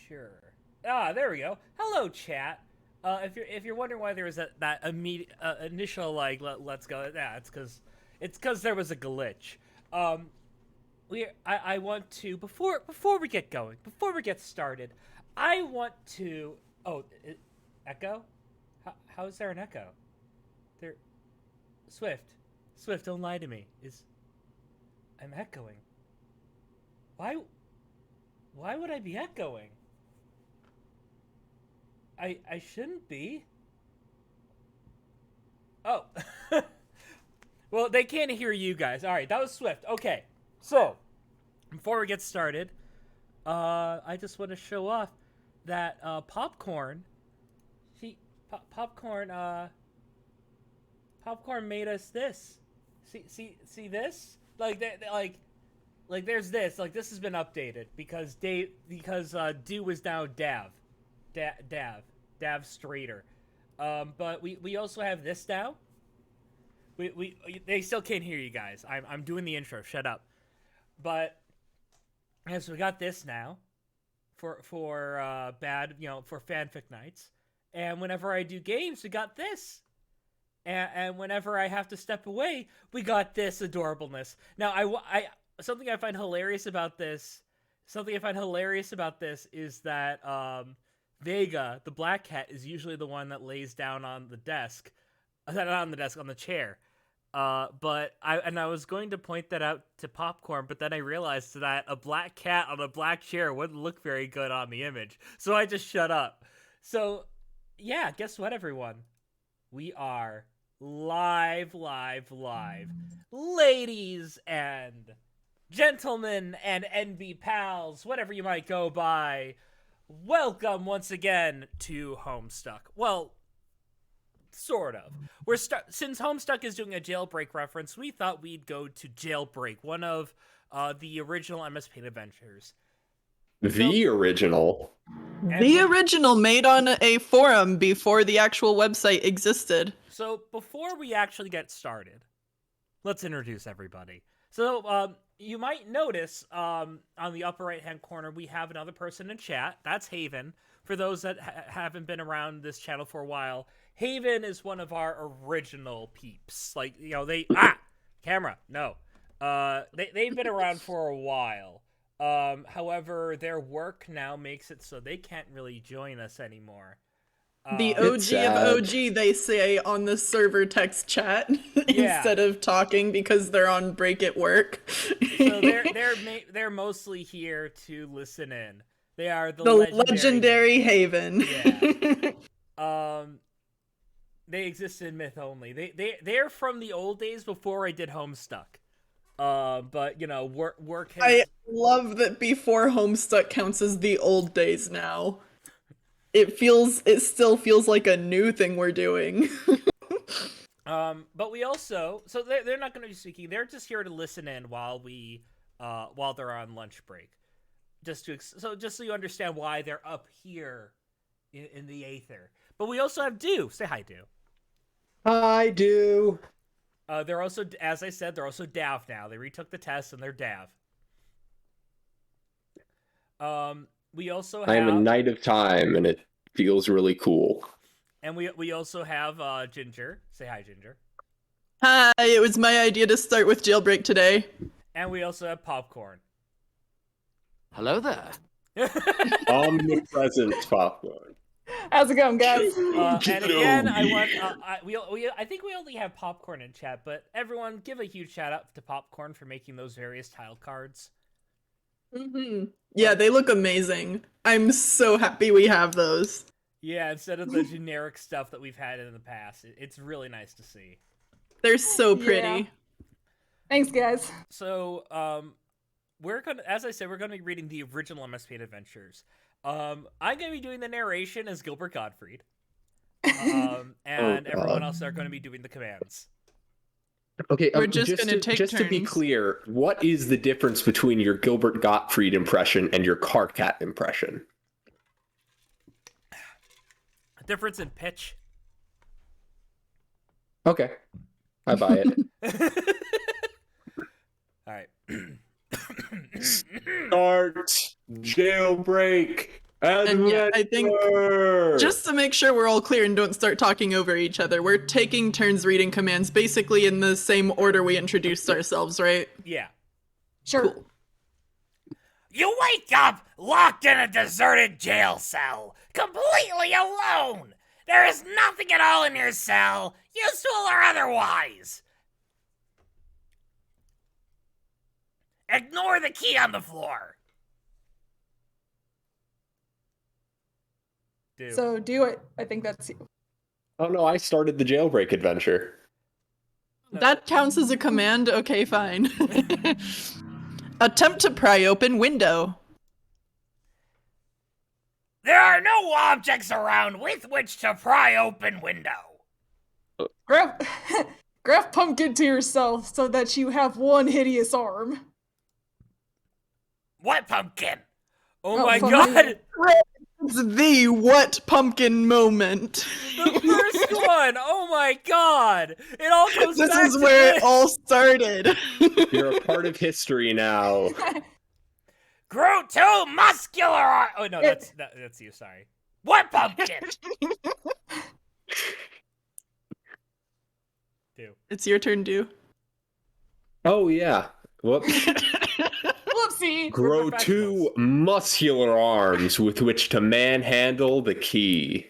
Sure. There we go. Hello, chat. If you're wondering why there was that immediate initial let's go, yeah, it's because there was a glitch. Um, I want to before we get going, before we get started, I want to echo. How is there an echo? There, Swift, Swift, don't lie to me. I'm echoing? Why? Why would I be echoing? I shouldn't be. Oh. Well, they can't hear you guys. All right, that was Swift. Okay. So, before we get started, I just want to show off that popcorn. See, popcorn. Popcorn made us this. See this? Like there's this. Like this has been updated because Do is now Dav Strader. But we also have this now. They still can't hear you guys. I'm doing the intro. Shut up. But so we got this now for for fanfic nights, and whenever I do games, we got this, and whenever I have to step away, we got this adorableness. Now something I find hilarious about this. Something I find hilarious about this is that Vega, the black cat, is usually the one that lays down on the desk, not on the desk, on the chair. But I was going to point that out to Popcorn, but then I realized that a black cat on a black chair wouldn't look very good on the image, so I just shut up. So, yeah, guess what, everyone? We are live, ladies and gentlemen and NB pals, whatever you might go by. Welcome once again to Homestuck. Well, sort of. Since Homestuck is doing a Jailbreak reference, we thought we'd go to Jailbreak, one of the original MS Paint adventures. The original made on a forum before the actual website existed. So before we actually get started, let's introduce everybody. So you might notice on the upper right-hand corner, we have another person in chat. That's Haven. For those that haven't been around this channel for a while, Haven is one of our original peeps. Like, you know, camera, no. They've been around for a while. However, their work now makes it so they can't really join us anymore. The OG of OG, they say on the server text chat instead of talking because they're on break at work. So they're mostly here to listen in. They are the legendary Haven. Yeah. They exist in myth only. They're from the old days before I did Homestuck. But you know, work has... I love that before Homestuck counts as the old days now. It still feels like a new thing we're doing. But we also, so they're not going to be speaking. They're just here to listen in while they're on lunch break. Just so you understand why they're up here in the aether. But we also have Do. Say hi, Do. Hi, Do. They're also, as I said, they're also Dav now. They retook the test and they're Dav. We also have... I am a Knight of Time, and it feels really cool. And we also have Ginger. Say hi, Ginger. Hi, it was my idea to start with Jailbreak today. And we also have Popcorn. Hello there. Omnipresent Popcorn. How's it going, guys? And again, I think we only have Popcorn in chat, but everyone give a huge shout out to Popcorn for making those various tile cards. Mm-hmm. Yeah, they look amazing. I'm so happy we have those. Yeah, instead of the generic stuff that we've had in the past. It's really nice to see. They're so pretty. Yeah. Thanks, guys. So, as I said, we're gonna be reading the original MS Paint adventures. I'm gonna be doing the narration as Gilbert Gottfried. And everyone else are gonna be doing the commands. Okay, we're just gonna take turns. To be clear, what is the difference between your Gilbert Gottfried impression and your Carcat impression? A difference in pitch. Okay, I buy it. All right. Start Jailbreak. And yeah, I think just to make sure we're all clear and don't start talking over each other, we're taking turns reading commands basically in the same order we introduced ourselves, right? Yeah. Sure. Cool. You wake up locked in a deserted jail cell, completely alone. There is nothing at all in your cell, useful or otherwise. Ignore the key on the floor. So do it. I think that's you. Oh no, I started the jailbreak adventure. That counts as a command? Okay, fine. Attempt to pry open window. There are no objects around with which to pry open window. Grab Pumpkin to yourself so that you have one hideous arm. What pumpkin? Oh my god! It's the what pumpkin moment. The first one! Oh my god! It all comes This back is to where this. it all started. You're a part of history now. Grew too muscular. Oh no, that's you. Sorry. What pumpkin? Do. It's your turn, Do. Oh yeah. Whoops. Whoopsie. Grow two muscular arms with which to manhandle the key.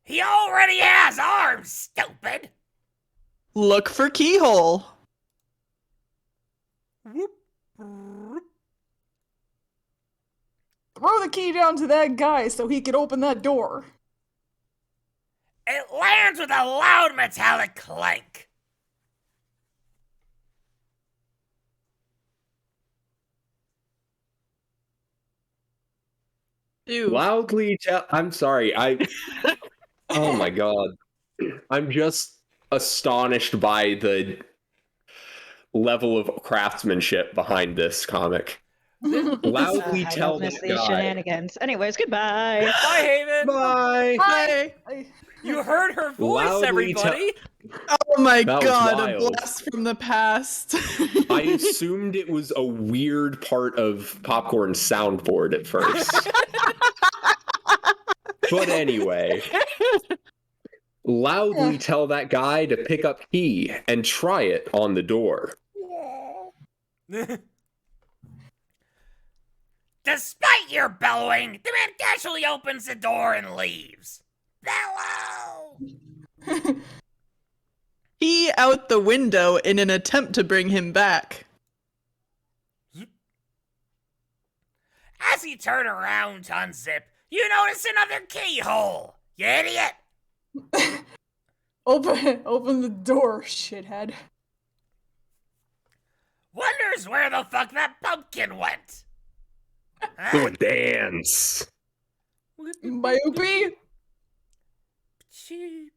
He already has arms, stupid. Look for keyhole. Whoop. Throw the key down to that guy so he can open that door. It lands with a loud metallic clank. Do. Loudly tell. I'm sorry. Oh my god. I'm just astonished by the level of craftsmanship behind this comic. Loudly I tell don't miss this these guy. shenanigans. Anyways, goodbye. Bye, Haven. Bye. Bye. You heard her voice, Loudly everybody. Oh my That was god, a wild. blast from the past. I assumed it was a weird part of Popcorn's soundboard at first. But anyway, loudly tell that guy to pick up key and try it on the door. Despite your bellowing, the man casually opens the door and leaves. Bellow! He out the window in an attempt to bring him back. As you turn around to unzip, you notice another keyhole. You idiot! Open the door, shithead. Wonders where the fuck that pumpkin went. Go dance. Myopy? Cheap.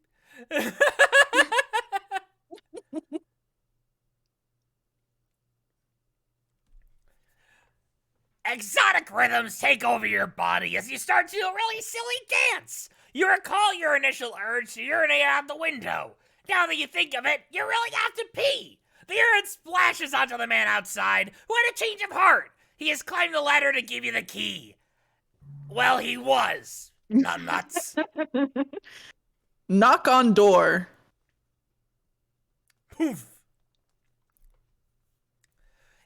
Exotic rhythms take over your body as you start to do a really silly dance. You recall your initial urge to urinate out the window. Now that you think of it, you really have to pee. The urine splashes onto the man outside, who had a change of heart. He has climbed the ladder to give you the key. Well, he was. Not nuts. Knock on door. Poof.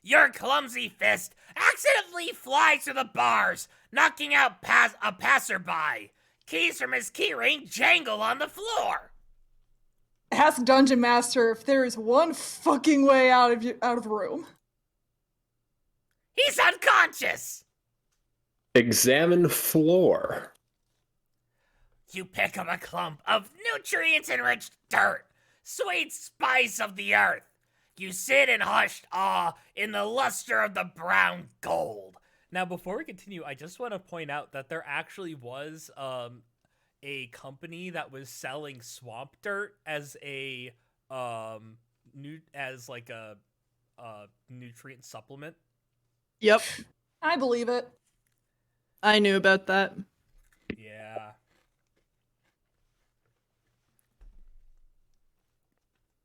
Your clumsy fist accidentally flies through the bars, knocking out a passerby. Keys from his keyring jangle on the floor. Ask Dungeon Master if there is one fucking way out of the room. He's unconscious. Examine floor. You pick up a clump of nutrients-enriched dirt, sweet spice of the earth. You sit in hushed awe in the luster of the brown gold. Now, before we continue, I just want to point out that there actually was a company that was selling swamp dirt as a nutrient supplement. Yep, I believe it. I knew about that. Yeah.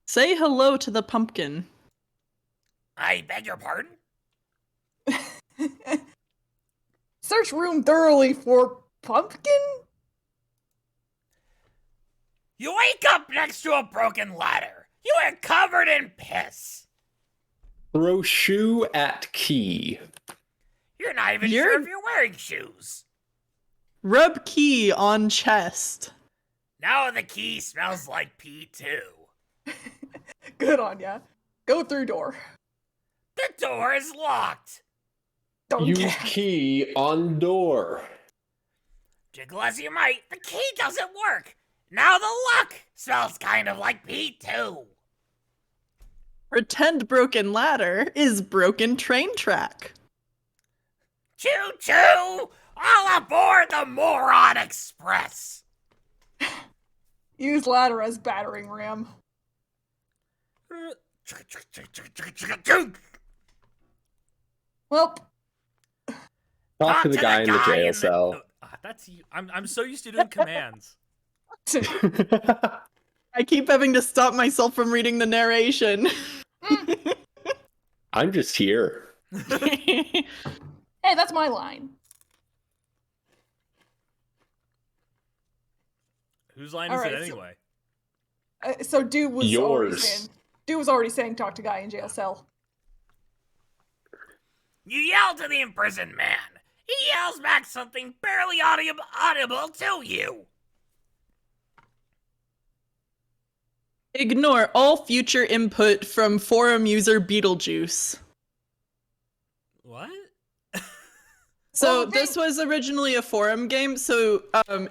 Say hello to the pumpkin. I beg your pardon? Search room thoroughly for pumpkin? You wake up next to a broken ladder. You are covered in piss. Throw shoe at key. You're not even sure if you're wearing shoes. Rub key on chest. Now the key smells like pee too. Good on ya. Go through door. The door is locked. Don't Use care. key on door. Jiggle as you might, the key doesn't work. Now the lock smells kind of like pee too. Pretend broken ladder is broken train track. Choo-choo! All aboard the Moron Express! Use ladder as battering ram. Well, Talk to the guy in the jail cell. That's you. I'm so used to doing commands. I keep having to stop myself from reading the narration. I'm just here. hey, that's my line. Whose line is it anyway? So dude was Yours. already saying talk to guy in jail cell. You yell to the imprisoned man. He yells back something barely audible to you. Ignore all future input from forum user Beetlejuice. What? So this was originally a forum game, so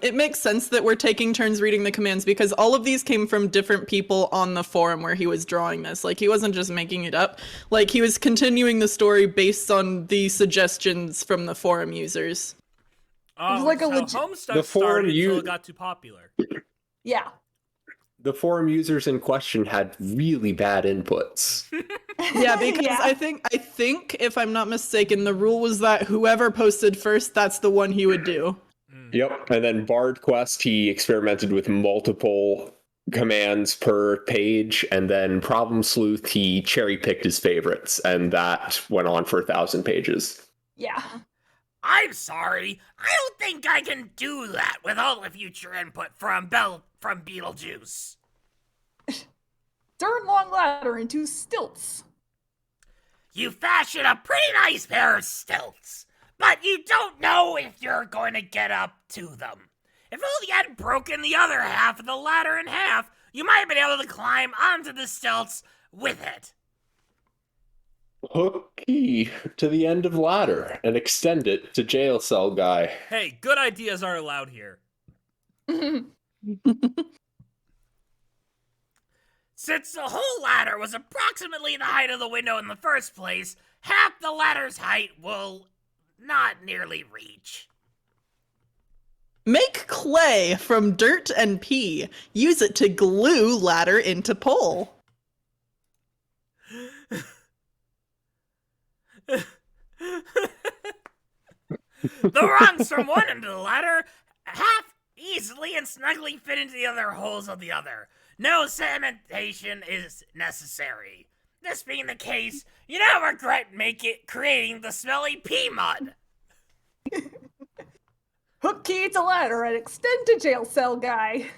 it makes sense that we're taking turns reading the commands because all of these came from different people on the forum where he was drawing this. Like, he wasn't just making it up. Like, he was continuing the story based on the suggestions from the forum users. Oh, was like a Homestuck started until it got too popular. Yeah. The forum users in question had really bad inputs. Yeah, because Yeah. I think if I'm not mistaken, the rule was that whoever posted first, that's the one he would do. Yep. And then Bard Quest, he experimented with multiple commands per page, and then Problem Sleuth, he cherry-picked his favorites, and that went on for 1,000 pages. Yeah. I'm sorry. I don't think I can do that with all the future input from Beetlejuice. Turn long ladder into stilts. You fashion a pretty nice pair of stilts, but you don't know if you're going to get up to them. If only you had broken the other half of the ladder in half, you might have been able to climb onto the stilts with it. Hook key to the end of ladder and extend it to jail cell guy. Hey, good ideas are allowed here. Since the whole ladder was approximately the height of the window in the first place, half the ladder's height will not nearly reach. Make clay from dirt and pee. Use it to glue ladder into pole. The rungs from one end of the ladder half easily and snugly fit into the other holes of the other. No cementation is necessary. This being the case, you now regret creating the smelly pea mud. Hook key to ladder and extend to jail cell guy.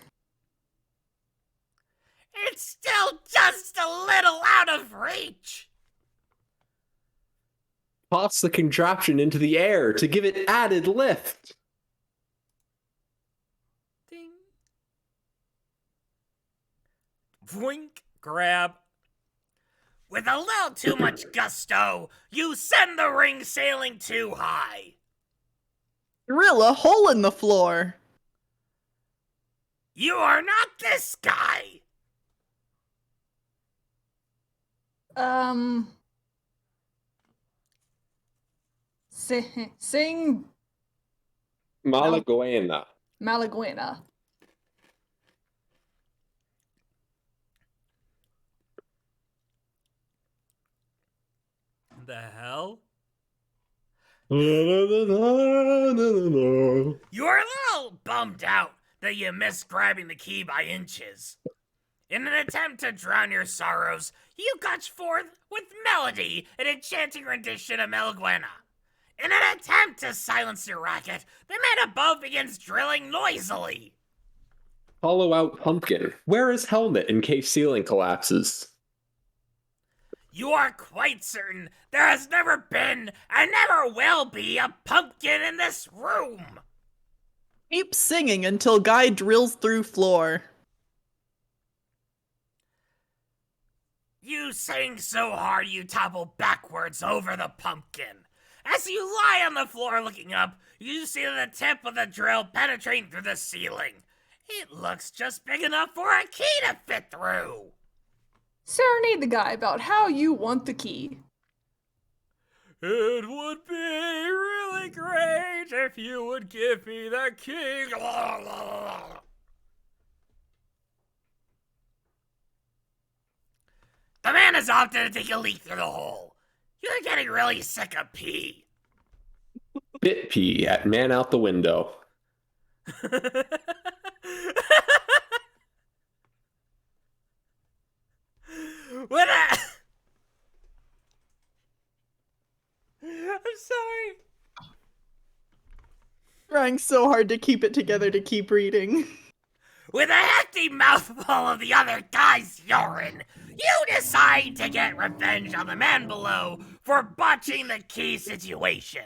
It's still just a little out of reach. Toss the contraption into the air to give it added lift. Ding. Voink. Grab. With a little too much gusto, you send the ring sailing too high. Drill a hole in the floor. You are not this guy. Sing Malaguena. Malaguena. The hell? You're a little bummed out that you missed grabbing the key by inches. In an attempt to drown your sorrows, you gush forth with melody an enchanting rendition of Malaguena. In an attempt to silence the racket, the man above begins drilling noisily. Hollow out pumpkin. Wear his helmet in case ceiling collapses. You are quite certain there has never been and never will be a pumpkin in this room. Keep singing until guy drills through floor. You sing so hard you topple backwards over the pumpkin. As you lie on the floor looking up, you see the tip of the drill penetrating through the ceiling. It looks just big enough for a key to fit through. Serenade the guy about how you want the key. It would be really great if you would give me the key. The man is opted to take a leak through the hole. You're getting really sick of pee. Bit pee at man out the window. What I'm sorry. Trying so hard to keep it together to keep reading. With a hefty mouthful of the other guy's urine, you decide to get revenge on the man below for botching the key situation.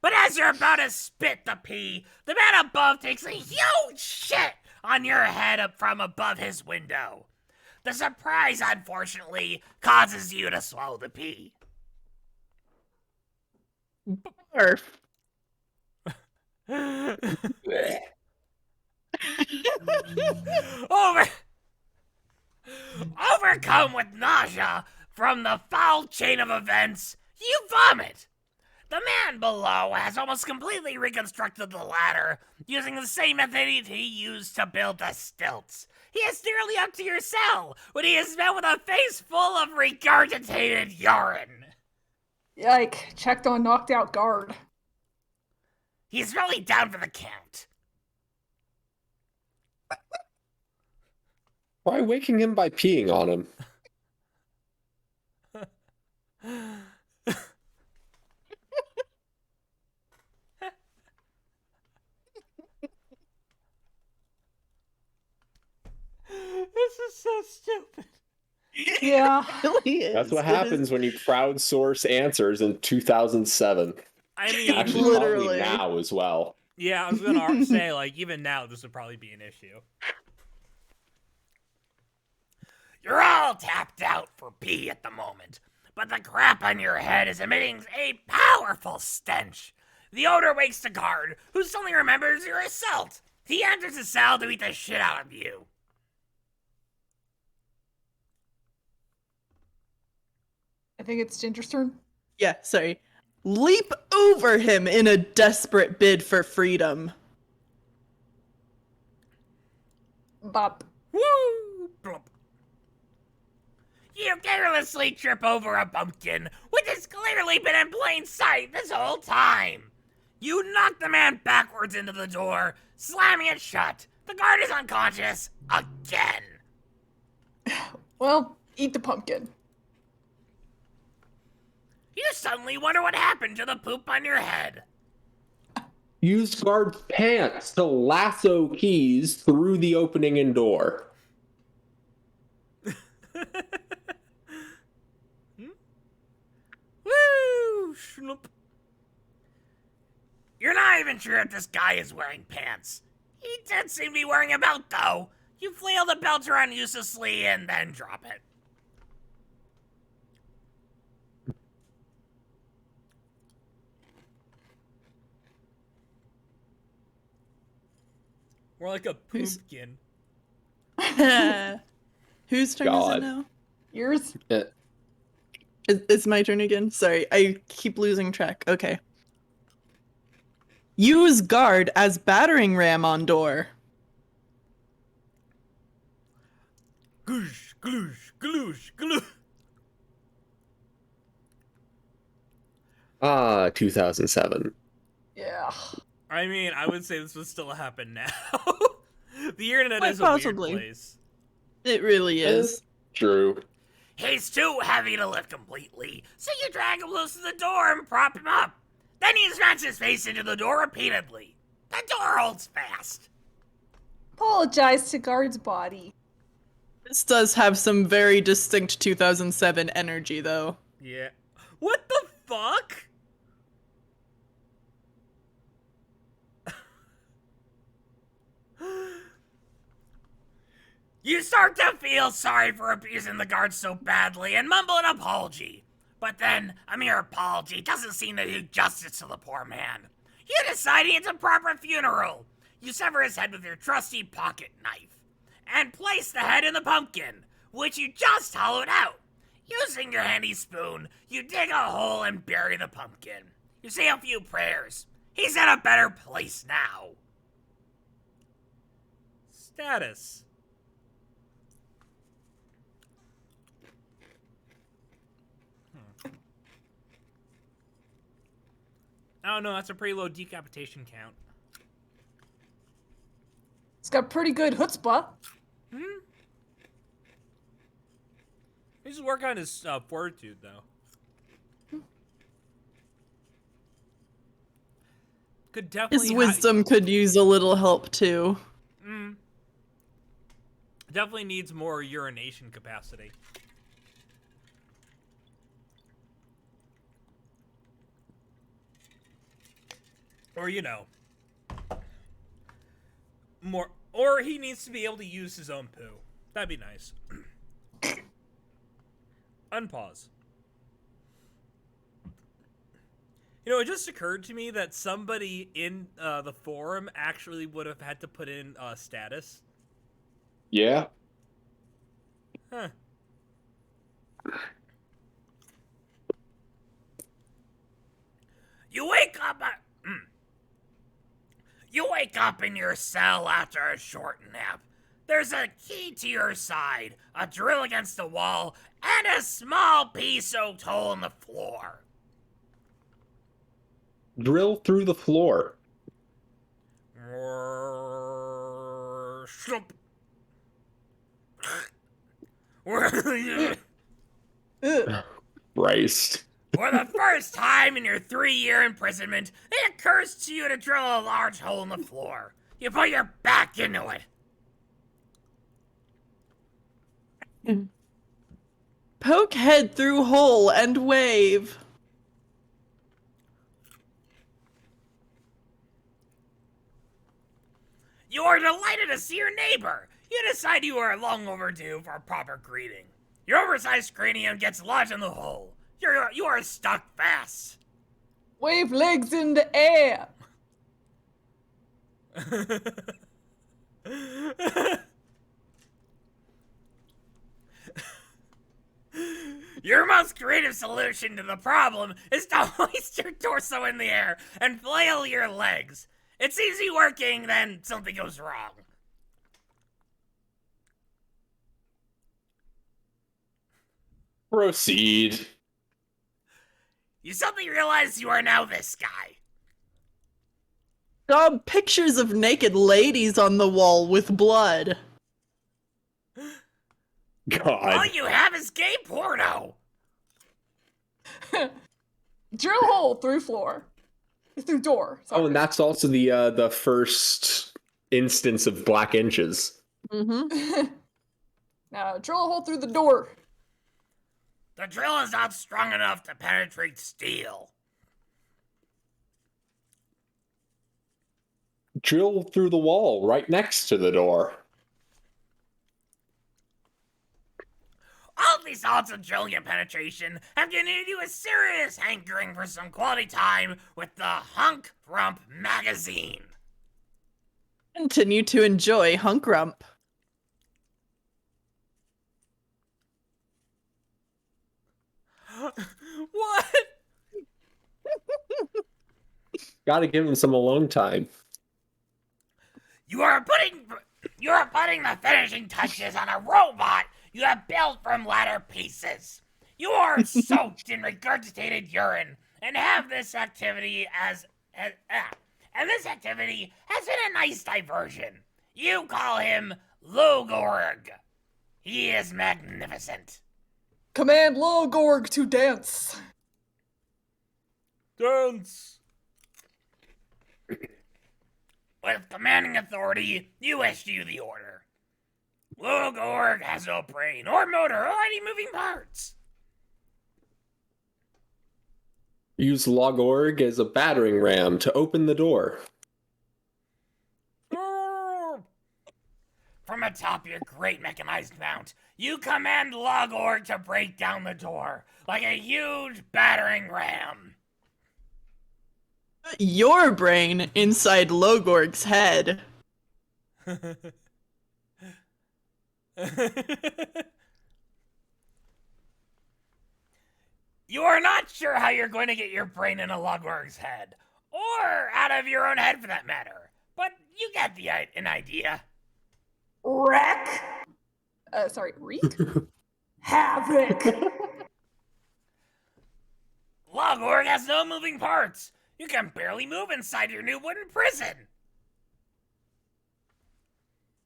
But as you're about to spit the pee, the man above takes a huge shit on your head up from above his window. The surprise, unfortunately, causes you to swallow the pee. Barf. Overcome with nausea from the foul chain of events, you vomit. The man below has almost completely reconstructed the ladder, using the same method he used to build the stilts. He is nearly up to your cell when he is met with a face full of regurgitated urine. Yike, checked on knocked out guard. He's really down for the count. Try waking him by peeing on him. This is so stupid. Yeah. It really is. That's what It happens is- when you crowdsource answers in 2007. I mean, Actually, Literally. probably now as well. yeah, I was gonna say, like, even now, this would probably be an issue. You're all tapped out for pee at the moment, but the crap on your head is emitting a powerful stench. The odor wakes the guard, who suddenly remembers your assault. He enters the cell to beat the shit out of you. I think it's Ginger's turn. Yeah, sorry. Leap over him in a desperate bid for freedom. Bop. Woo! Blop. You carelessly trip over a pumpkin, which has clearly been in plain sight this whole time. You knock the man backwards into the door, slamming it shut. The guard is unconscious again. Well, eat the pumpkin. You suddenly wonder what happened to the poop on your head. Use guard's pants to lasso keys through the opening and door. Woo! Schnoop. You're not even sure if this guy is wearing pants. He did seem to be wearing a belt, though. You flail the belt around uselessly and then drop it. More like a Who's- pumpkin. Whose turn is God. it now? Yours? It's my turn again? Sorry, I keep losing track. Okay. Use guard as battering ram on door. Gloosh, gloosh, gloosh, gloosh. 2007. Yeah. I mean, I would say this would still happen now. The internet Quite is a possibly. weird place. It really is. True. He's too heavy to lift completely, so you drag him loose to the door and prop him up. Then you smash his face into the door repeatedly. The door holds fast. Apologize to guard's body. This does have some very distinct 2007 energy, though. Yeah. What the fuck? You start to feel sorry for abusing the guards so badly and mumble an apology. But then, a mere apology doesn't seem to do justice to the poor man. You decide he needs a proper funeral. You sever his head with your trusty pocket knife, and place the head in the pumpkin, which you just hollowed out. Using your handy spoon, you dig a hole and bury the pumpkin. You say a few prayers. He's in a better place now. Status. I don't know, that's a pretty low decapitation count. He's got pretty good chutzpah. He should work on his fortitude, though. Could definitely His wisdom could use a little help, too. Definitely needs more urination capacity. Or, you know, more, or he needs to be able to use his own poo. That'd be nice. Unpause. You know, it just occurred to me that somebody in the forum actually would have had to put in status. Yeah. Huh. You wake up in your cell after a short nap. There's a key to your side, a drill against the wall, and a small pea-soaked hole in the floor. Drill through the floor. Slump. Ugh. Christ. For the first time in your 3-year imprisonment, it occurs to you to drill a large hole in the floor. You put your back into it. Poke head through hole and wave. You are delighted to see your neighbor. You decide you are long overdue for a proper greeting. Your oversized cranium gets lodged in the hole. You are stuck fast. Wave legs in the air. Your most creative solution to the problem is to hoist your torso in the air and flail your legs. It's easy working, then something goes wrong. Proceed. You suddenly realize you are now this guy. Pictures of naked ladies on the wall with blood. God. All you have is gay porno. Drill hole through floor. Through door. Sorry. Oh, and that's also the first instance of black inches. Mm-hmm. Now drill a hole through the door. The drill is not strong enough to penetrate steel. Drill through the wall right next to the door. All these odds of drilling and penetration have given you a serious hankering for some quality time with the Hunk Rump magazine. Continue to enjoy Hunk Rump. What? Gotta give him some alone time. You are putting the finishing touches on a robot you have built from ladder pieces. You are soaked in regurgitated urine and have this activity and this activity has been a nice diversion. You call him Logorg. He is magnificent. Command Logorg to dance. Dance. With commanding authority, you issue the order. Logorg has no brain or motor or any moving parts. Use Logorg as a battering ram to open the door. From atop your great mechanized mount, you command Logorg to break down the door like a huge battering ram. Your brain inside Logorg's head. You are not sure how you're going to get your brain in a Logorg's head, or out of your own head for that matter, but you get an idea. Wreck. Sorry, Reek? Havoc. Logorg has no moving parts. You can barely move inside your new wooden prison.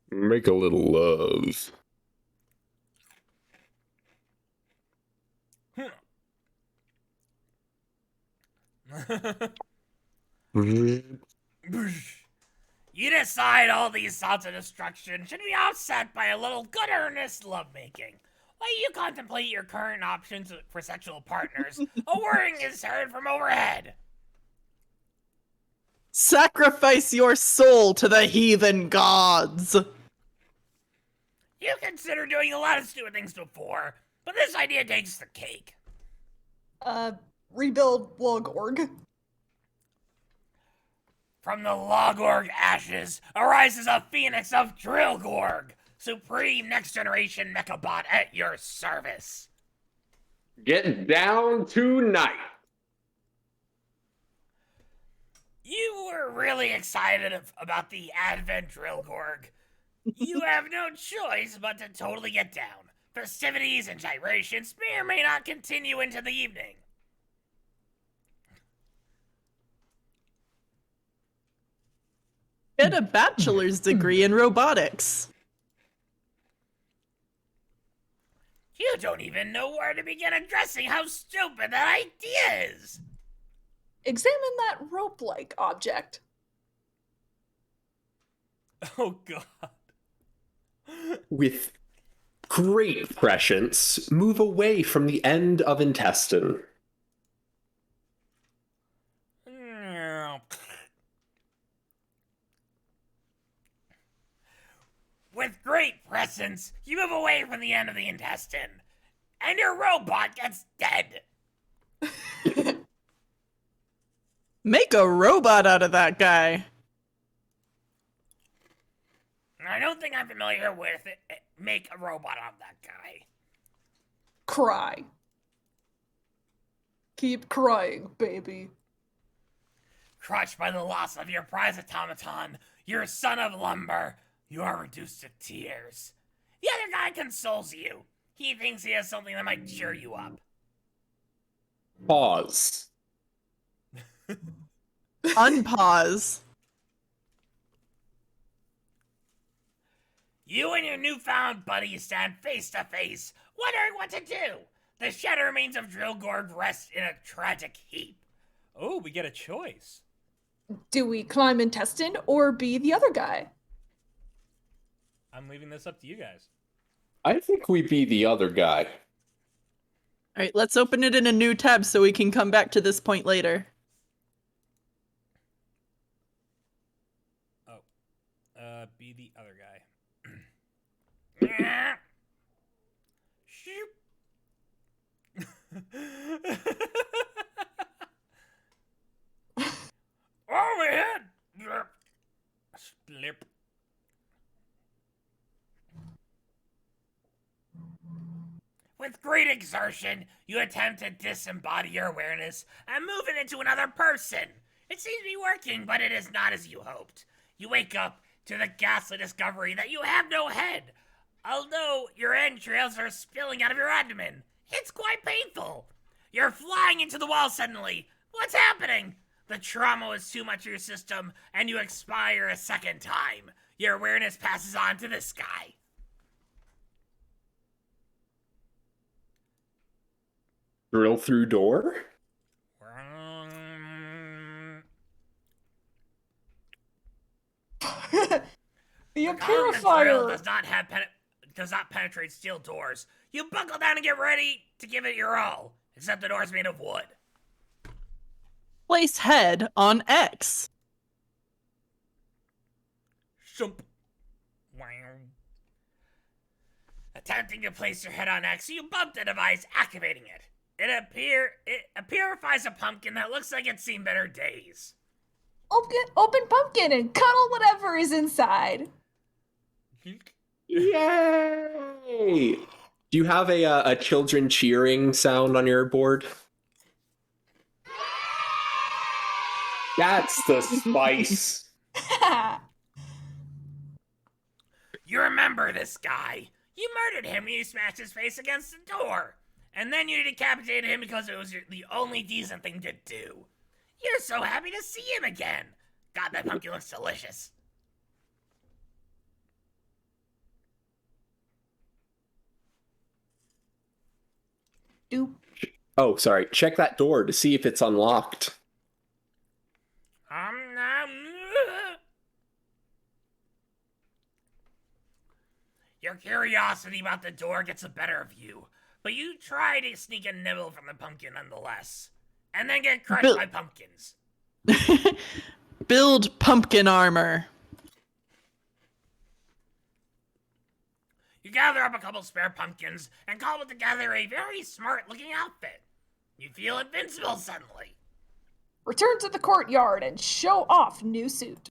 Make a little love. You decide all these thoughts of destruction should be offset by a little good earnest lovemaking. While you contemplate your current options for sexual partners, a whirring is heard from overhead. Sacrifice your soul to the heathen gods. You consider doing a lot of stupid things before, but this idea takes the cake. Rebuild Logorg. From the Logorg ashes arises a phoenix of Drillgorg, supreme next-generation mechabot at your service. Get down tonight. You were really excited about the Advent Drillgorg. You have no choice but to totally get down. Festivities and gyrations may or may not continue into the evening. Get a bachelor's degree in robotics. You don't even know where to begin addressing how stupid that idea is. Examine that rope-like object. Oh god. With great prescience, move away from the end of intestine. With great presence, you move away from the end of the intestine, and your robot gets dead. Make a robot out of that guy. I don't think I'm familiar with it. Make a robot out of that guy. Cry. Keep crying, baby. Crushed by the loss of your prize automaton, your son of lumber, you are reduced to tears. The other guy consoles you. He thinks he has something that might cheer you up. Pause. Unpause. You and your newfound buddy stand face to face, wondering what to do. The shattered remains of Drillgorg rest in a tragic heap. Oh, we get a choice. Do we climb intestine or be the other guy? I'm leaving this up to you guys. I think we be the other guy. All right, let's open it in a new tab so we can come back to this point later. Be the other guy. Shoop. Oh, my head! Slip. With great exertion, you attempt to disembody your awareness and move it into another person. It seems to be working, but it is not as you hoped. You wake up to the ghastly discovery that you have no head, although your entrails are spilling out of your abdomen. It's quite painful. You're flying into the wall suddenly. What's happening? The trauma was too much for your system, and you expire a second time. Your awareness passes on to this guy. Drill through door? The The common material purifier. does not penetrate steel doors. You buckle down and get ready to give it your all. Except the door's made of wood. Place head on X. Shump. Wow. Attempting to place your head on X, you bump the device, activating it. It purifies a pumpkin that looks like it's seen better days. Open pumpkin and cuddle whatever is inside. Yay! Do you have a children cheering sound on your board? That's the spice. You remember this guy. You murdered him and you smashed his face against the door. And then you decapitated him because it was the only decent thing to do. You're so happy to see him again. God, that pumpkin looks delicious. Doop. Oh, sorry. Check that door to see if it's unlocked. Your curiosity about the door gets the better of you, but you try to sneak a nibble from the pumpkin nonetheless, and then get crushed by pumpkins. Build pumpkin armor. You gather up a couple spare pumpkins and cobble together a very smart-looking outfit. You feel invincible suddenly. Return to the courtyard and show off new suit.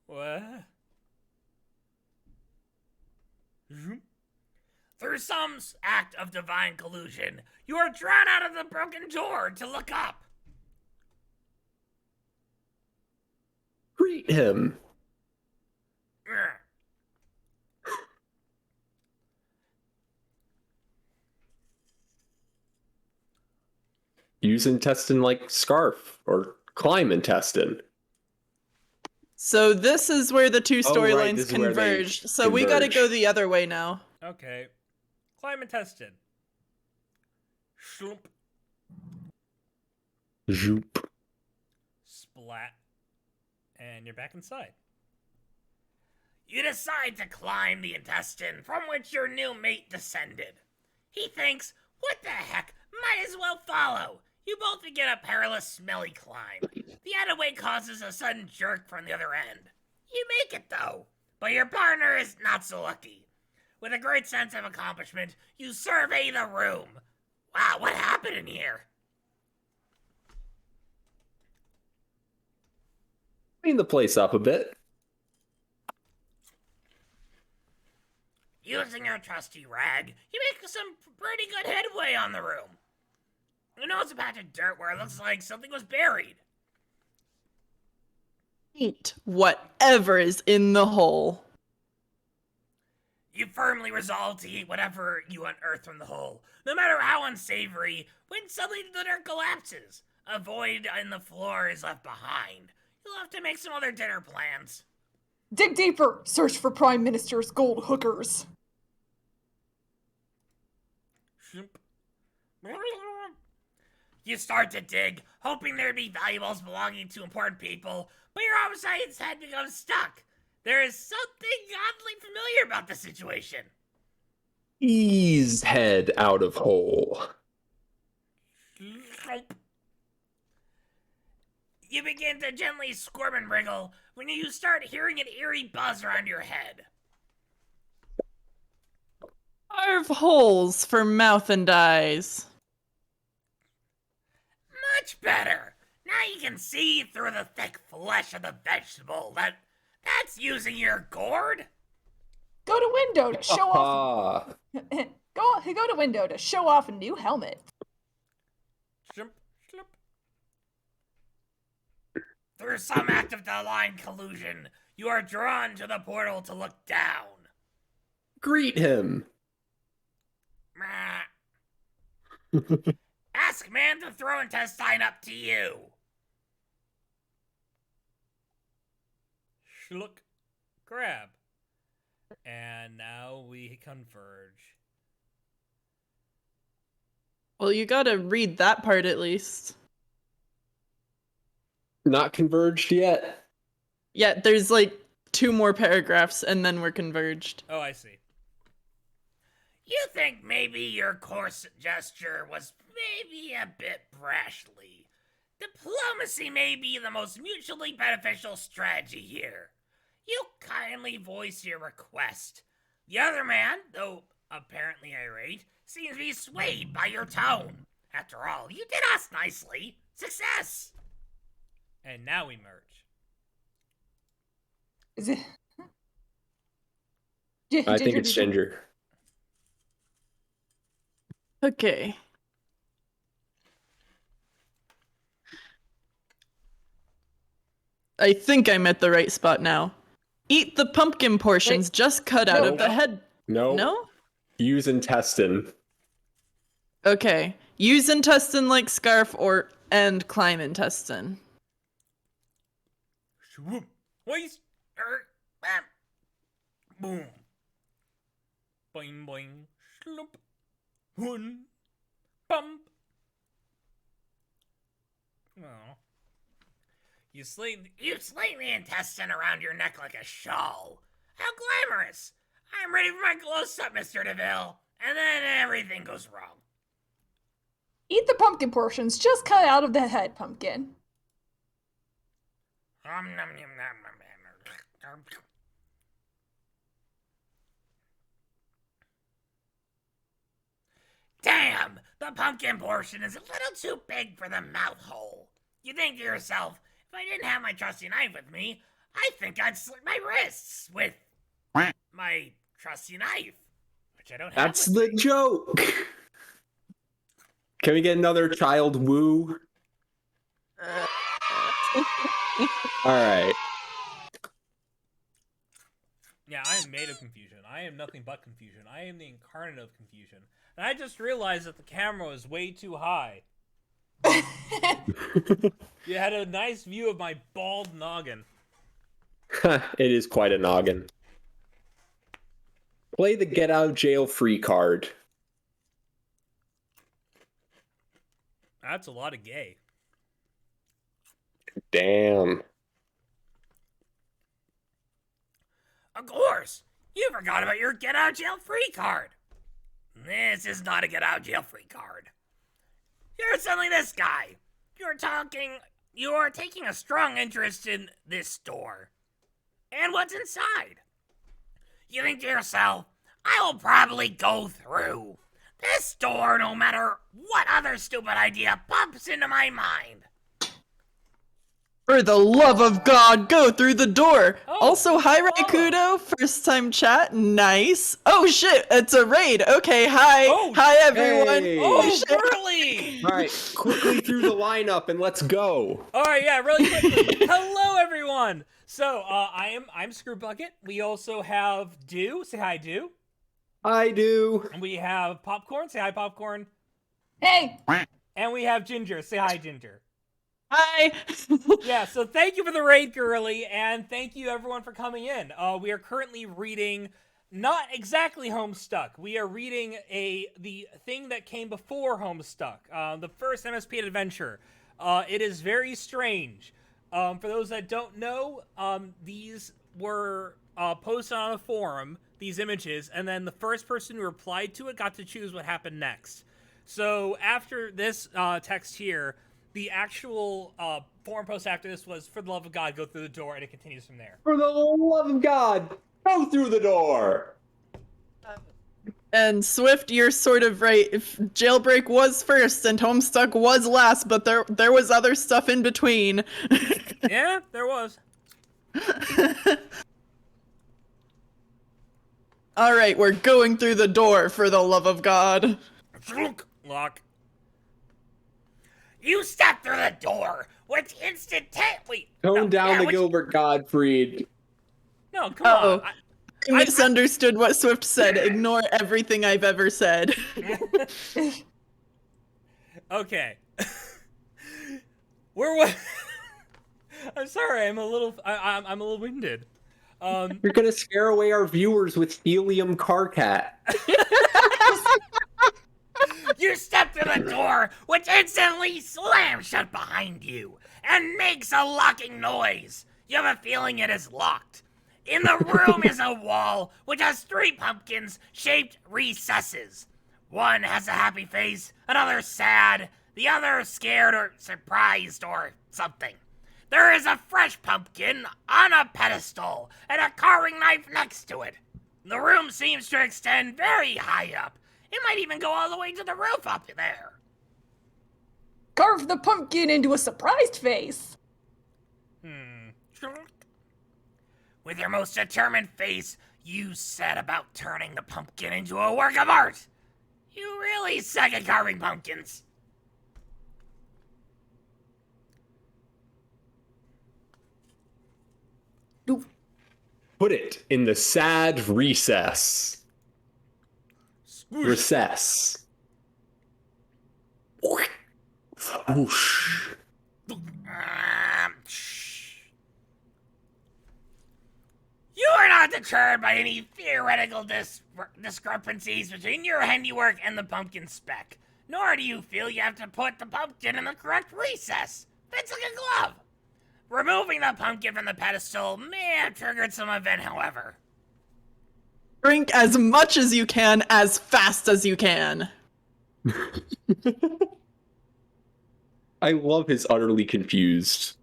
What? Through some act of divine collusion, you are drawn out of the broken door to look up. Greet him. Use intestine like scarf or climb intestine. So this is where the two Oh, right, storylines this is where they converged. So we gotta converge. go the other way now. Okay. Climb intestine. Shloop. Zoop. Splat. And you're back inside. You decide to climb the intestine from which your new mate descended. He thinks, what the heck, might as well follow. You both begin a perilous, smelly climb. The added weight causes a sudden jerk from the other end. You make it, though, but your partner is not so lucky. With a great sense of accomplishment, you survey the room. Wow, what happened in here? Clean the place up a bit. Using your trusty rag, you make some pretty good headway on the room. You notice a patch of dirt where it looks like something was buried. Eat whatever is in the hole. You firmly resolve to eat whatever you unearth from the hole, no matter how unsavory, when suddenly the dirt collapses. A void in the floor is left behind. You'll have to make some other dinner plans. Dig deeper. Search for Prime Minister's gold hookers. You start to dig, hoping there'd be valuables belonging to important people, but your oversight head becomes stuck. There is something oddly familiar about the situation. Ease head out of hole. You begin to gently squirm and wriggle when you start hearing an eerie buzz around your head. Carve holes for mouth and eyes. Much better. Now you can see through the thick flesh of the vegetable. That's using your gourd. Go to window to show off. Ah. Go to window to show off a new helmet. Through some act of divine collusion, you are drawn to the portal to look down. Greet him. Ask man to throw intestine up to you. Schlook. Grab. And now we converge. Well, you gotta read that part at least. Not converged yet. Yeah, there's like 2 more paragraphs and then we're converged. Oh, I see. You think maybe your coarse gesture was maybe a bit brashly. Diplomacy may be the most mutually beneficial strategy here. You kindly voice your request. The other man, though apparently irate, seems to be swayed by your tone. After all, you did us nicely. Success! And now we merge. Is it? I think it's Ginger. Okay. I think I'm at the right spot now. Eat the pumpkin portions just cut out of the head. No. No? Use intestine. Okay. Use intestine like scarf and climb intestine. Swoop. Hoist, bam. Boom. Boing, boing. Sloop. Hun. Bump. Oh. You sling the intestine around your neck like a shawl. How glamorous! I'm ready for my close-up, Mr. DeVille. And then everything goes wrong. Eat the pumpkin portions just cut out of the head, pumpkin. Nom, nom, nom, nom, nom. Damn! The pumpkin portion is a little too big for the mouth hole. You think to yourself, if I didn't have my trusty knife with me, I think I'd slit my wrists with my trusty knife, which I don't have. That's the joke. Can we get another child woo? All right. Yeah, I am made of confusion. I am nothing but confusion. I am the incarnate of confusion. And I just realized that the camera was way too high. You had a nice view of my bald noggin. It is quite a noggin. Play the get out of jail free card. That's a lot of gay. Damn. Of course! You forgot about your get out of jail free card. This is not a get out of jail free card. You're suddenly this guy. You are taking a strong interest in this store. And what's inside? You think to yourself, I will probably go through this store no matter what other stupid idea pops into my mind. For the love of God, go through the door. Oh. Also, hi Raikudo, first time chat, nice. Oh shit, it's a raid. Okay, hi. Oh, hi everyone. hey. Oh, shit. Burley! All right, quickly through the lineup and let's go. All right, yeah, really quickly. Hello, everyone. So, I'm Screw Bucket. We also have Do. Say hi, Do. I do. And we have Popcorn. Say hi, Popcorn. Hey! And we have Ginger. Say hi, Ginger. Hi. Yeah, so thank you for the raid, Girly, and thank you everyone for coming in. We are currently reading not exactly Homestuck. We are reading the thing that came before Homestuck, the first MSP adventure. It is very strange. For those that don't know, these were posted on a forum, these images, and then the first person who replied to it got to choose what happened next. So after this text here, the actual forum post after this was, for the love of God, go through the door, and it continues from there. For the love of God, go through the door. And Swift, you're sort of right. If Jailbreak was first and Homestuck was last, but there was other stuff in between. Yeah, there was. All right, we're going through the door, for the love of God. Lock. You step through the door with Tone down the Gilbert Gottfried. No, come Uh-oh. on. I misunderstood what Swift said. Ignore everything I've ever said. Okay. Where was? I'm sorry. I'm a little winded. You're gonna scare away our viewers with Helium Carcat. You step to the door, which instantly slams shut behind you and makes a locking noise. You have a feeling it is locked. In the room is a wall which has 3 pumpkins-shaped recesses. One has a happy face, another sad, the other scared or surprised or something. There is a fresh pumpkin on a pedestal and a carving knife next to it. The room seems to extend very high up. It might even go all the way to the roof up there. Carve the pumpkin into a surprised face. With your most determined face, you set about turning the pumpkin into a work of art. You really suck at carving pumpkins. Doop. Put it in the sad recess. Recess. Whoosh. You are not deterred by any theoretical discrepancies between your handiwork and the pumpkin speck, nor do you feel you have to put the pumpkin in the correct recess. Fits like a glove. Removing the pumpkin from the pedestal may have triggered some event, however. Drink as much as you can, as fast as you can. I love his utterly confused.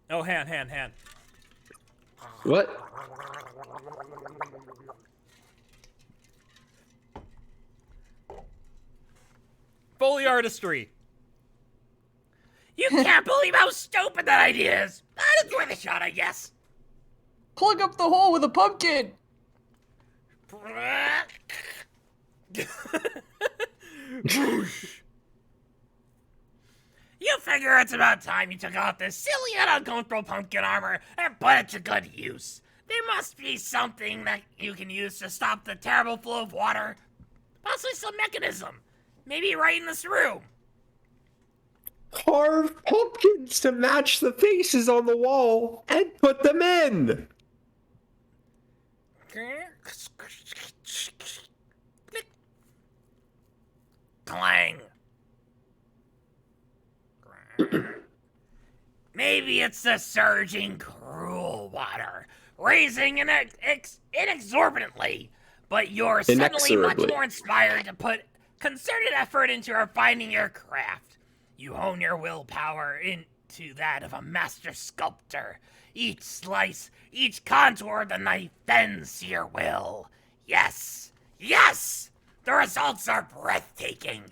Oh, hand. What? Foley artistry. You can't believe how stupid that idea is. I'd enjoy the shot, I guess. Plug up the hole with a pumpkin. You figure it's about time you took off this silly and uncomfortable pumpkin armor and put it to good use. There must be something that you can use to stop the terrible flow of water. Possibly some mechanism. Maybe right in this room. Carve pumpkins to match the faces on the wall and put them in. Clang. Maybe it's the surging, cruel water, raising inexorbitantly, but you're suddenly much more inspired to put concerted effort into refining your craft. You hone your willpower into that of a master sculptor. Each slice, each contour of the knife bends to your will. Yes! Yes! The results are breathtaking.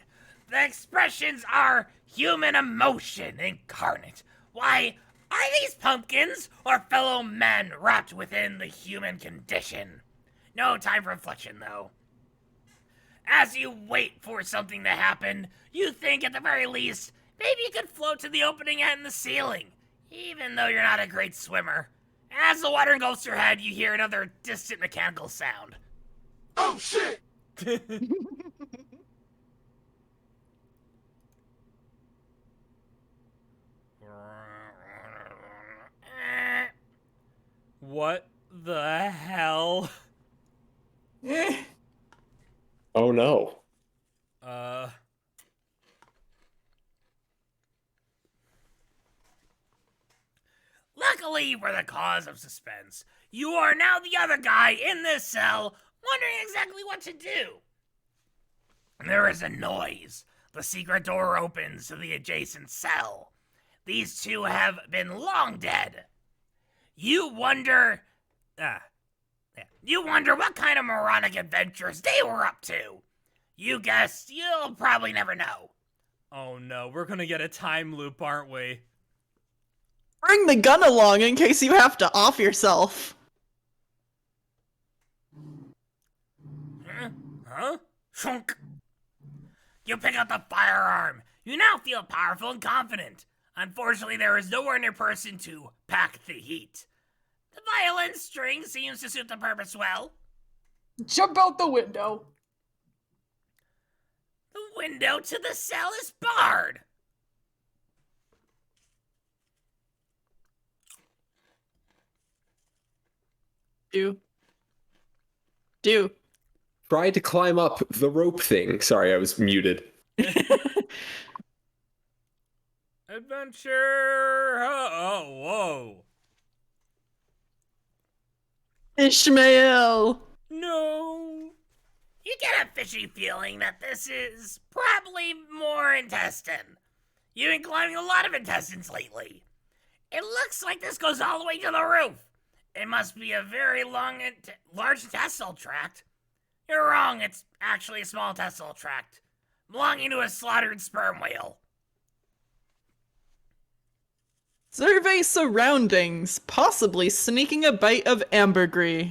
The expressions are human emotion incarnate. Why, are these pumpkins or fellow men wrapped within the human condition? No time for reflection, though. As you wait for something to happen, you think at the very least, maybe you could float to the opening in the ceiling, even though you're not a great swimmer. As the water engulfs your head, you hear another distant mechanical sound. Oh shit! What the hell? Oh no. Luckily for the cause of suspense, you are now the other guy in this cell, wondering exactly what to do. There is a noise. The secret door opens to the adjacent cell. These two have been long dead. You wonder what kind of moronic adventures they were up to. You guessed, you'll probably never know. Oh no, we're gonna get a time loop, aren't we? Bring the gun along in case you have to off yourself. Huh? Shunk. You pick up the firearm. You now feel powerful and confident. Unfortunately, there is nowhere near person to pack the heat. The violin string seems to suit the purpose well. Jump out the window. The window to the cell is barred. Do. Try to climb up the rope thing. Sorry, I was muted. Adventure! Oh, whoa. Ishmael! No. You get a fishy feeling that this is probably more intestine. You've been climbing a lot of intestines lately. It looks like this goes all the way to the roof. It must be a very large intestinal tract. You're wrong, it's actually a small intestinal tract, belonging to a slaughtered sperm whale. Survey surroundings, possibly sneaking a bite of ambergris.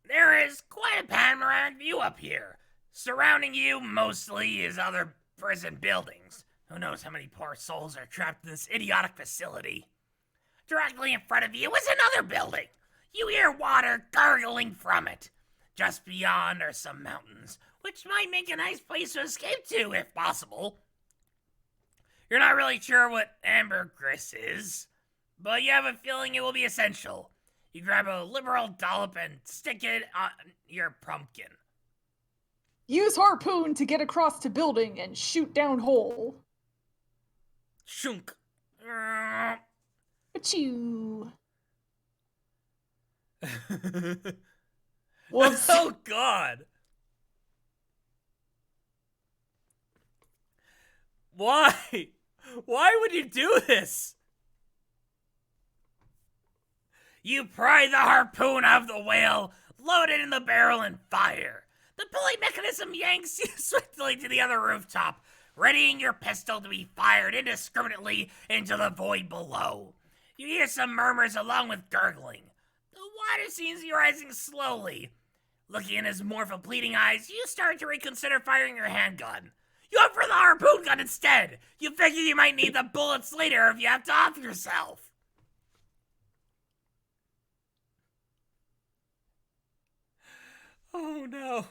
There is quite a panoramic view up here. Surrounding you mostly is other prison buildings. Who knows how many poor souls are trapped in this idiotic facility. Directly in front of you is another building. You hear water gurgling from it. Just beyond are some mountains, which might make a nice place to escape to, if possible. You're not really sure what ambergris is, but you have a feeling it will be essential. You grab a liberal dollop and stick it on your pumpkin. Use harpoon to get across to building and shoot down hole. Shunk. Achoo. Whoops. Oh, God. Why? Why would you do this? You pry the harpoon out of the whale, load it in the barrel, and fire. The pulley mechanism yanks you swiftly to the other rooftop, readying your pistol to be fired indiscriminately into the void below. You hear some murmurs along with gurgling. The water seems to be rising slowly. Looking in his mournful pleading eyes, you start to reconsider firing your handgun. You opt for the harpoon gun instead. You figure you might need the bullets later if you have to off yourself. Oh, no.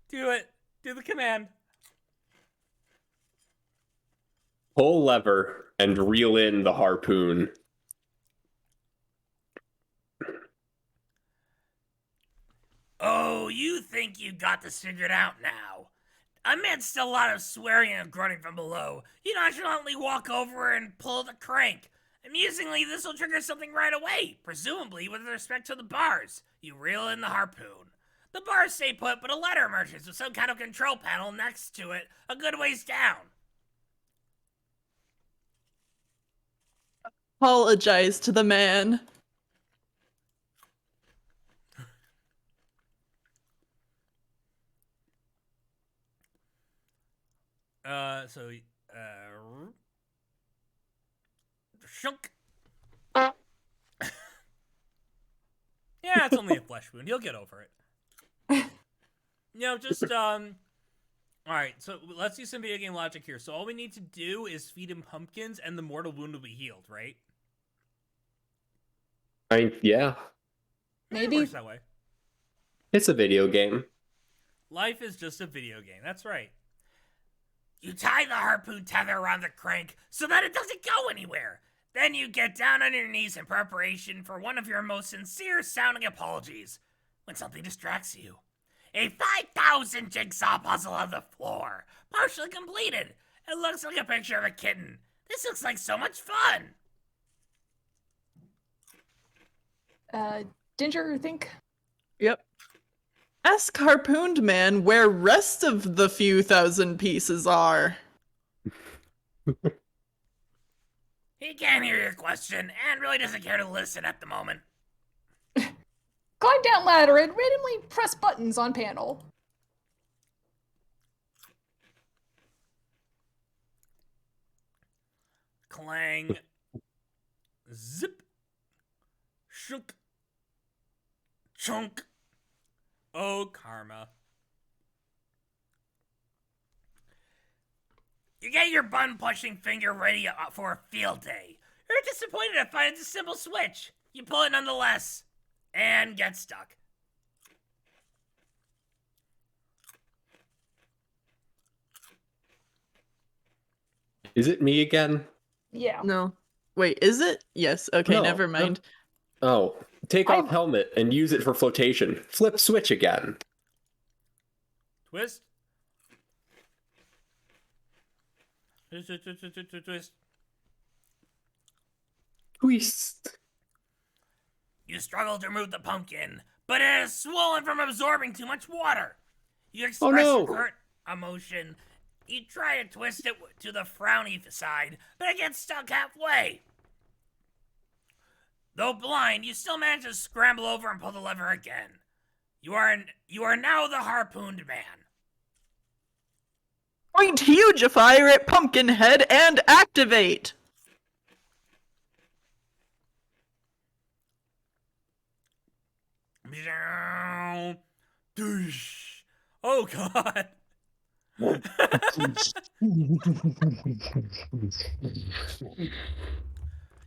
Do it. Do the command. Pull lever and reel in the harpoon. Oh, you think you got this figured out now. Amidst a lot of swearing and grunting from below, you nonchalantly walk over and pull the crank. Amusingly, this will trigger something right away, presumably with respect to the bars. You reel in the harpoon. The bars stay put, but a letter emerges with some kind of control panel next to it, a good ways down. Apologize to the man. Shunk. Yeah, it's only a flesh wound. He'll get over it. Alright, so let's do some video game logic here. So all we need to do is feed him pumpkins and the mortal wound will be healed, right? Yeah. Maybe. It works that way. It's a video game. Life is just a video game. That's right. You tie the harpoon tether around the crank so that it doesn't go anywhere. Then you get down on your knees in preparation for one of your most sincere sounding apologies when something distracts you. A 5,000 jigsaw puzzle on the floor, partially completed. It looks like a picture of a kitten. This looks like so much fun. Ginger, think? Yep. Ask Harpooned Man where rest of the few thousand pieces are. He can't hear your question and really doesn't care to listen at the moment. Climb down ladder and randomly press buttons on panel. Clang. Zip. Shunk. Chunk. Oh, karma. You get your button-pushing finger ready for a field day. You're disappointed to find it's a simple switch. You pull it nonetheless, and get stuck. Is it me again? Yeah. No. Wait, is it? Yes. Okay, No, never mind. Oh, take off helmet and use it for flotation. Flip switch again. Twist. Twist. Twist. You struggle to remove the pumpkin, but it is swollen from absorbing too much water. You express your current emotion. You try to twist it to the frowny side, but it gets stuck halfway. Though blind, you still manage to scramble over and pull the lever again. You are now the harpooned man. Point Hugifier at Pumpkinhead and activate! Doosh. Oh god.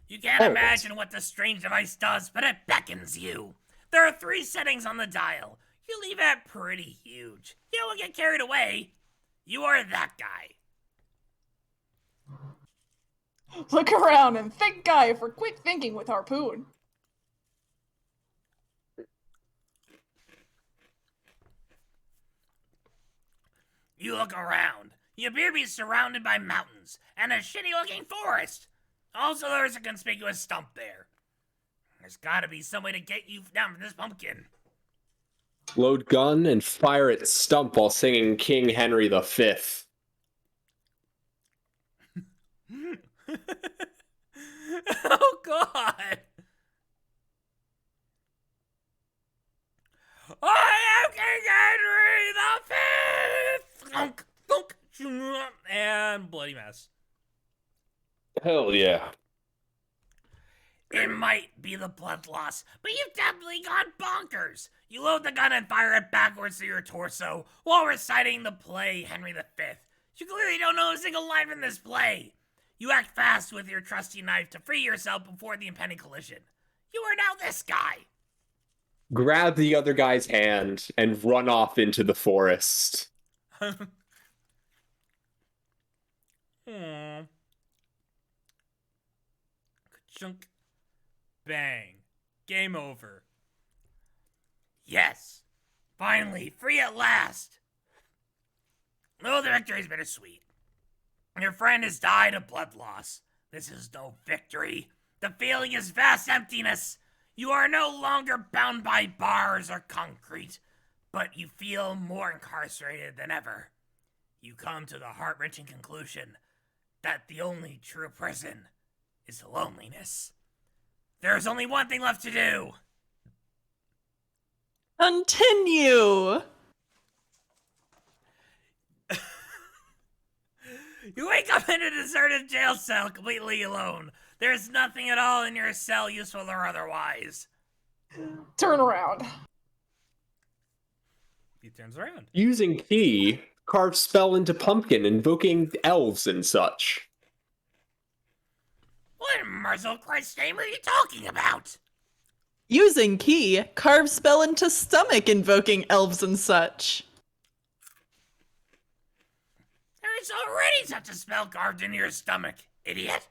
You can't imagine what the strange device does, but it beckons you. There are 3 settings on the dial. You leave it pretty huge. You don't get carried away. You are that guy. Look around and think, guy, for quick thinking with harpoon. You look around. You appear to be surrounded by mountains and a shitty-looking forest. Also, there's a conspicuous stump there. There's gotta be some way to get you down from this pumpkin. Load gun and fire at stump while singing King Henry V. Oh god. I am King Henry V! And bloody mess. Hell yeah. It might be the blood loss, but you've definitely gone bonkers. You load the gun and fire it backwards to your torso while reciting the play Henry V. You clearly don't know a single line from this play. You act fast with your trusty knife to free yourself before the impending collision. You are now this guy. Grab the other guy's hand and run off into the forest. Chunk. Bang. Game over. Yes. Finally, free at last. Though the victory's bittersweet. Your friend has died of blood loss. This is no victory. The feeling is vast emptiness. You are no longer bound by bars or concrete, but you feel more incarcerated than ever. You come to the heart-wrenching conclusion that the only true prison is loneliness. There is only one thing left to do. Continue! You wake up in a deserted jail cell completely alone. There's nothing at all in your cell, useful or otherwise. Turn around. He turns around. Using key, carve spell into pumpkin, invoking elves and such. What in merciful Christ's name are you talking about? Using key, carve spell into stomach, invoking elves and such. There is already such a spell carved into your stomach, idiot.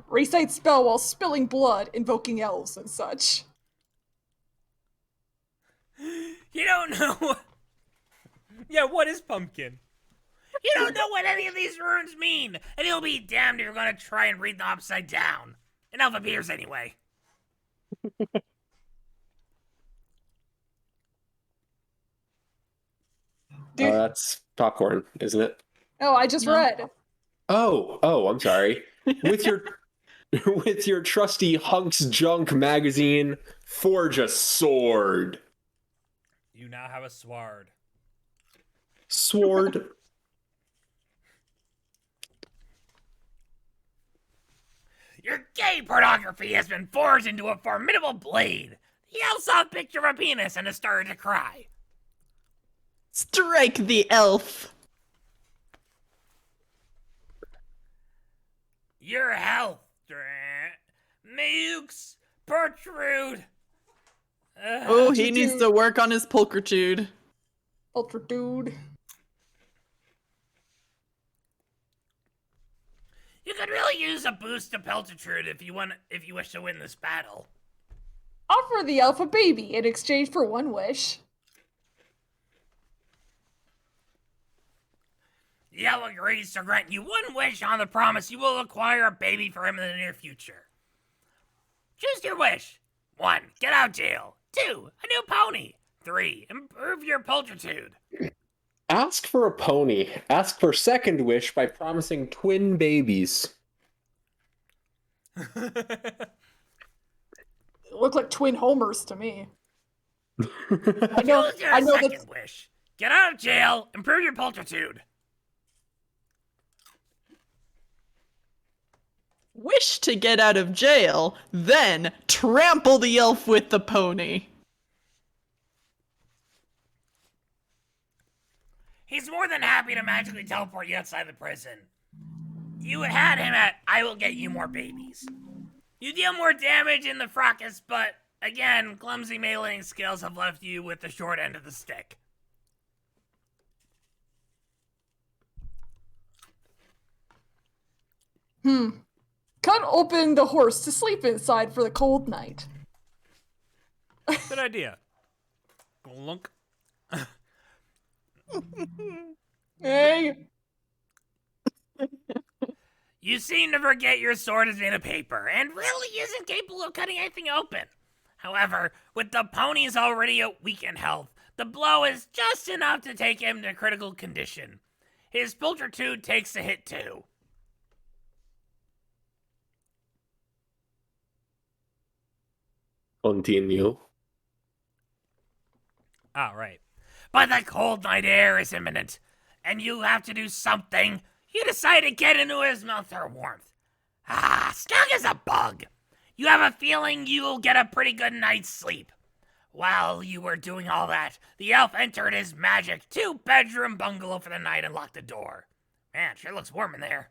Recite spell while spilling blood, invoking elves and such. You don't know what... Yeah, what is pumpkin? You don't know what any of these runes mean, and you'll be damned if you're gonna try and read them upside down. Enough appears anyway. Dude. That's popcorn, isn't it? Oh, I just read. Oh, I'm sorry. With your with your trusty Hunks Junk magazine, forge a sword. You now have a sword. Sword. Your gay pornography has been forged into a formidable blade. He also saw a picture of a penis and has started to cry. Strike the elf! Your health, Mukes, protrude. Oh, he needs to work on his pulchritude. Ultra dude. You You could really use a boost to Peltitude if you wish to win this battle. Offer the elf a baby in exchange for one wish. The elf agrees to grant you one wish on the promise you will acquire a baby for him in the near future. Choose your wish. 1. Get out of jail. 2. A new pony. 3. Improve your Peltitude. Ask for a pony. Ask for second wish by promising twin babies. Look like twin homers to me. I know second that's- wish. Get out of jail. Improve your Peltitude. Wish to get out of jail, then trample the elf with the pony. He's more than happy to magically teleport you outside the prison. You had him at, I will get you more babies. You deal more damage in the fracas, but again, clumsy meleeing skills have left you with the short end of the stick. Cut open the horse to sleep inside for the cold night. Good idea. Glunk. Hey. You seem to forget your sword is made of paper, and really isn't capable of cutting anything open. However, with the ponies already at weak in health, the blow is just enough to take him to critical condition. His Peltitude takes a hit too. Continue. Ah, right. But the cold night air is imminent, and you have to do something. You decide to get into his mouth for warmth. Stuck as a bug. You have a feeling you'll get a pretty good night's sleep. While you were doing all that, the elf entered his magic 2-bedroom bungalow for the night and locked the door. Man, sure looks warm in there.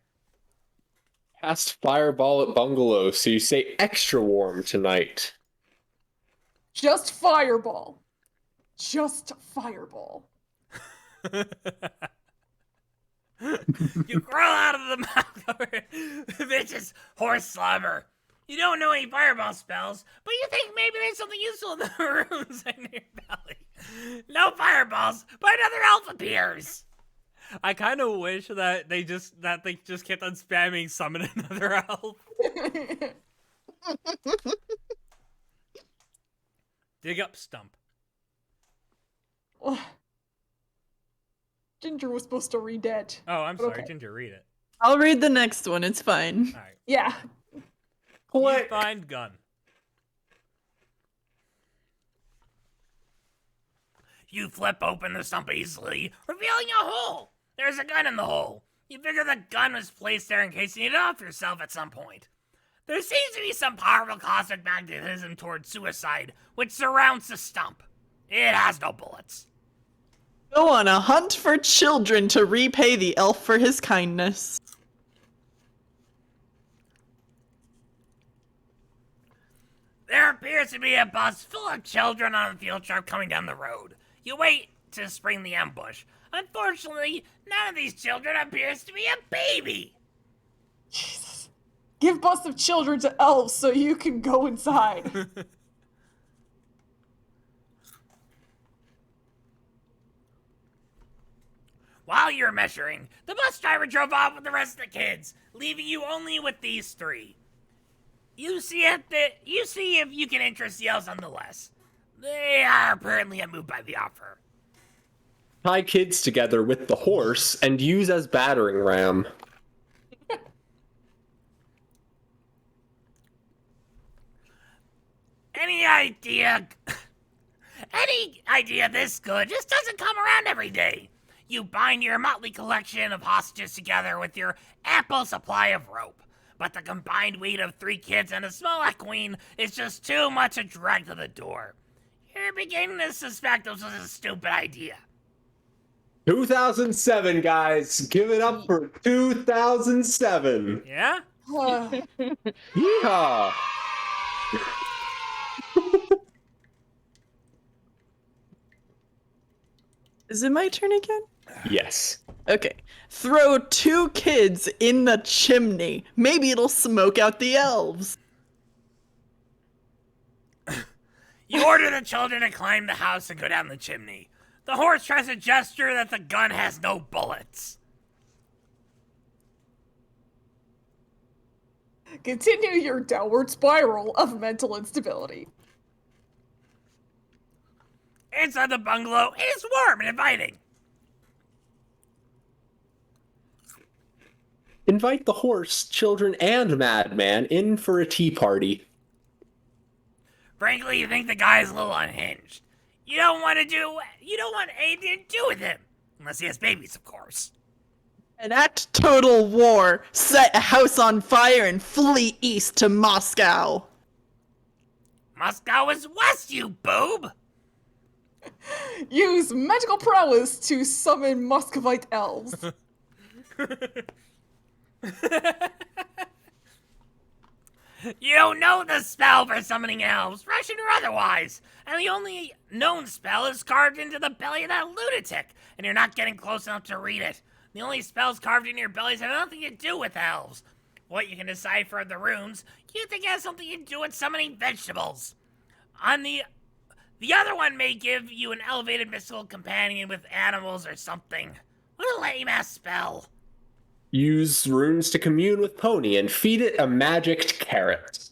Cast Fireball at Bungalow, so you stay extra warm tonight. Just fireball. Just fireball. You crawl out of the mouth of the bitch's horse slobber. You don't know any fireball spells, but you think maybe there's something useful in the rooms in your belly. No fireballs, but another elf appears. I kind of wish that they just kept on spamming summon another elf. Dig up stump. Ginger was supposed to read that. Oh, I'm sorry, Okay. Ginger, read it. I'll read the next one, it's fine. All right. Yeah. You find gun. You flip open the stump easily, revealing a hole. There's a gun in the hole. You figure the gun was placed there in case you need it off yourself at some point. There seems to be some powerful cosmic magnetism towards suicide, which surrounds the stump. It has no bullets. Go on a hunt for children to repay the elf for his kindness. There appears to be a bus full of children on a field trip coming down the road. You wait to spring the ambush. Unfortunately, none of these children appears to be a baby. Jesus. Give bus of children to elves so you can go inside. While you're measuring, the bus driver drove off with the rest of the kids, leaving you only with these 3. You see if you can interest the elves nonetheless. They are apparently unmoved by the offer. Tie kids together with the horse and use as battering ram. Any idea this good just doesn't come around every day. You bind your motley collection of hostages together with your ample supply of rope. But the combined weight of 3 kids and a small queen is just too much to drag to the door. You're beginning to suspect this was a stupid idea. 2007, guys. Give it up for 2007. Yeah? Yeehaw! Is it my turn again? Yes. Okay. Throw 2 kids in the chimney. Maybe it'll smoke out the elves. You order the children to climb the house and go down the chimney. The horse tries to gesture that the gun has no bullets. Continue your downward spiral of mental instability. Inside the bungalow, it is warm and inviting. Invite the horse, children, and madman in for a tea party. Frankly, you think the guy is a little unhinged. You don't want anything to do with him. Unless he has babies, of course. Enact total war. Set a house on fire and flee east to Moscow. Moscow is west, you boob! Use magical prowess to summon Muscovite elves. You don't know the spell for summoning elves, Russian or otherwise, and the only known spell is carved into the belly of that lunatic, and you're not getting close enough to read it. The only spells carved into your bellies have nothing to do with elves. What you can decipher of the runes, you think it has something to do with summoning vegetables. On the other one may give you an elevated mystical companion with animals or something. What a lame-ass spell. Use runes to commune with Pony and feed it a magic carrot.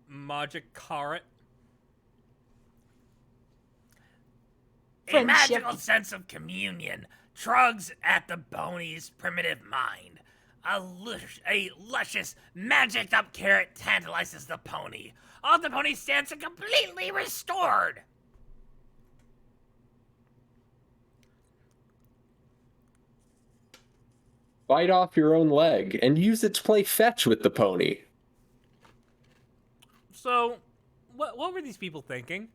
Magic carrot. A Friendship. magical sense of communion tugs at the pony's primitive mind. A luscious, magicked-up carrot tantalizes the pony. All the pony's senses are completely restored. Bite off your own leg and use it to play fetch with the pony. So, what were these people thinking?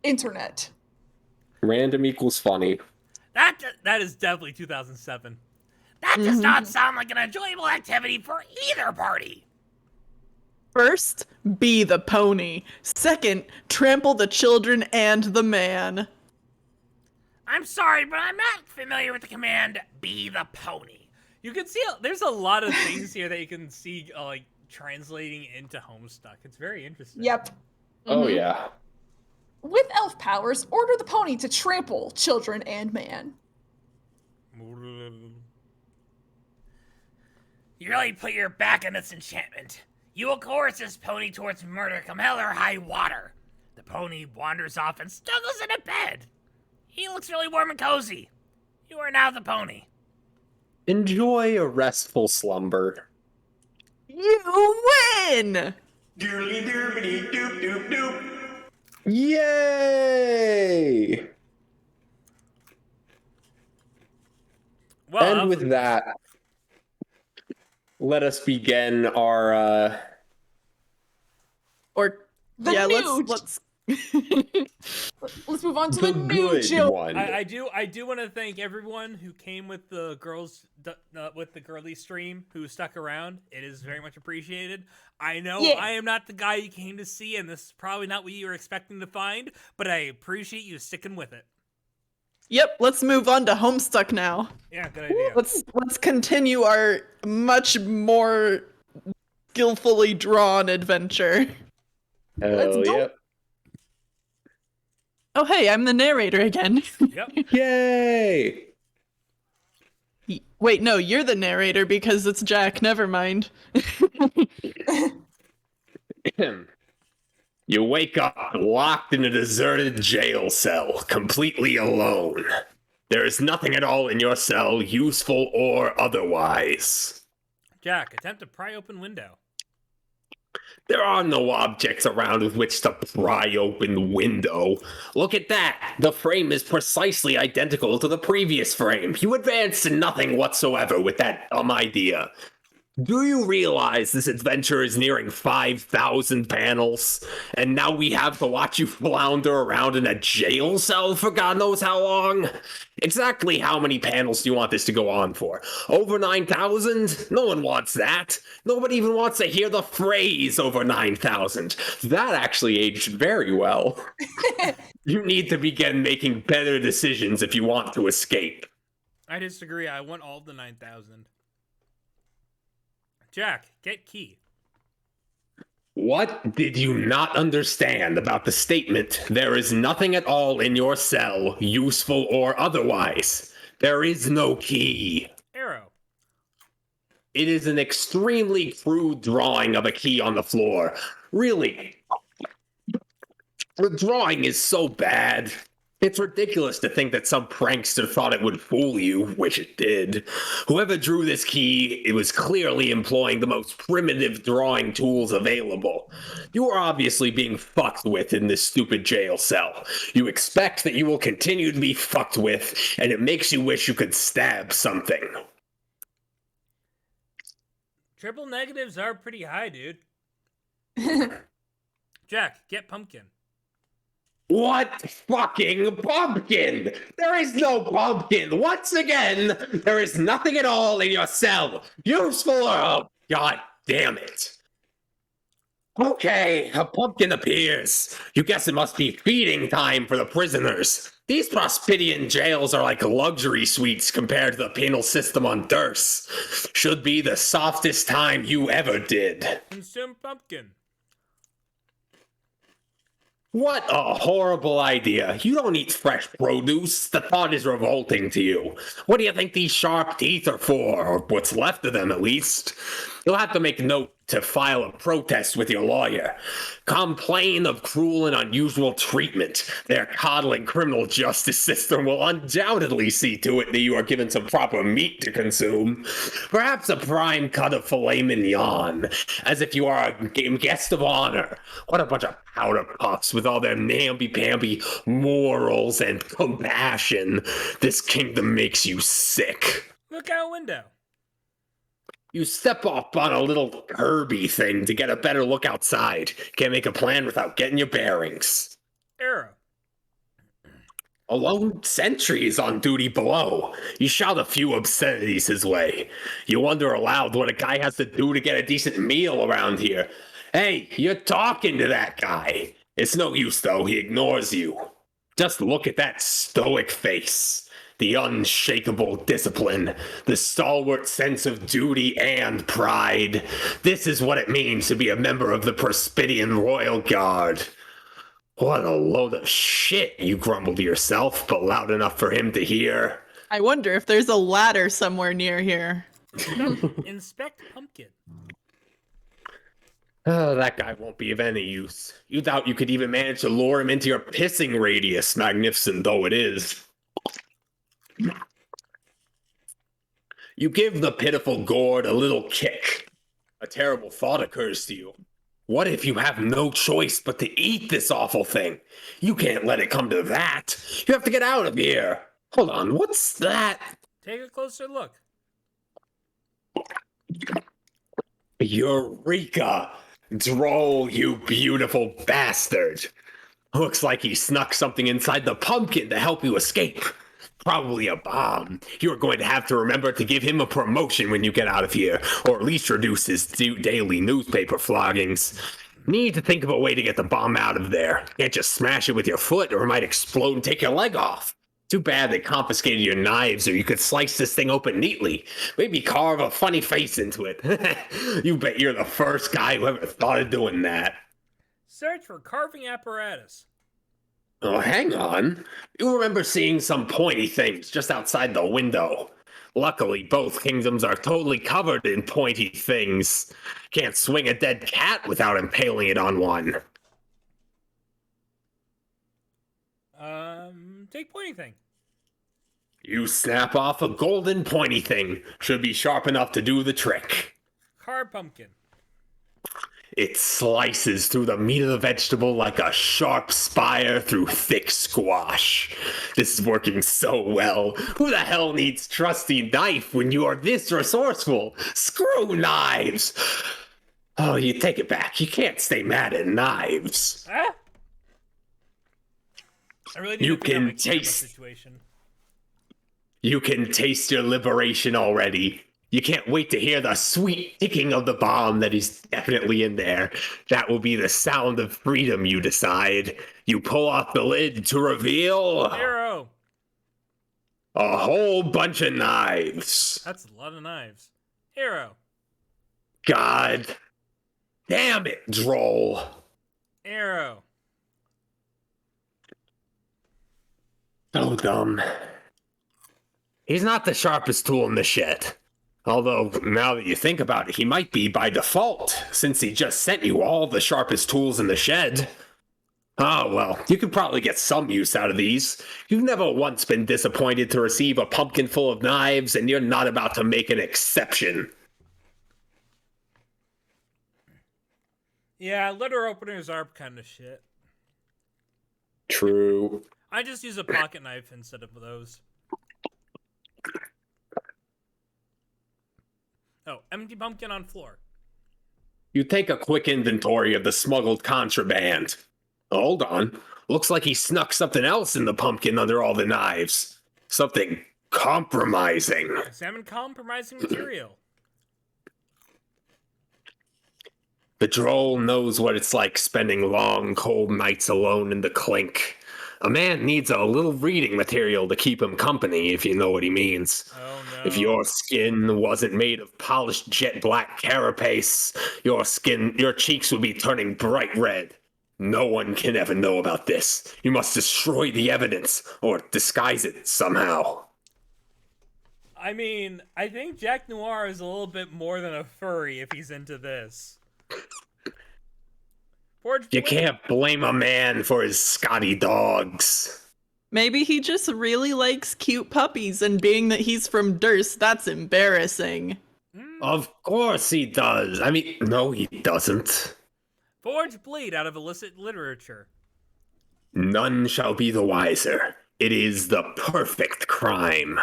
Internet. Random equals funny. That is definitely 2007. That does not sound like an enjoyable activity for either party. First, be the pony. Second, trample the children and the man. I'm sorry, but I'm not familiar with the command, be the pony. You can see there's a lot of things here that you can see like translating into Homestuck. It's very interesting. Yep. Oh, yeah. With elf powers, order the pony to trample children and man. You really put your back on this enchantment. You will coerce this pony towards murder come hell or high water. The pony wanders off and snuggles in a bed. He looks really warm and cozy. You are now the pony. Enjoy a restful slumber. You win! Doodly doobity doop doop doop. Yay! Well, And with that, let us begin our Or The yeah, nude. let's Let's move on to the the new good Jill. one. I do want to thank everyone who came with the with the girly stream who stuck around. It is very much appreciated. I know Yeah. I am not the guy you came to see, and this is probably not what you were expecting to find, but I appreciate you sticking with it. Yep, let's move on to Homestuck now. Yeah, good idea. Let's continue our much more skillfully drawn adventure. Let's Hell go. yep. Oh hey, I'm the narrator again. Yep. Yay! Wait, no, you're the narrator because it's Jack. Never mind. You wake up locked in a deserted jail cell, completely alone. There is nothing at all in your cell, useful or otherwise. Jack, attempt to pry open window. There are no objects around with which to pry open the window. Look at that! The frame is precisely identical to the previous frame. You advance to nothing whatsoever with that dumb idea. Do you realize this adventure is nearing 5,000 panels? And now we have to watch you flounder around in a jail cell for God knows how long? Exactly how many panels do you want this to go on for? Over 9,000? No one wants that. Nobody even wants to hear the phrase over 9,000. That actually aged very well. You need to begin making better decisions if you want to escape. I disagree. I want all the 9,000. Jack, get key. What did you not understand about the statement, there is nothing at all in your cell, useful or otherwise? There is no key. Arrow. It is an extremely crude drawing of a key on the floor. Really, the drawing is so bad. It's ridiculous to think that some prankster thought it would fool you, which it did. Whoever drew this key, it was clearly employing the most primitive drawing tools available. You are obviously being fucked with in this stupid jail cell. You expect that you will continue to be fucked with, and it makes you wish you could stab something. Triple negatives are pretty high, dude. Jack, get pumpkin. What fucking pumpkin? There is no pumpkin. Once again, there is nothing at all in your cell. Useful or... Oh, God damn it. Okay, a pumpkin appears. You guess it must be feeding time for the prisoners. These Prospidian jails are like luxury suites compared to the penal system on Durst. Should be the softest time you ever did. Consume pumpkin. What a horrible idea. You don't eat fresh produce. The thought is revolting to you. What do you think these sharp teeth are for, or what's left of them at least? You'll have to make note to file a protest with your lawyer. Complain of cruel and unusual treatment. Their coddling criminal justice system will undoubtedly see to it that you are given some proper meat to consume. Perhaps a prime cut of filet mignon, as if you are a guest of honor. What a bunch of powder puffs with all their namby-pamby morals and compassion. This kingdom makes you sick. Look out window. You step up on a little Kirby thing to get a better look outside. Can't make a plan without getting your bearings. Arrow. A lone sentry is on duty below. You shout a few obscenities his way. You wonder aloud what a guy has to do to get a decent meal around here. Hey, you're talking to that guy. It's no use, though. He ignores you. Just look at that stoic face. The unshakable discipline, the stalwart sense of duty and pride. This is what it means to be a member of the Prospidian Royal Guard. What a load of shit, you grumble to yourself, but loud enough for him to hear. I wonder if there's a ladder somewhere near here. Inspect pumpkin. Oh, that guy won't be of any use. You doubt you could even manage to lure him into your pissing radius, magnificent though it is. You give the pitiful gourd a little kick. A terrible thought occurs to you. What if you have no choice but to eat this awful thing? You can't let it come to that. You have to get out of here. Hold on, what's that? Take a closer look. Eureka! Droll, you beautiful bastard. Looks like he snuck something inside the pumpkin to help you escape. Probably a bomb. You're going to have to remember to give him a promotion when you get out of here, or at least reduce his daily newspaper floggings. Need to think of a way to get the bomb out of there. Can't just smash it with your foot or it might explode and take your leg off. Too bad they confiscated your knives, or you could slice this thing open neatly. Maybe carve a funny face into it. You bet you're the first guy who ever thought of doing that. Search for carving apparatus. Oh, hang on. You remember seeing some pointy things just outside the window. Luckily, both kingdoms are totally covered in pointy things. Can't swing a dead cat without impaling it on one. Take pointy thing. You snap off a golden pointy thing. Should be sharp enough to do the trick. Carve pumpkin. It slices through the meat of the vegetable like a sharp spire through thick squash. This is working so well. Who the hell needs trusty knife when you are this resourceful? Screw knives! Oh, you take it back. You can't stay mad at knives. Huh? I really need You to figure out can my camera taste- situation. You can taste your liberation already. You can't wait to hear the sweet ticking of the bomb that is definitely in there. That will be the sound of freedom, you decide. You pull off the lid to reveal Arrow! a whole bunch of knives. That's a lot of knives. Arrow! God damn it, Droll. Arrow! So dumb. He's not the sharpest tool in the shed. Although, now that you think about it, he might be by default, since he just sent you all the sharpest tools in the shed. Ah, well, you could probably get some use out of these. You've never once been disappointed to receive a pumpkin full of knives, and you're not about to make an exception. Yeah, letter openers are kind of shit. True. I just use a pocket knife instead of those. Oh, empty pumpkin on floor. You take a quick inventory of the smuggled contraband. Hold on. Looks like he snuck something else in the pumpkin under all the knives. Something compromising. Examine compromising material. The droll knows what it's like spending long, cold nights alone in the clink. A man needs a little reading material to keep him company, if you know what he means. Oh no. If your skin wasn't made of polished jet black carapace, your cheeks would be turning bright red. No one can ever know about this. You must destroy the evidence, or disguise it somehow. I mean, I think Jack Noir is a little bit more than a furry if he's into this. Forge You Blade- can't blame a man for his Scotty dogs. Maybe he just really likes cute puppies, and being that he's from Durst, that's embarrassing. Of course he does. I mean, no, he doesn't. Forge Blade out of illicit literature. None shall be the wiser. It is the perfect crime.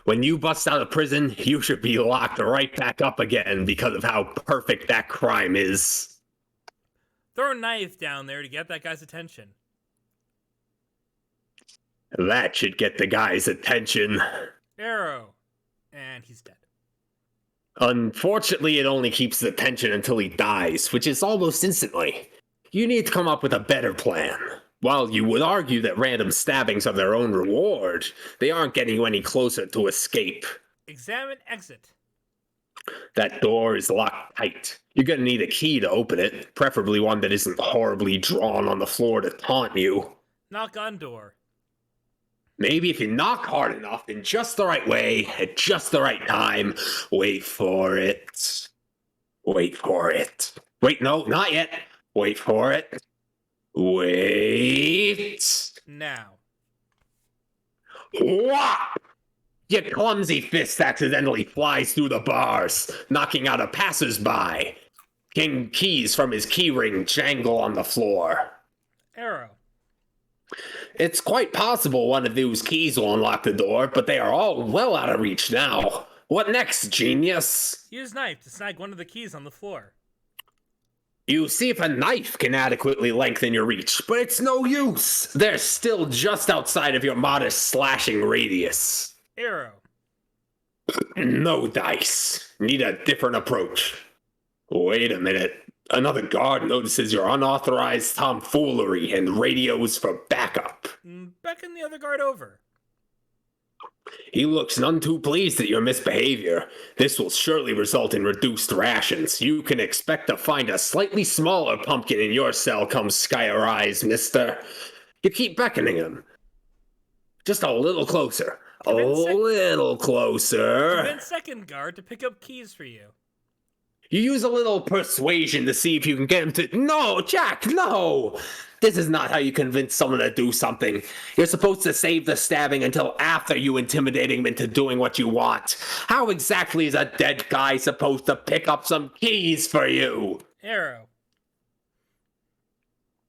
When you bust out of prison, you should be locked right back up again because of how perfect that crime is. Throw a knife down there to get that guy's attention. That should get the guy's attention. Arrow. And he's dead. Unfortunately, it only keeps his attention until he dies, which is almost instantly. You need to come up with a better plan. While you would argue that random stabbings are their own reward, they aren't getting you any closer to escape. Examine exit. That door is locked tight. You're gonna need a key to open it, preferably one that isn't horribly drawn on the floor to taunt you. Knock on door. Maybe if you knock hard enough, in just the right way, at just the right time, wait for it. Wait for it. Wait, no, not yet. Wait for it. Wait. Now. Whop! Your clumsy fist accidentally flies through the bars, knocking out a passersby. King keys from his keyring jangle on the floor. Arrow. It's quite possible one of those keys will unlock the door, but they are all well out of reach now. What next, genius? Use knife to snag one of the keys on the floor. You see if a knife can adequately lengthen your reach, but it's no use. They're still just outside of your modest slashing radius. Arrow. No dice. Need a different approach. Wait a minute. Another guard notices your unauthorized tomfoolery and radios for backup. Beckon the other guard over. He looks none too pleased at your misbehavior. This will surely result in reduced rations. You can expect to find a slightly smaller pumpkin in your cell come Skyer Eyes, mister. You keep beckoning him. Just a little closer. A little closer. Convince second guard to pick up keys for you. You use a little persuasion to see if you can get him to... No, Jack, no! This is not how you convince someone to do something. You're supposed to save the stabbing until after you intimidate him into doing what you want. How exactly is a dead guy supposed to pick up some keys for you? Arrow.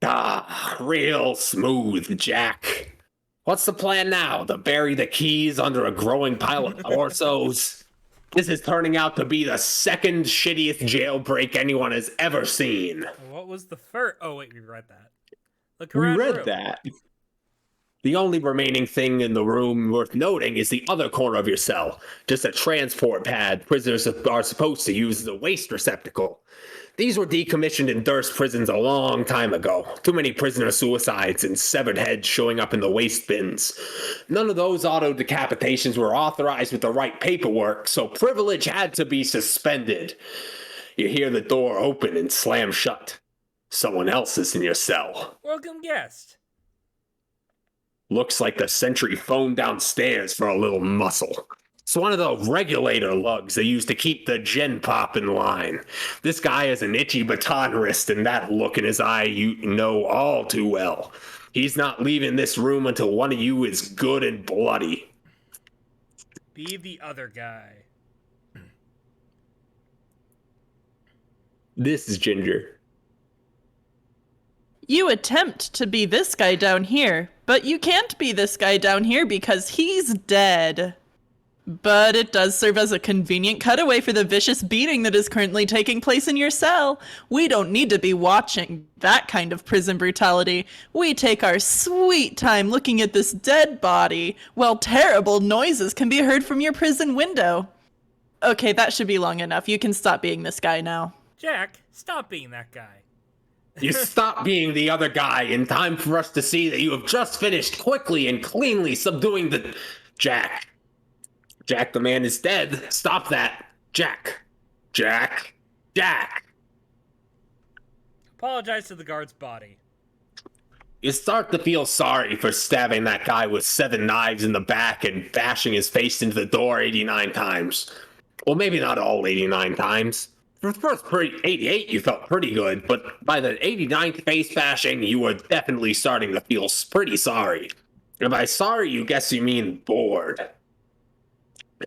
Ah, real smooth, Jack. What's the plan now? To bury the keys under a growing pile of torsos? This is turning out to be the second shittiest jailbreak anyone has ever seen. What was the first? Oh, wait, we read that. Look We around the read room. that. The only remaining thing in the room worth noting is the other corner of your cell. Just a transport pad prisoners are supposed to use as a waste receptacle. These were decommissioned in Durst prisons a long time ago. Too many prisoner suicides and severed heads showing up in the waste bins. None of those auto decapitations were authorized with the right paperwork, so privilege had to be suspended. You hear the door open and slam shut. Someone else is in your cell. Welcome guest. Looks like the sentry phoned downstairs for a little muscle. It's one of the regulator lugs they use to keep the gen pop in line. This guy has an itchy baton wrist, and that look in his eye you know all too well. He's not leaving this room until one of you is good and bloody. Be the other guy. This is Ginger. You attempt to be this guy down here, but you can't be this guy down here because he's dead. But it does serve as a convenient cutaway for the vicious beating that is currently taking place in your cell. We don't need to be watching that kind of prison brutality. We take our sweet time looking at this dead body, while terrible noises can be heard from your prison window. Okay, that should be long enough. You can stop being this guy now. Jack, stop being that guy. You stop being the other guy in time for us to see that you have just finished quickly and cleanly subduing the... Jack. Jack, the man is dead. Stop that. Jack. Jack. Jack. Apologize to the guard's body. You start to feel sorry for stabbing that guy with 7 knives in the back and bashing his face into the door 89 times. Well, maybe not all 89 times. For the first 88, you felt pretty good, but by the 89th face bashing, you were definitely starting to feel pretty sorry. And by sorry, you guess you mean bored.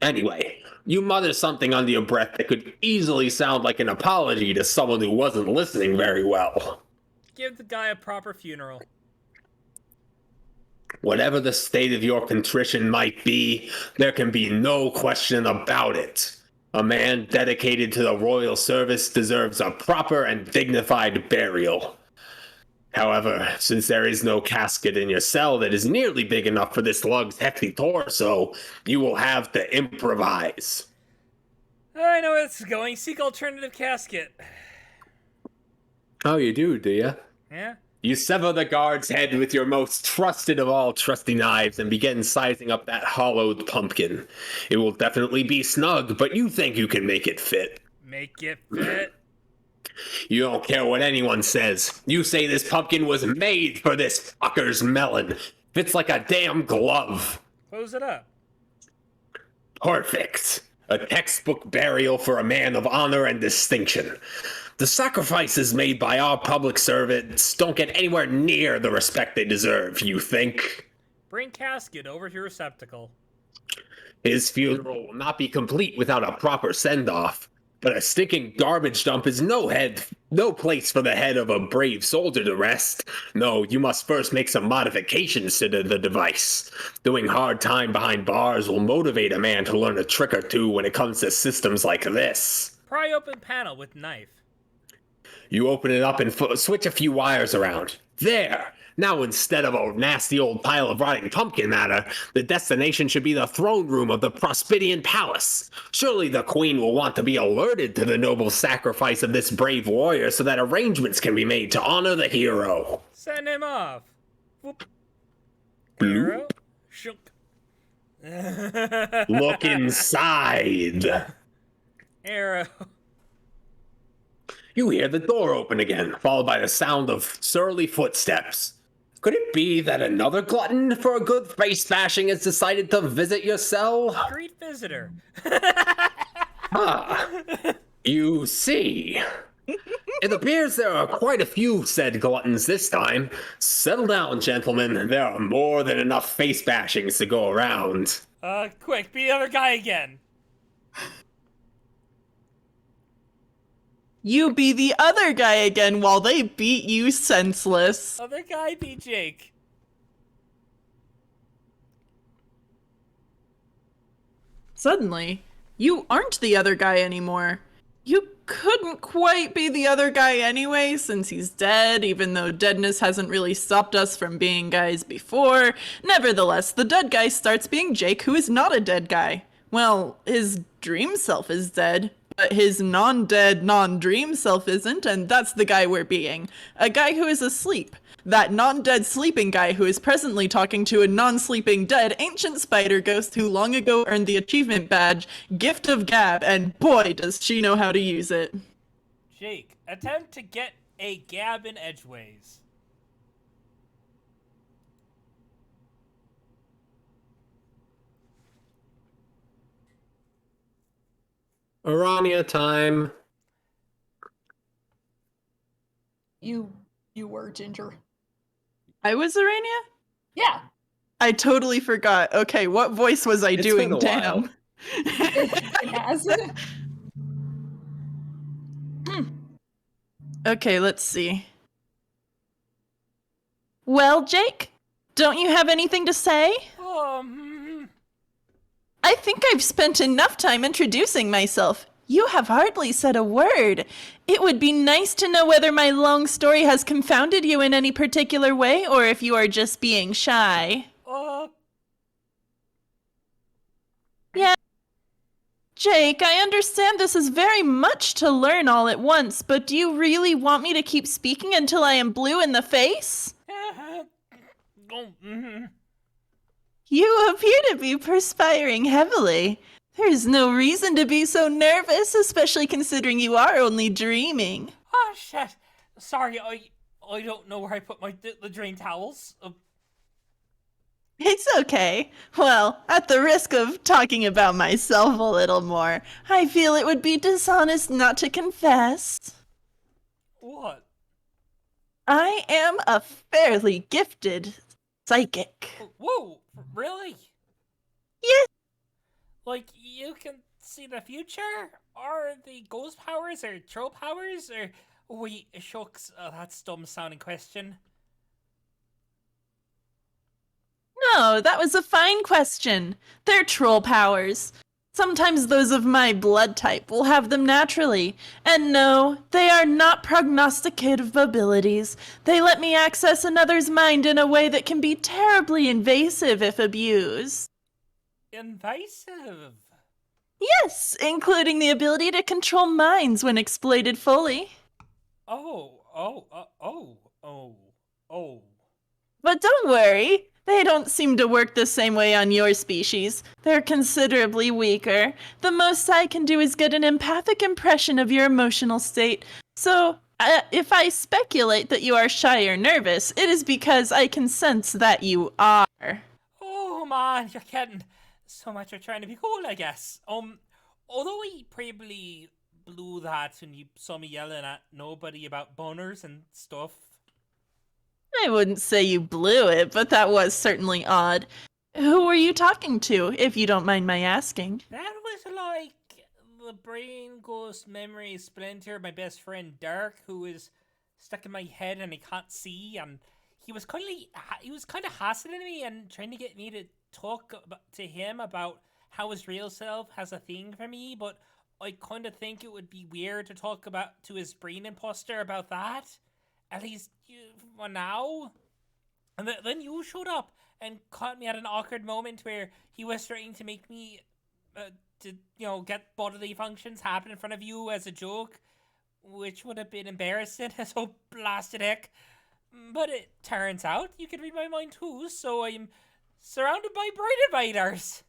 Anyway, you mutter something under your breath that could easily sound like an apology to someone who wasn't listening very well. Give the guy a proper funeral. Whatever the state of your contrition might be, there can be no question about it. A man dedicated to the royal service deserves a proper and dignified burial. However, since there is no casket in your cell that is nearly big enough for this lug's hefty torso, you will have to improvise. I know where this is going. Seek alternative casket. Oh, you do you? Yeah? You sever the guard's head with your most trusted of all trusty knives and begin sizing up that hollowed pumpkin. It will definitely be snug, but you think you can make it fit. Make it fit. You don't care what anyone says. You say this pumpkin was made for this fucker's melon. Fits like a damn glove. Close it up. Perfect. A textbook burial for a man of honor and distinction. The sacrifices made by our public servants don't get anywhere near the respect they deserve, you think? Bring casket over to receptacle. His funeral will not be complete without a proper send-off. But a stinking garbage dump is no place for the head of a brave soldier to rest. No, you must first make some modifications to the device. Doing hard time behind bars will motivate a man to learn a trick or two when it comes to systems like this. Pry open panel with knife. You open it up and switch a few wires around. There! Now instead of a nasty old pile of rotting pumpkin matter, the destination should be the throne room of the Prospidian Palace. Surely the queen will want to be alerted to the noble sacrifice of this brave warrior so that arrangements can be made to honor the hero. Send him off. Whoop. Blue? Arrow. Shunk. Look inside. Arrow. You hear the door open again, followed by the sound of surly footsteps. Could it be that another glutton for a good face bashing has decided to visit your cell? Great visitor. Ah, you see. It appears there are quite a few said gluttons this time. Settle down, gentlemen. There are more than enough face bashings to go around. Quick, be the other guy again. You be the other guy again while they beat you senseless. Other guy be Jake. Suddenly, you aren't the other guy anymore. You couldn't quite be the other guy anyway, since he's dead, even though deadness hasn't really stopped us from being guys before. Nevertheless, the dead guy starts being Jake, who is not a dead guy. Well, his dream self is dead, but his non-dead, non-dream self isn't, and that's the guy we're being. A guy who is asleep. That non-dead sleeping guy who is presently talking to a non-sleeping dead ancient spider ghost who long ago earned the achievement badge, Gift of Gab, and boy does she know how to use it. Jake, attempt to get a gab in edgeways. Arania time. You were Ginger. I was Arania? Yeah. I totally forgot. Okay, what voice was I doing? been a Damn. while. It has. Okay, let's see. Well, Jake, don't you have anything to say? I think I've spent enough time introducing myself. You have hardly said a word. It would be nice to know whether my long story has confounded you in any particular way, or if you are just being shy. Yeah. Jake, I understand this is very much to learn all at once, but do you really want me to keep speaking until I am blue in the face? You appear to be perspiring heavily. There is no reason to be so nervous, especially considering you are only dreaming. Oh, shit. Sorry, I don't know where I put the drain towels. It's okay. Well, at the risk of talking about myself a little more, I feel it would be dishonest not to confess. What? I am a fairly gifted psychic. Whoa, really? Yes. Like, you can see the future? Or the ghost powers, or troll powers, or... Wait, shucks, that's dumb sounding question. No, that was a fine question. They're troll powers. Sometimes those of my blood type will have them naturally. And no, they are not prognosticative abilities. They let me access another's mind in a way that can be terribly invasive if abused. Invasive? Yes, including the ability to control minds when exploited fully. Oh. But don't worry, they don't seem to work the same way on your species. They're considerably weaker. The most I can do is get an empathic impression of your emotional state. So, if I speculate that you are shy or nervous, it is because I can sense that you are. Oh man, you're kidding. So much for trying to be cool, I guess. Although I probably blew that when you saw me yelling at nobody about boners and stuff. I wouldn't say you blew it, but that was certainly odd. Who were you talking to, if you don't mind my asking? That was like the brain ghost memory splinter, my best friend Dirk, who is stuck in my head and I can't see, and he was kind of hassling me and trying to get me to talk to him about how his real self has a thing for me, but I kind of think it would be weird to talk to his brain imposter about that. At least for now. And then you showed up and caught me at an awkward moment where he was trying to make me get bodily functions happen in front of you as a joke, which would have been embarrassing as oh blasted heck. But it turns out you can read my mind too, so I'm surrounded by brain invaders.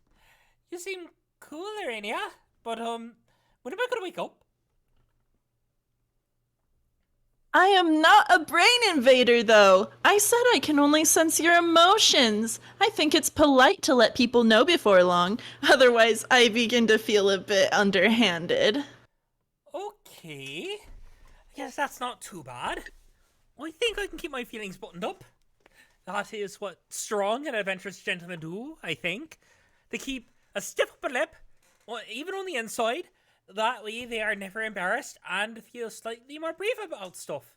You seem cooler, ain't ya? But when am I gonna wake up? I am not a brain invader, though. I said I can only sense your emotions. I think it's polite to let people know before long. Otherwise, I begin to feel a bit underhanded. Okay. Yes, that's not too bad. I think I can keep my feelings buttoned up. That is what strong and adventurous gentlemen do, I think. They keep a stiff upper lip, even on the inside. That way they are never embarrassed and feel slightly more brave about stuff.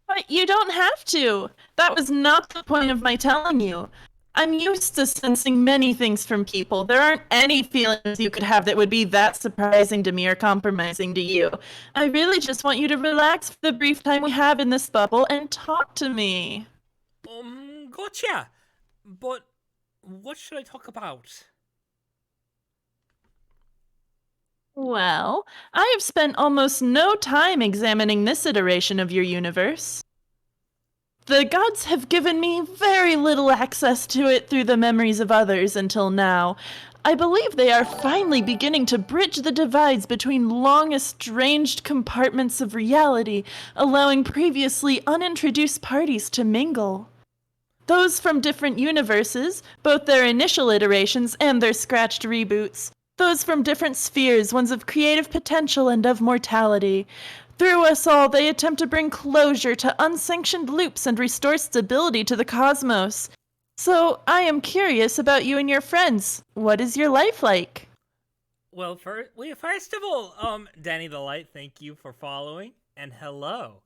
But you don't have to. That was not the point of my telling you. I'm used to sensing many things from people. There aren't any feelings you could have that would be that surprising to me or compromising to you. I really just want you to relax for the brief time we have in this bubble and talk to me. Gotcha. But what should I talk about? Well, I have spent almost no time examining this iteration of your universe. The gods have given me very little access to it through the memories of others until now. I believe they are finally beginning to bridge the divides between long estranged compartments of reality, allowing previously unintroduced parties to mingle. Those from different universes, both their initial iterations and their scratched reboots. Those from different spheres, ones of creative potential and of mortality. Through us all, they attempt to bring closure to unsanctioned loops and restore stability to the cosmos. So, I am curious about you and your friends. What is your life like? Well, first of all, Danny the Light, thank you for following, and hello.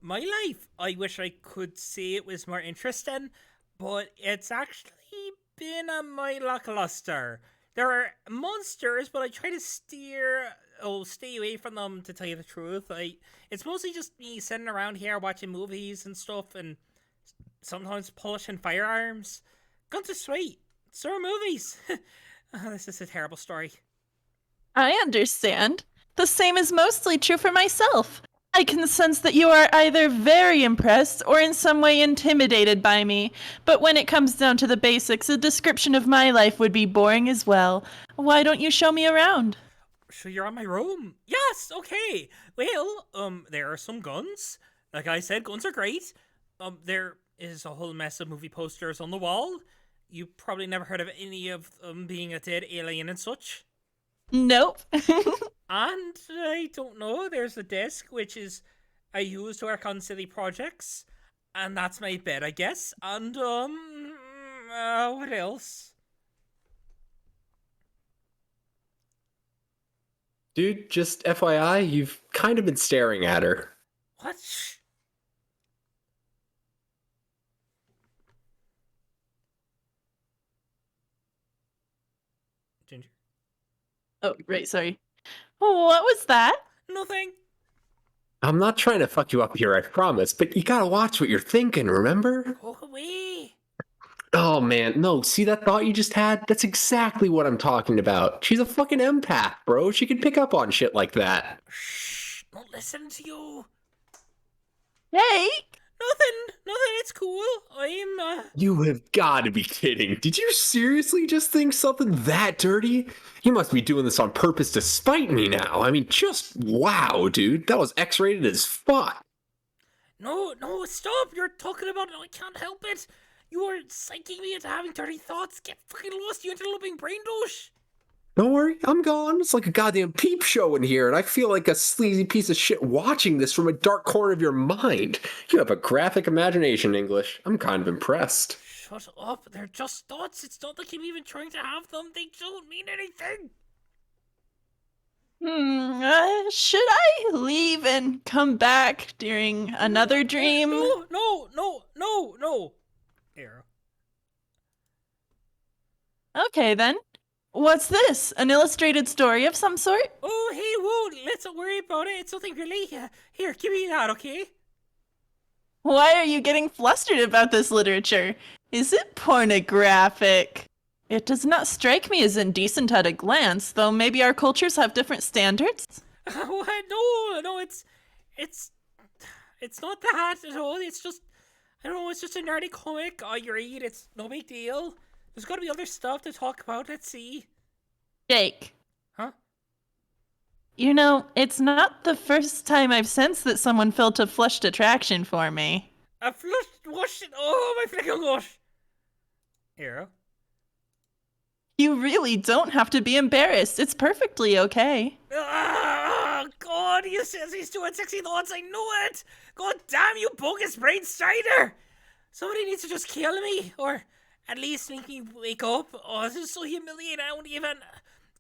My life, I wish I could say it was more interesting, but it's actually been a mite lackluster. There are monsters, but I try to stay away from them, to tell you the truth. It's mostly just me sitting around here watching movies and stuff, and sometimes polishing firearms. Guns are sweet. So are movies. This is a terrible story. I understand. The same is mostly true for myself. I can sense that you are either very impressed or in some way intimidated by me. But when it comes down to the basics, a description of my life would be boring as well. Why don't you show me around? So you're on my room? Yes, okay. Well, there are some guns. Like I said, guns are great. There is a whole mess of movie posters on the wall. You probably never heard of any of them being a dead alien and such. Nope. And I don't know, there's a desk which is I use to work on silly projects, and that's my bed, I guess. And what else? Dude, just FYI, you've kind of been staring at her. What? Ginger? Oh, right, sorry. What was that? Nothing. I'm not trying to fuck you up here, I promise, but you gotta watch what you're thinking, remember? Go away. Oh man, no, see that thought you just had? That's exactly what I'm talking about. She's a fucking empath, bro. She can pick up on shit like that. Shh, don't listen to you. Hey! Nothing, it's cool. You have got to be kidding. Did you seriously just think something that dirty? You must be doing this on purpose to spite me now. I mean, just wow, dude. That was X-rated as fuck. No, stop. You're talking about it. I can't help it. You are psyching me into having dirty thoughts. Get fucking lost, you interloping brain douche. Don't worry, I'm gone. It's like a goddamn peep show in here, and I feel like a sleazy piece of shit watching this from a dark corner of your mind. You have a graphic imagination, English. I'm kind of impressed. Shut up. They're just thoughts. It's not like I'm even trying to have them. They don't mean anything. Should I leave and come back during another dream? No. Arrow. Okay, then. What's this? An illustrated story of some sort? Oh, hey, whoa, let's not worry about it. It's nothing really. Here, give me that, okay? Why are you getting flustered about this literature? Is it pornographic? It does not strike me as indecent at a glance, though maybe our cultures have different standards. What? No, it's not that at all. It's just, I don't know, it's just a nerdy comic. I read, it's no big deal. There's gotta be other stuff to talk about. Let's see. Jake. Huh? You know, it's not the first time I've sensed that someone felt a flushed attraction for me. A flushed wash. Oh my flicking gosh. Arrow. You really don't have to be embarrassed. It's perfectly okay. Oh, God, he says he's doing sexy thoughts. I know it. God damn you, bogus brain Strider. Somebody needs to just kill me, or at least make me wake up. Oh, this is so humiliating. I won't even.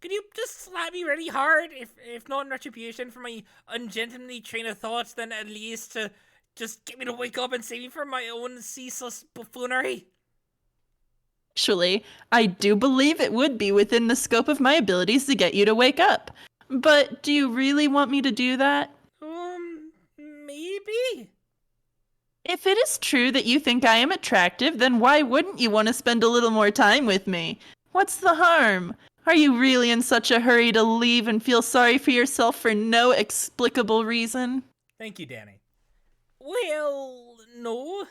Could you just slap me really hard, if not in retribution for my ungentlemanly train of thought, then at least to just get me to wake up and save me from my own ceaseless buffoonery? Actually, I do believe it would be within the scope of my abilities to get you to wake up. But do you really want me to do that? Maybe? If it is true that you think I am attractive, then why wouldn't you want to spend a little more time with me? What's the harm? Are you really in such a hurry to leave and feel sorry for yourself for no explicable reason? Thank you, Danny. Well, no.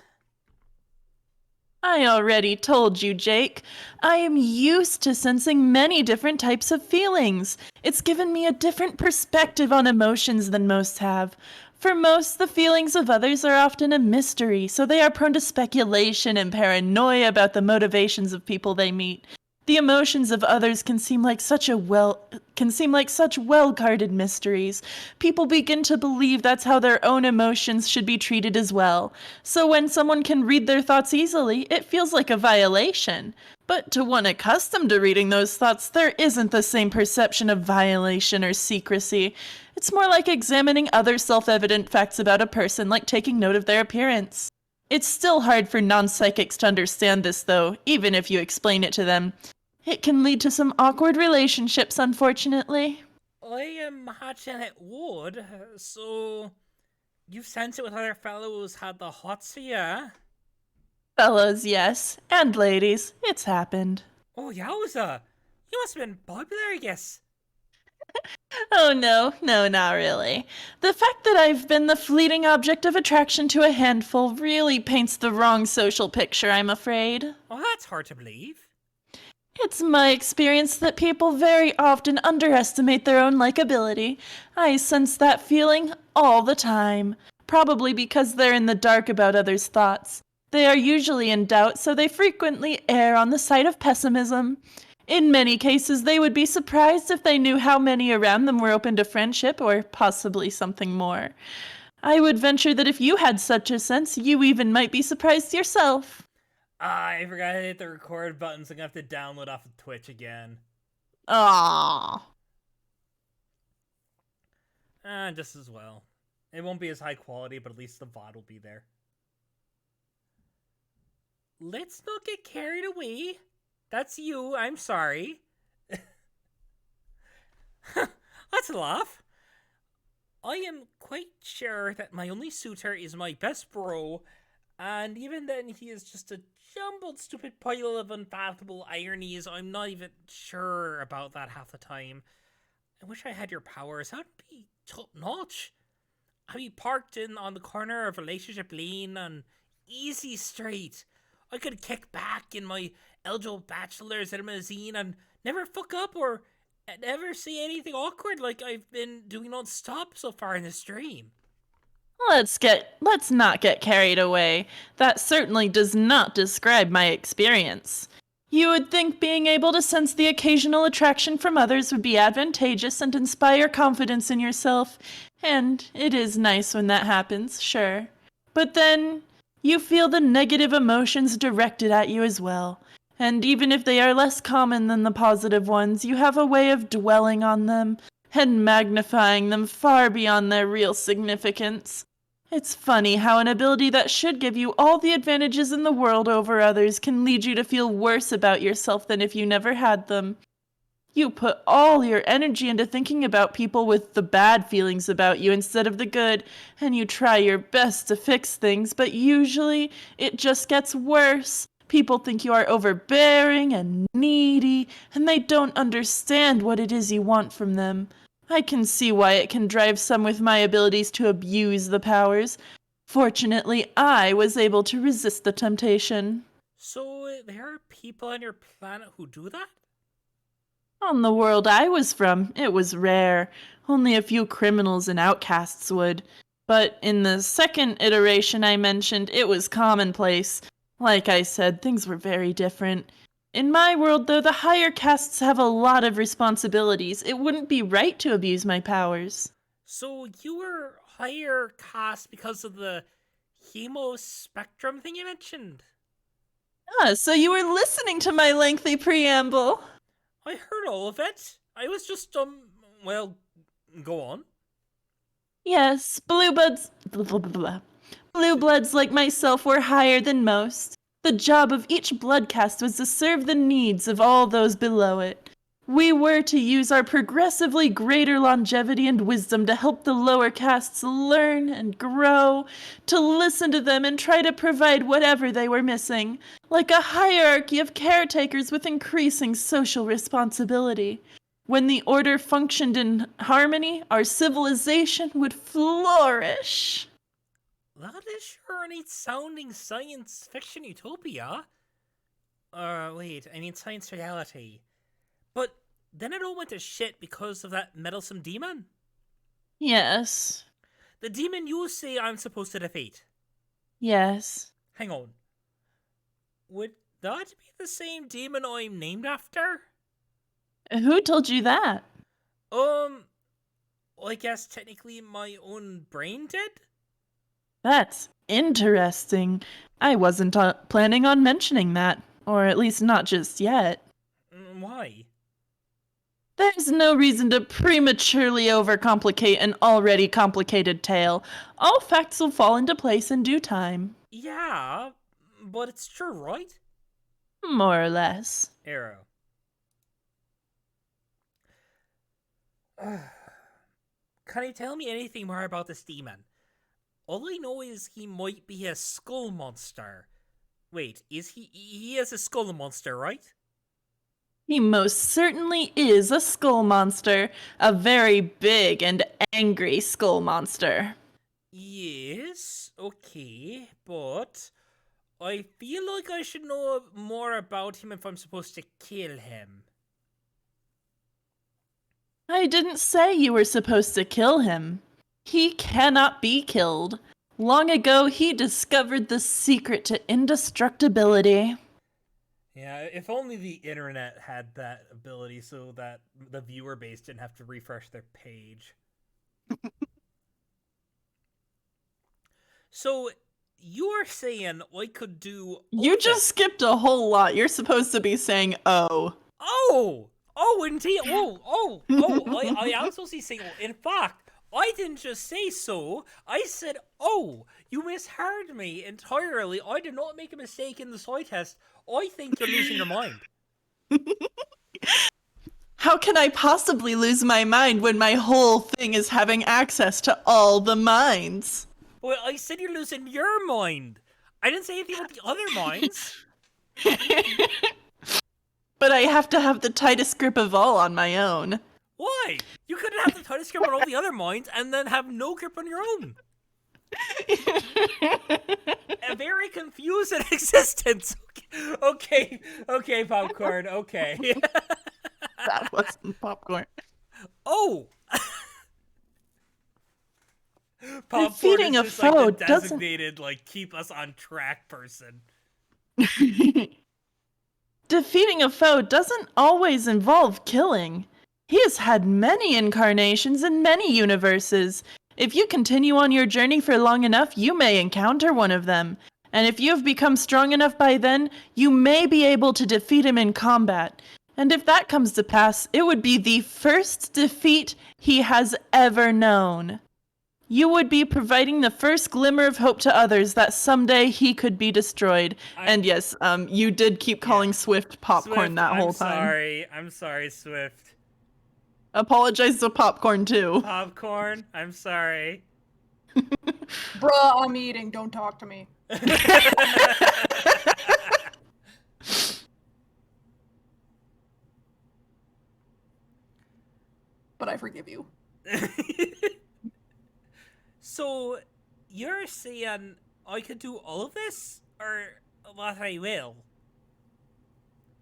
I already told you, Jake. I am used to sensing many different types of feelings. It's given me a different perspective on emotions than most have. For most, the feelings of others are often a mystery, so they are prone to speculation and paranoia about the motivations of people they meet. The emotions of others can seem like such well-guarded mysteries. People begin to believe that's how their own emotions should be treated as well. So when someone can read their thoughts easily, it feels like a violation. But to one accustomed to reading those thoughts, there isn't the same perception of violation or secrecy. It's more like examining other self-evident facts about a person, like taking note of their appearance. It's still hard for non-psychics to understand this, though, even if you explain it to them. It can lead to some awkward relationships, unfortunately. I imagine it would. So, you've sensed it with other fellows had the hots for you? Fellows, yes. And ladies. It's happened. Oh, yowza. You must have been popular, I guess. Oh, no, not really. The fact that I've been the fleeting object of attraction to a handful really paints the wrong social picture, I'm afraid. Oh, that's hard to believe. It's my experience that people very often underestimate their own likability. I sense that feeling all the time, probably because they're in the dark about others' thoughts. They are usually in doubt, so they frequently err on the side of pessimism. In many cases, they would be surprised if they knew how many around them were open to friendship or possibly something more. I would venture that if you had such a sense, you even might be surprised yourself. I forgot to hit the record button, so I'm gonna have to download off of Twitch again. Aww. Just as well. It won't be as high quality, but at least the VOD will be there. Let's not get carried away. That's you, I'm sorry. That's a laugh. I am quite sure that my only suitor is my best bro, and even then he is just a jumbled stupid pile of unfathomable ironies. I'm not even sure about that half the time. I wish I had your powers. That'd be top notch. I'd be parked in on the corner of Relationship Lane on Easy Street. I could kick back in my eligible bachelor's limousine and never fuck up or never say anything awkward like I've been doing non-stop so far in the stream. Let's not get carried away. That certainly does not describe my experience. You would think being able to sense the occasional attraction from others would be advantageous and inspire confidence in yourself, and it is nice when that happens, sure. But then, you feel the negative emotions directed at you as well, and even if they are less common than the positive ones, you have a way of dwelling on them and magnifying them far beyond their real significance. It's funny how an ability that should give you all the advantages in the world over others can lead you to feel worse about yourself than if you never had them. You put all your energy into thinking about people with the bad feelings about you instead of the good, and you try your best to fix things, but usually it just gets worse. People think you are overbearing and needy, and they don't understand what it is you want from them. I can see why it can drive some with my abilities to abuse the powers. Fortunately, I was able to resist the temptation. So there are people on your planet who do that? On the world I was from, it was rare. Only a few criminals and outcasts would. But in the second iteration I mentioned, it was commonplace. Like I said, things were very different. In my world, though, the higher castes have a lot of responsibilities. It wouldn't be right to abuse my powers. So you were higher caste because of the hemo spectrum thing you mentioned? Ah, so you were listening to my lengthy preamble. I heard all of it. I was just, well, go on. Yes, blue bloods like myself were higher than most. The job of each blood caste was to serve the needs of all those below it. We were to use our progressively greater longevity and wisdom to help the lower castes learn and grow, to listen to them and try to provide whatever they were missing, like a hierarchy of caretakers with increasing social responsibility. When the order functioned in harmony, our civilization would flourish. That is sure a neat sounding science fiction utopia. Wait, I mean science reality. But then it all went to shit because of that meddlesome demon? Yes. The demon you say I'm supposed to defeat. Yes. Hang on. Would that be the same demon I'm named after? Who told you that? I guess technically my own brain did? That's interesting. I wasn't planning on mentioning that, or at least not just yet. Why? There's no reason to prematurely overcomplicate an already complicated tale. All facts will fall into place in due time. Yeah, but it's true, right? More or less. Arrow. Can you tell me anything more about this demon? All I know is he might be a skull monster. Wait, he is a skull monster, right? He most certainly is a skull monster. A very big and angry skull monster. Yes, okay, but I feel like I should know more about him if I'm supposed to kill him. I didn't say you were supposed to kill him. He cannot be killed. Long ago, he discovered the secret to indestructibility. Yeah, if only the internet had that ability so that the viewer base didn't have to refresh their page. So, you're saying I could do... You just skipped a whole lot. You're supposed to be saying, oh. Oh, indeed. I am supposed to be saying, in fact, I didn't just say so. I said, oh, you misheard me entirely. I did not make a mistake in the soy test. I think you're losing your mind. How can I possibly lose my mind when my whole thing is having access to all the minds? Well, I said you're losing your mind. I didn't say anything about the other minds. But I have to have the tightest grip of all on my own. Why? You couldn't have the tightest grip on all the other minds and then have no grip on your own. A very confusing existence. Okay, popcorn, okay. That wasn't popcorn. Oh! Popcorn Defeating is a just foe like the doesn't- designated, like, keep us on track person. Defeating a foe doesn't always involve killing. He has had many incarnations in many universes. If you continue on your journey for long enough, you may encounter one of them. And if you have become strong enough by then, you may be able to defeat him in combat. And if that comes to pass, it would be the first defeat he has ever known. You would be providing the first glimmer of hope to others that someday he could be destroyed. And yes, you did keep calling Swift popcorn Swift, that whole time. I'm sorry, Swift. Apologize to popcorn too. Popcorn, I'm sorry. Bruh, I'm eating. Don't talk to me. But I forgive you. So, you're saying I could do all of this? Or that I will?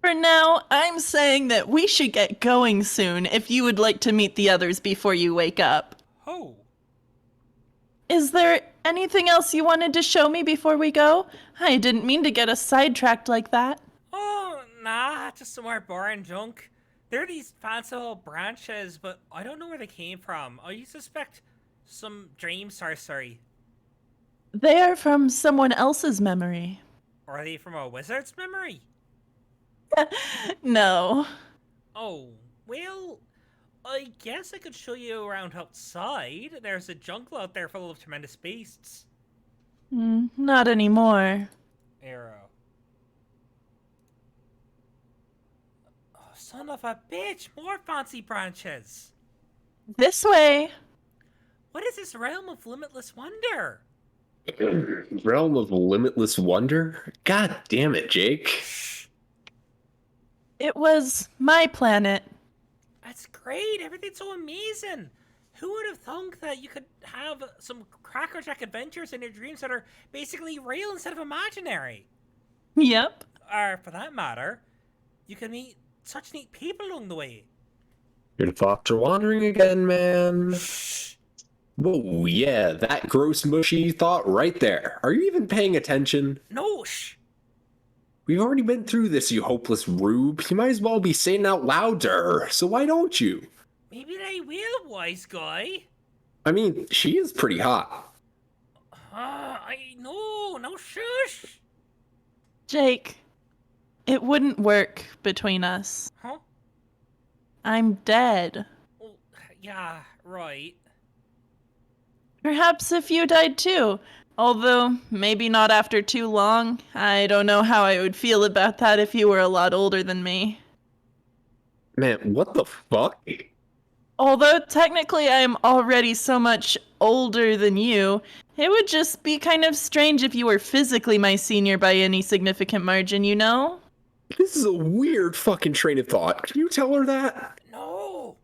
For now, I'm saying that we should get going soon if you would like to meet the others before you wake up. Oh. Is there anything else you wanted to show me before we go? I didn't mean to get us sidetracked like that. Oh, Nah, just some more boring junk. There are these fanciful branches, but I don't know where they came from. I suspect some dream sorcery. They are from someone else's memory. Or are they from a wizard's memory? No. Oh, well, I guess I could show you around outside. There's a jungle out there full of tremendous beasts. Not anymore. Arrow. Oh, son of a bitch! More fancy branches! This way. What is this realm of limitless wonder? Realm of limitless wonder? God damn it, Jake. It was my planet. That's great. Everything's so amazing. Who would have thunk that you could have some crackerjack adventures in your dreams that are basically real instead of imaginary? Yep. Or, for that matter, you can meet such neat people along the way. Your thoughts are wandering again, man. Whoa, yeah, that gross mushy thought right there. Are you even paying attention? No, shh. We've already been through this, you hopeless rube. You might as well be saying out loud to her, so why don't you? Maybe they will, wise guy. I mean, she is pretty hot. No shush. Jake, it wouldn't work between us. Huh? I'm dead. Well, yeah, right. Perhaps if you died too. Although, maybe not after too long. I don't know how I would feel about that if you were a lot older than me. Man, what the fuck? Although technically I am already so much older than you, it would just be kind of strange if you were physically my senior by any significant margin, you know? This is a weird fucking train of thought. Can you tell her that? No.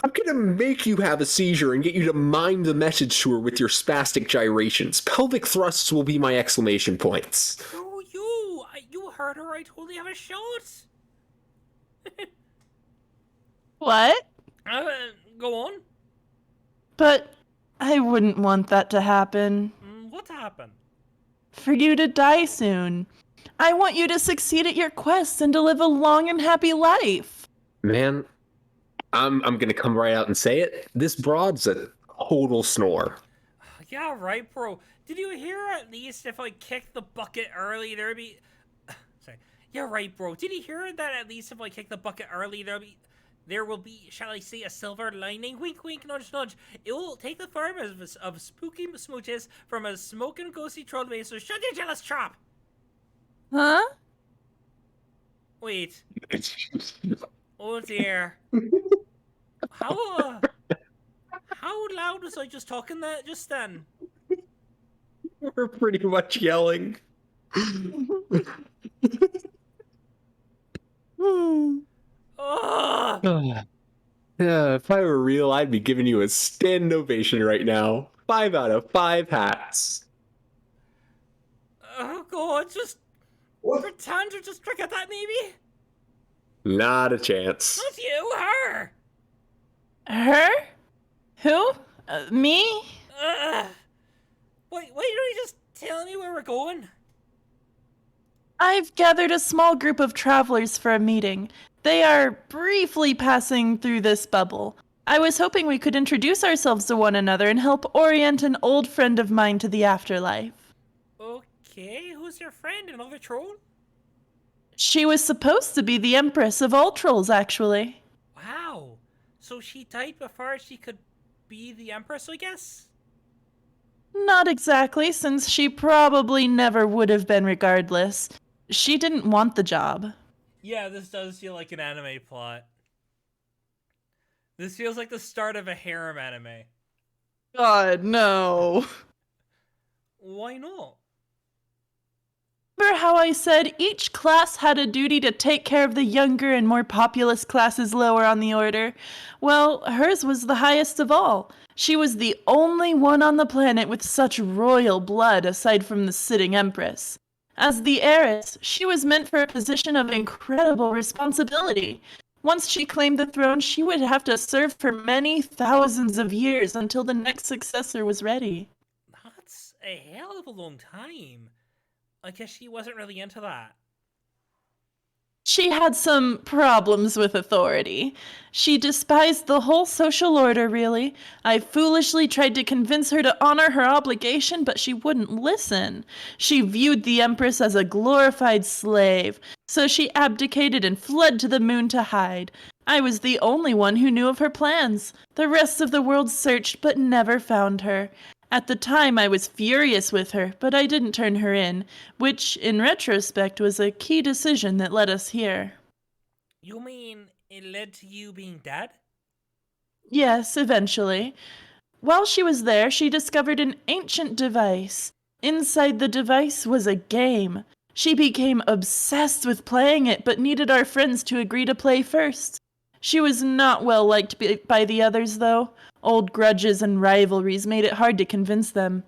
I'm gonna make you have a seizure and get you to mime the message to her with your spastic gyrations. Pelvic thrusts will be my exclamation points. Screw you. You heard her. I totally have a shot. What? Go on. But I wouldn't want that to happen. What happened? For you to die soon. I want you to succeed at your quests and to live a long and happy life. Man, I'm gonna come right out and say it. This broad's a total snore. Yeah, right, bro. Did you hear at least if I kicked the bucket early, there'd be... Sorry. Yeah, right, bro. Did you hear that at least if I kick the bucket early, there will be, shall I say, a silver lining? Wink, wink, nudge, nudge. It will take the form of spooky smooches from a smoking ghostly troll base, so shut your jealous trap! Huh? Wait. Oh dear. How loud was I just talking that just then? We're pretty much yelling. Ugh! Yeah, if I were real, I'd be giving you a standing ovation right now. 5 out of 5 hats. Oh god, just pretend or just trick at that maybe? Not a chance. Not you, her! Her? Who? Me? Why don't you just tell me where we're going? I've gathered a small group of travelers for a meeting. They are briefly passing through this bubble. I was hoping we could introduce ourselves to one another and help orient an old friend of mine to the afterlife. Okay, who's your friend? Another troll? She was supposed to be the Empress of all trolls, actually. Wow. So she died before she could be the Empress, I guess? Not exactly, since she probably never would have been regardless. She didn't want the job. Yeah, this does feel like an anime plot. This feels like the start of a harem anime. God, no. Why not? Remember how I said each class had a duty to take care of the younger and more populous classes lower on the order? Well, hers was the highest of all. She was the only one on the planet with such royal blood aside from the sitting empress. As the heiress, she was meant for a position of incredible responsibility. Once she claimed the throne, she would have to serve for many thousands of years until the next successor was ready. That's a hell of a long time. I guess she wasn't really into that. She had some problems with authority. She despised the whole social order, really. I foolishly tried to convince her to honor her obligation, but she wouldn't listen. She viewed the Empress as a glorified slave, so she abdicated and fled to the moon to hide. I was the only one who knew of her plans. The rest of the world searched but never found her. At the time, I was furious with her, but I didn't turn her in, which, in retrospect, was a key decision that led us here. You mean it led to you being dead? Yes, eventually. While she was there, she discovered an ancient device. Inside the device was a game. She became obsessed with playing it, but needed our friends to agree to play first. She was not well liked by the others, though. Old grudges and rivalries made it hard to convince them.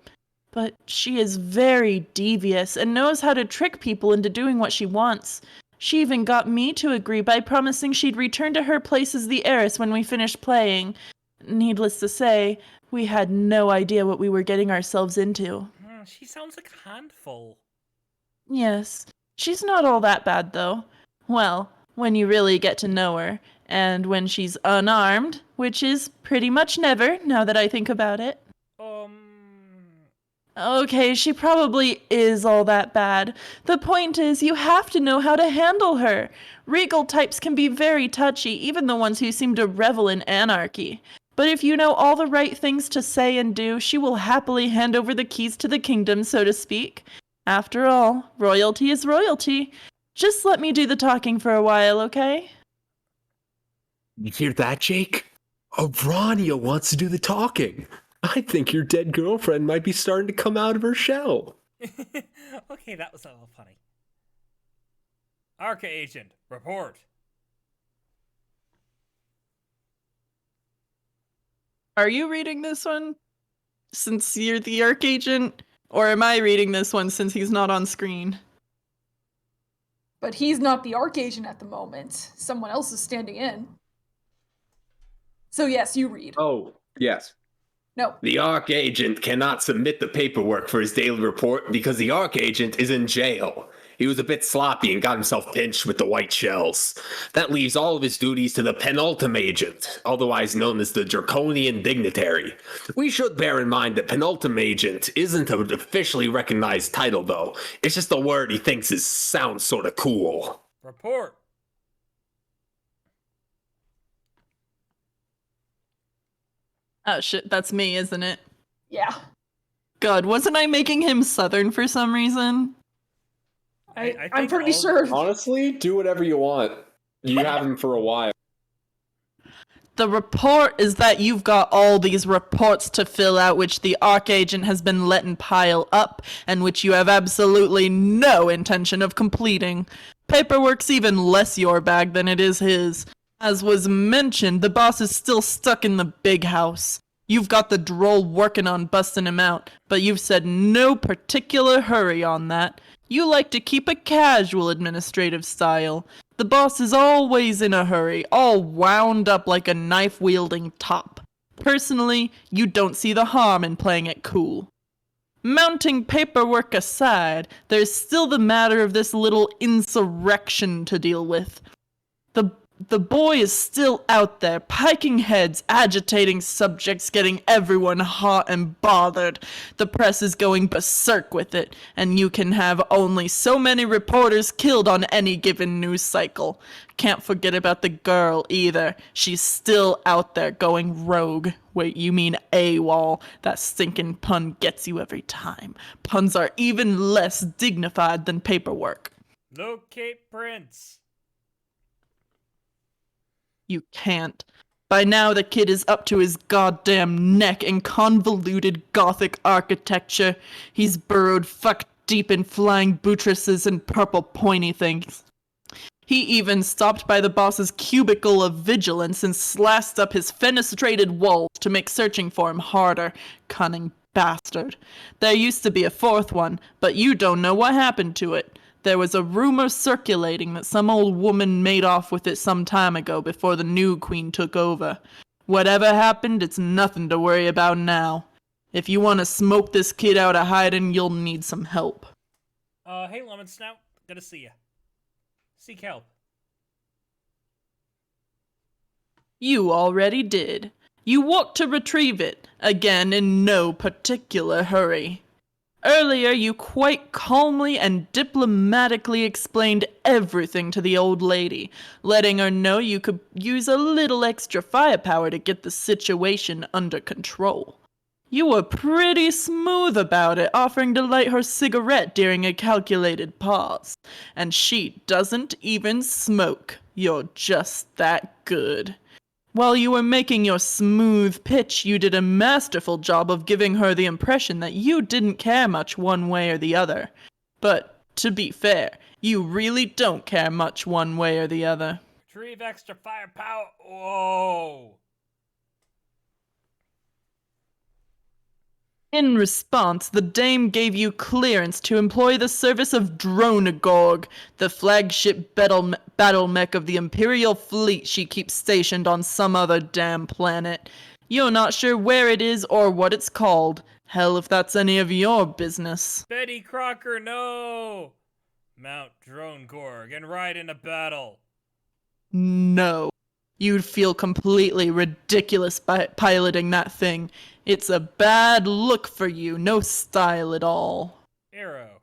But she is very devious and knows how to trick people into doing what she wants. She even got me to agree by promising she'd return to her place as the heiress when we finished playing. Needless to say, we had no idea what we were getting ourselves into. She sounds like a handful. Yes, she's not all that bad, though. Well, when you really get to know her, and when she's unarmed, which is pretty much never, now that I think about it. Okay, she probably is all that bad. The point is, you have to know how to handle her. Regal types can be very touchy, even the ones who seem to revel in anarchy. But if you know all the right things to say and do, she will happily hand over the keys to the kingdom, so to speak. After all, royalty is royalty. Just let me do the talking for a while, okay? You hear that, Jake? Arania wants to do the talking. I think your dead girlfriend might be starting to come out of her shell. Okay, that was a little funny. Arca Agent, report. Are you reading this one? Since you're the Arc Agent? Or am I reading this one since he's not on screen? But he's not the Archagent at the moment. Someone else is standing in. So yes, you read. Oh, yes. No. The Archagent cannot submit the paperwork for his daily report because the Archagent is in jail. He was a bit sloppy and got himself pinched with the white shells. That leaves all of his duties to the Penultimate Agent, otherwise known as the Draconian Dignitary. We should bear in mind that Penultimate Agent isn't an officially recognized title, though. It's just a word he thinks sounds sort of cool. Report. Oh shit, that's me, isn't it? Yeah. God, wasn't I making him Southern for some reason? I'm pretty sure. Honestly, do whatever you want. You have him for a while. The report is that you've got all these reports to fill out which the Archagent has been letting pile up, and which you have absolutely no intention of completing. Paperwork's even less your bag than it is his. As was mentioned, the boss is still stuck in the big house. You've got the droll working on busting him out, but you've said no particular hurry on that. You like to keep a casual administrative style. The boss is always in a hurry, all wound up like a knife-wielding top. Personally, you don't see the harm in playing it cool. Mounting paperwork aside, there's still the matter of this little insurrection to deal with. The boy is still out there, piking heads, agitating subjects, getting everyone hot and bothered. The press is going berserk with it, and you can have only so many reporters killed on any given news cycle. Can't forget about the girl, either. She's still out there going rogue. Wait, you mean AWOL? That stinking pun gets you every time. Puns are even less dignified than paperwork. Locate Prince. You can't. By now the kid is up to his goddamn neck in convoluted Gothic architecture. He's burrowed fuck deep in flying buttresses and purple pointy things. He even stopped by the boss's cubicle of vigilance and slashed up his fenestrated walls to make searching for him harder. Cunning bastard. There used to be a fourth one, but you don't know what happened to it. There was a rumor circulating that some old woman made off with it some time ago before the new queen took over. Whatever happened, it's nothing to worry about now. If you want to smoke this kid out of hiding, you'll need some help. Hey, Lemon Snout. Good to see you. Seek help. You already did. You walked to retrieve it, again in no particular hurry. Earlier, you quite calmly and diplomatically explained everything to the old lady, letting her know you could use a little extra firepower to get the situation under control. You were pretty smooth about it, offering to light her cigarette during a calculated pause. And she doesn't even smoke. You're just that good. While you were making your smooth pitch, you did a masterful job of giving her the impression that you didn't care much one way or the other. But, to be fair, you really don't care much one way or the other. Retrieve extra firepower. Whoa. In response, the dame gave you clearance to employ the service of Dronagorg, the flagship battle mech of the Imperial fleet she keeps stationed on some other damn planet. You're not sure where it is or what it's called. Hell, if that's any of your business. Betty Crocker, no! Mount Drone Gorg and ride into battle. No. You'd feel completely ridiculous by piloting that thing. It's a bad look for you, no style at all. Arrow.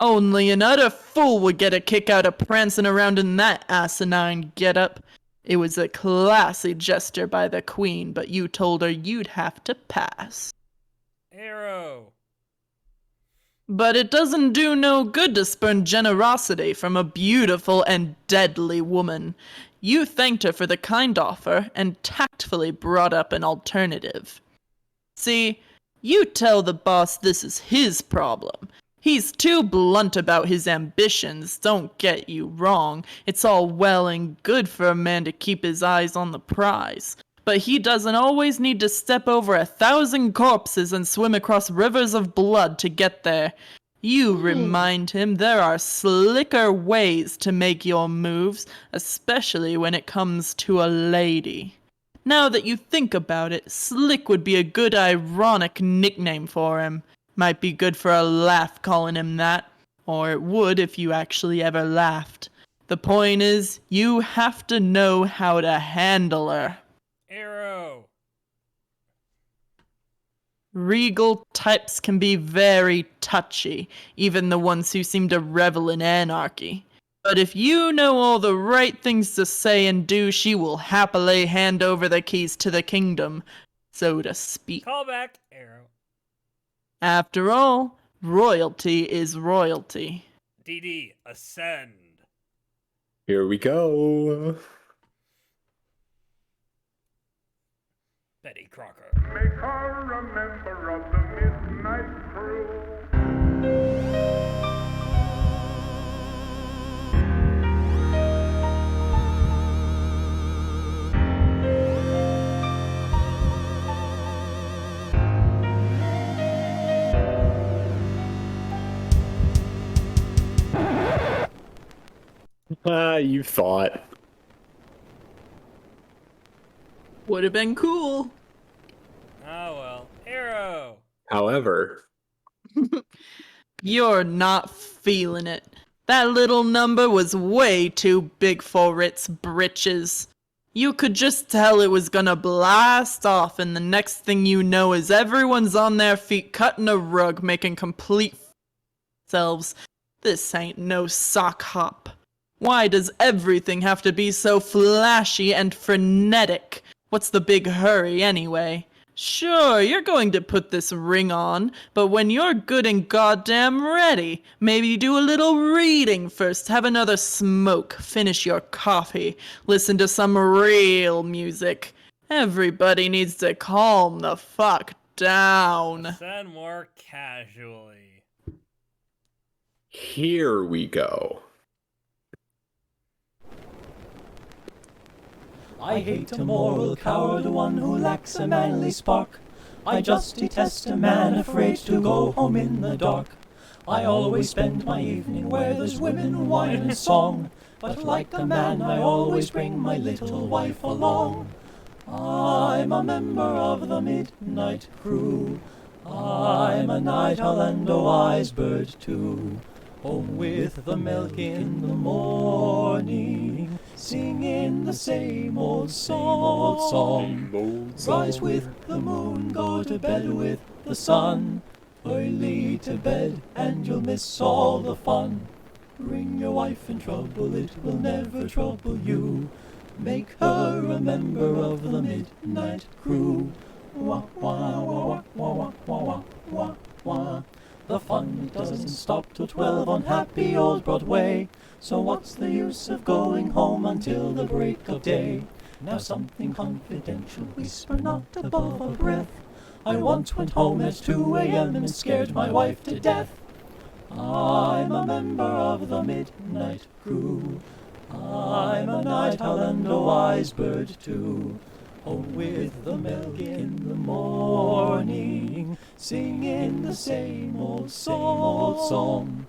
Only an utter fool would get a kick out of prancing around in that asinine getup. It was a classy gesture by the queen, but you told her you'd have to pass. Arrow. But it doesn't do no good to spurn generosity from a beautiful and deadly woman. You thanked her for the kind offer and tactfully brought up an alternative. See, you tell the boss this is his problem. He's too blunt about his ambitions, don't get you wrong. It's all well and good for a man to keep his eyes on the prize. But he doesn't always need to step over 1,000 corpses and swim across rivers of blood to get there. You remind him there are slicker ways to make your moves, especially when it comes to a lady. Now that you think about it, Slick would be a good ironic nickname for him. Might be good for a laugh calling him that, or it would if you actually ever laughed. The point is, you have to know how to handle her. Arrow. Regal types can be very touchy, even the ones who seem to revel in anarchy. But if you know all the right things to say and do, she will happily hand over the keys to the kingdom, so to speak. Call back. Arrow. After all, royalty is royalty. DD. Ascend. Here we go. Betty Crocker. Make her a member of the Midnight Crew. You thought. Would have been cool. Oh well. Arrow. However, You're not feeling it. That little number was way too big for its britches. You could just tell it was gonna blast off, and the next thing you know is everyone's on their feet cutting a rug, making complete selves. This ain't no sock hop. Why does everything have to be so flashy and frenetic? What's the big hurry anyway? Sure, you're going to put this ring on, but when you're good and goddamn ready, maybe do a little reading first, have another smoke, finish your coffee, listen to some real music. Everybody needs to calm the fuck down. Ascend more casually. here we go. I hate a moral coward, one who lacks a manly spark. I just detest a man afraid to go home in the dark. I always spend my evening where there's women, wine and song. But like a man I always bring my little wife along. I'm a member of the Midnight Crew. I'm a night owl and a wise bird too. Home with the milk in the morning, singing the same old song. Rise with the moon, go to bed with the sun. Early to bed and you'll miss all the fun. Bring your wife in trouble, it will never trouble you. Make her a member of the midnight crew. Wah, wah, wah, wah, wah, wah, wah, wah, wah. The fun doesn't stop till 12 on happy old Broadway. So what's the use of going home until the break of day? Now something confidential, whisper not above a breath. I once went home at 2 a.m. and scared my wife to death. I'm a member of the midnight crew. I'm a night owl and a wise bird too. Home with the milk in the morning, singing the same old song.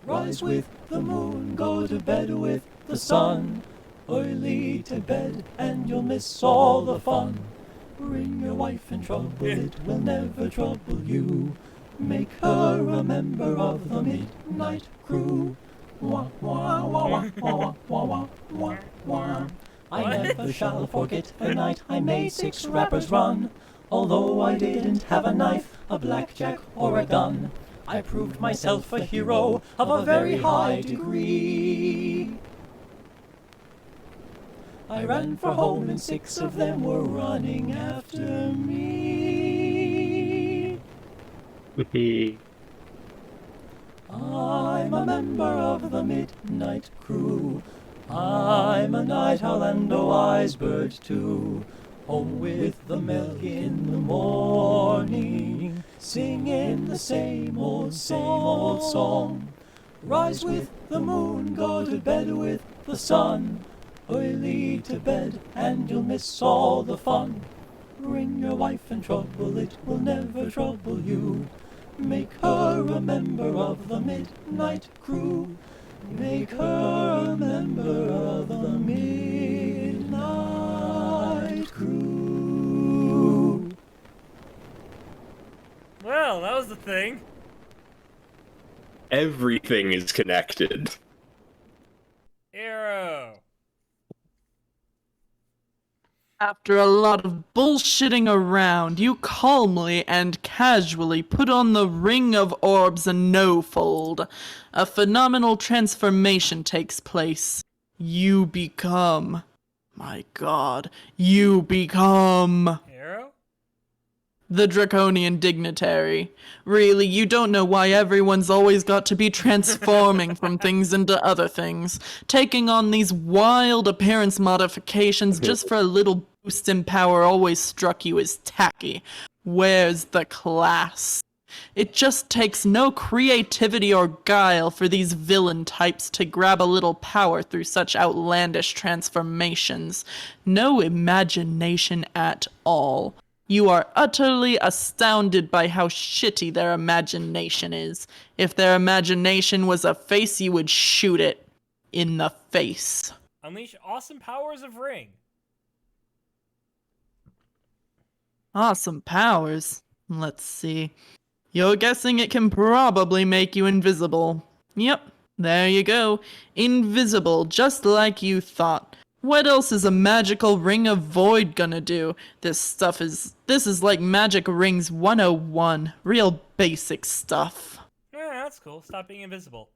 Rise with the moon, go to bed with the sun. Early to bed and you'll miss all the fun. Bring your wife in trouble, it will never trouble you. Make her a member of the midnight crew. Wah, wah, wah, wah, wah, wah, wah, wah, wah. I never shall forget the night I made 6 rappers run. Although I didn't have a knife, a blackjack, or a gun, I proved myself a hero of a very high degree. I ran for home and 6 of them were running after me. I'm a member of the midnight crew. I'm a night owl and a wise bird too. Home with the milk in the morning, singing the same old song. Rise with the moon, go to bed with the sun. Early to bed and you'll miss all the fun. Bring your wife in trouble, it will never trouble you. Make her a member of the midnight crew. Make her a member of the midnight crew. Well, that was the thing. Everything is connected. Arrow. After a lot of bullshitting around, you calmly and casually put on the Ring of Orbs and No-Fold. A phenomenal transformation takes place. You become... My god, you become... Arrow? The Draconian Dignitary. Really, you don't know why everyone's always got to be transforming from things into other things, taking on these wild appearance modifications just for a little boost in power always struck you as tacky. Where's the class? It just takes no creativity or guile for these villain types to grab a little power through such outlandish transformations. No imagination at all. You are utterly astounded by how shitty their imagination is. If their imagination was a face, you would shoot it in the face. Unleash awesome powers of Ring. Awesome powers. Let's see. You're guessing it can probably make you invisible. Yep, there you go. Invisible, just like you thought. What else is a magical Ring of Void gonna do? This is like Magic Rings 101. Real basic stuff. Yeah, that's cool. Stop being invisible.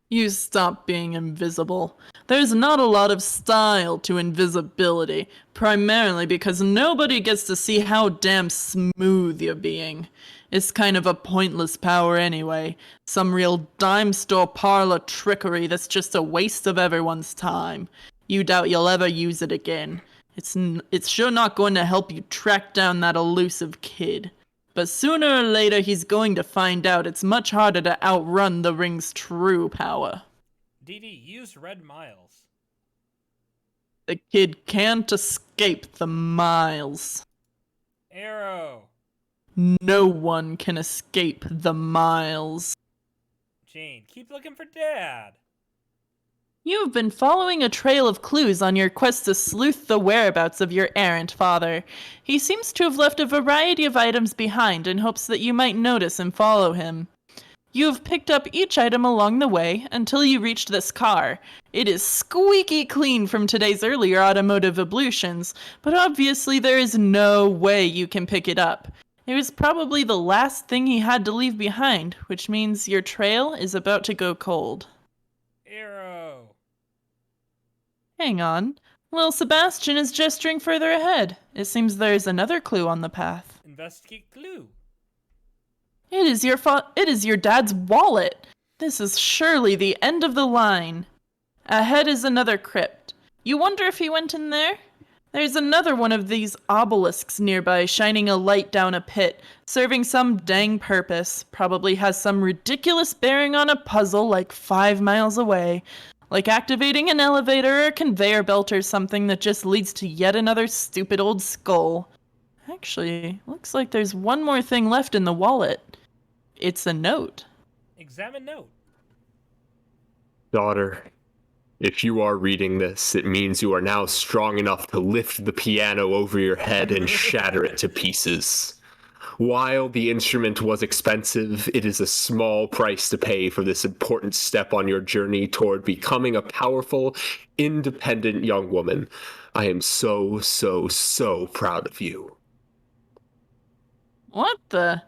You stop being invisible. There's not a lot of style to invisibility, primarily because nobody gets to see how damn smooth you're being. It's kind of a pointless power anyway. Some real dime store parlor trickery that's just a waste of everyone's time. You doubt you'll ever use it again. It's sure not going to help you track down that elusive kid. But sooner or later he's going to find out it's much harder to outrun the ring's true power. DD, use Red Miles. The kid can't escape the miles. Arrow. No one can escape the miles. Jane, keep looking for Dad. You've been following a trail of clues on your quest to sleuth the whereabouts of your errant father. He seems to have left a variety of items behind in hopes that you might notice and follow him. You have picked up each item along the way until you reached this car. It is squeaky clean from today's earlier automotive ablutions, but obviously there is no way you can pick it up. It was probably the last thing he had to leave behind, which means your trail is about to go cold. Arrow. Hang on. Little Sebastian is gesturing further ahead. It seems there is another clue on the path. Investigate clue. It is your dad's wallet. This is surely the end of the line. Ahead is another crypt. You wonder if he went in there? There's another one of these obelisks nearby, shining a light down a pit, serving some dang purpose. Probably has some ridiculous bearing on a puzzle like 5 miles away. Like activating an elevator or a conveyor belt or something that just leads to yet another stupid old skull. Actually, looks like there's one more thing left in the wallet. It's a note. Examine note. Daughter, if you are reading this, it means you are now strong enough to lift the piano over your head and shatter it to pieces. While the instrument was expensive, it is a small price to pay for this important step on your journey toward becoming a powerful, independent young woman. I am so, so, so proud of you. What the?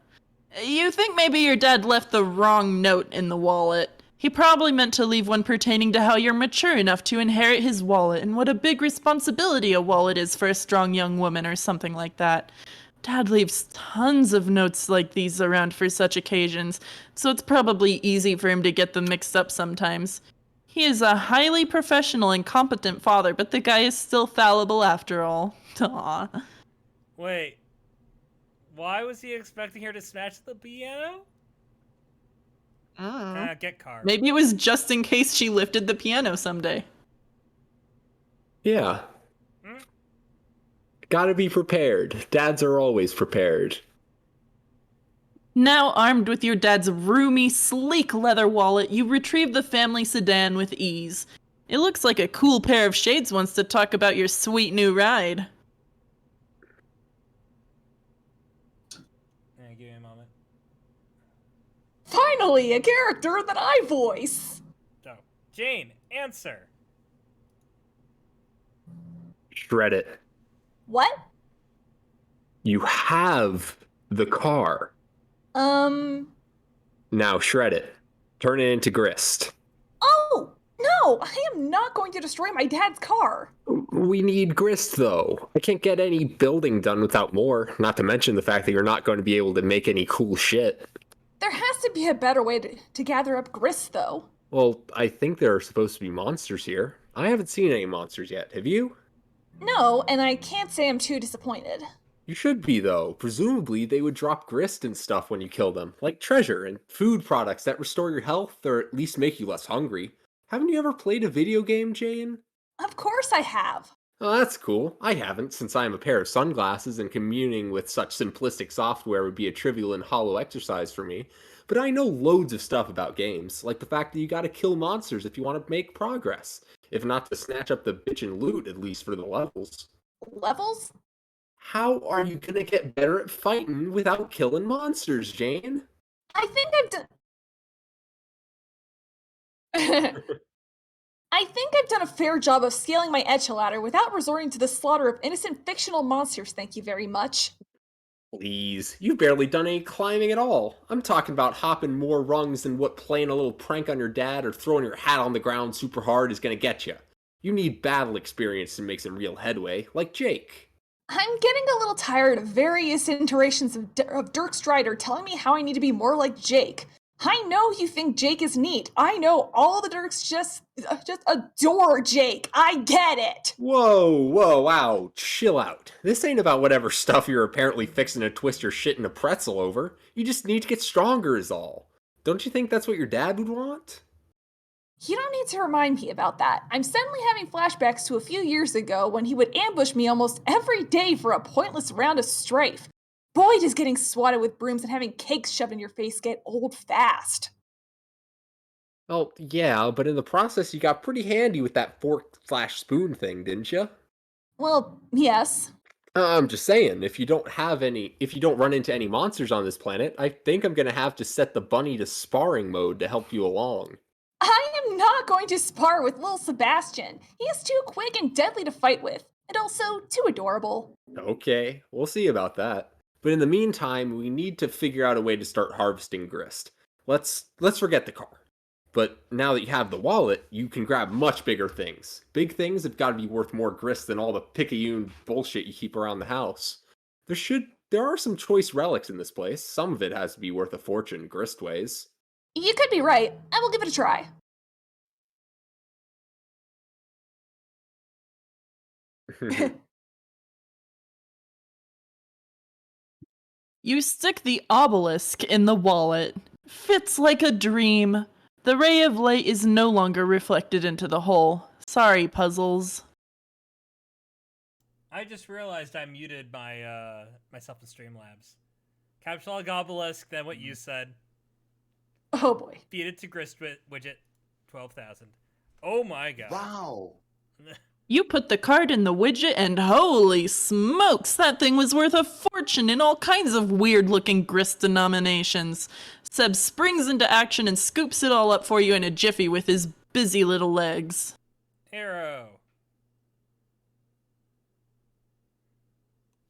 You think maybe your dad left the wrong note in the wallet. He probably meant to leave one pertaining to how you're mature enough to inherit his wallet and what a big responsibility a wallet is for a strong young woman or something like that. Dad leaves tons of notes like these around for such occasions, so it's probably easy for him to get them mixed up sometimes. He is a highly professional and competent father, but the guy is still fallible after all. Aww. Wait. Why was he expecting her to smash the piano? Get card. Maybe it was just in case she lifted the piano someday. Yeah. Gotta be prepared. Dads are always prepared. Now armed with your dad's roomy, sleek leather wallet, you retrieve the family sedan with ease. It looks like a cool pair of shades wants to talk about your sweet new ride. Give me a moment. Finally, a character that I voice! So, Jane, answer. Shred it. What? You have the car. Now shred it. Turn it into grist. Oh, no! I am not going to destroy my dad's car! We need grist, though. I can't get any building done without more, not to mention the fact that you're not going to be able to make any cool shit. There has to be a better way to gather up grist, though. Well, I think there are supposed to be monsters here. I haven't seen any monsters yet, have you? No, and I can't say I'm too disappointed. You should be, though. Presumably, they would drop grist and stuff when you kill them, like treasure and food products that restore your health or at least make you less hungry. Haven't you ever played a video game, Jane? Of course I have. Oh, that's cool. I haven't, since I am a pair of sunglasses and communing with such simplistic software would be a trivial and hollow exercise for me. But I know loads of stuff about games, like the fact that you gotta kill monsters if you want to make progress. If not to snatch up the bitchin' loot, at least for the levels. Levels? How are you gonna get better at fighting without killing monsters, Jane? I think I've done... I think I've done a fair job of scaling my ladder without resorting to the slaughter of innocent fictional monsters, thank you very much. Please, you've barely done any climbing at all. I'm talking about hopping more rungs than what playing a little prank on your dad or throwing your hat on the ground super hard is gonna get you. You need battle experience to make some real headway, like Jake. I'm getting a little tired of various iterations of Dirk Strider telling me how I need to be more like Jake. I know you think Jake is neat. I know all the Dirks just adore Jake. I get it. Whoa, wow, chill out. This ain't about whatever stuff you're apparently fixing to twist your shit in a pretzel over. You just need to get stronger is all. Don't you think that's what your dad would want? You don't need to remind me about that. I'm suddenly having flashbacks to a few years ago when he would ambush me almost every day for a pointless round of strafe. Boy, does getting swatted with brooms and having cakes shoved in your face get old fast. Well, yeah, but in the process you got pretty handy with that fork/spoon thing, didn't you? Well, yes. I'm just saying, if you don't run into any monsters on this planet, I think I'm gonna have to set the bunny to sparring mode to help you along. I am not going to spar with little Sebastian. He is too quick and deadly to fight with, and also too adorable. Okay, we'll see about that. But in the meantime, we need to figure out a way to start harvesting grist. Let's forget the car. But now that you have the wallet, you can grab much bigger things. Big things have got to be worth more grist than all the picayune bullshit you keep around the house. There are some choice relics in this place. Some of it has to be worth a fortune, gristways. You could be right. I will give it a try. You stick the obelisk in the wallet. Fits like a dream. The ray of light is no longer reflected into the hole. Sorry, puzzles. I just realized I muted my myself in Streamlabs. Capture log obelisk, then what you said. Oh boy. Feed it to grist widget, 12,000. Oh my god. Wow. You put the card in the widget and holy smokes, that thing was worth a fortune in all kinds of weird-looking grist denominations. Seb springs into action and scoops it all up for you in a jiffy with his busy little legs. Arrow.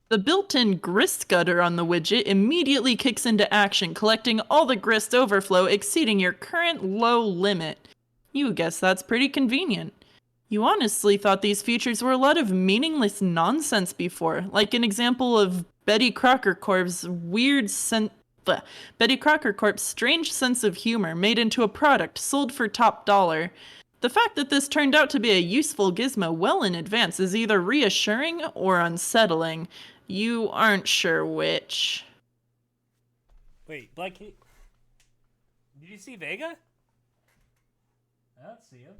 The built-in grist gutter on the widget immediately kicks into action, collecting all the grist overflow exceeding your current low limit. You guess that's pretty convenient. You honestly thought these features were a lot of meaningless nonsense before, like an example of Betty Crocker Corp's strange sense of humor made into a product sold for top dollar. The fact that this turned out to be a useful gizmo well in advance is either reassuring or unsettling. You aren't sure which. Wait, Black Key. Did you see Vega? I don't see him.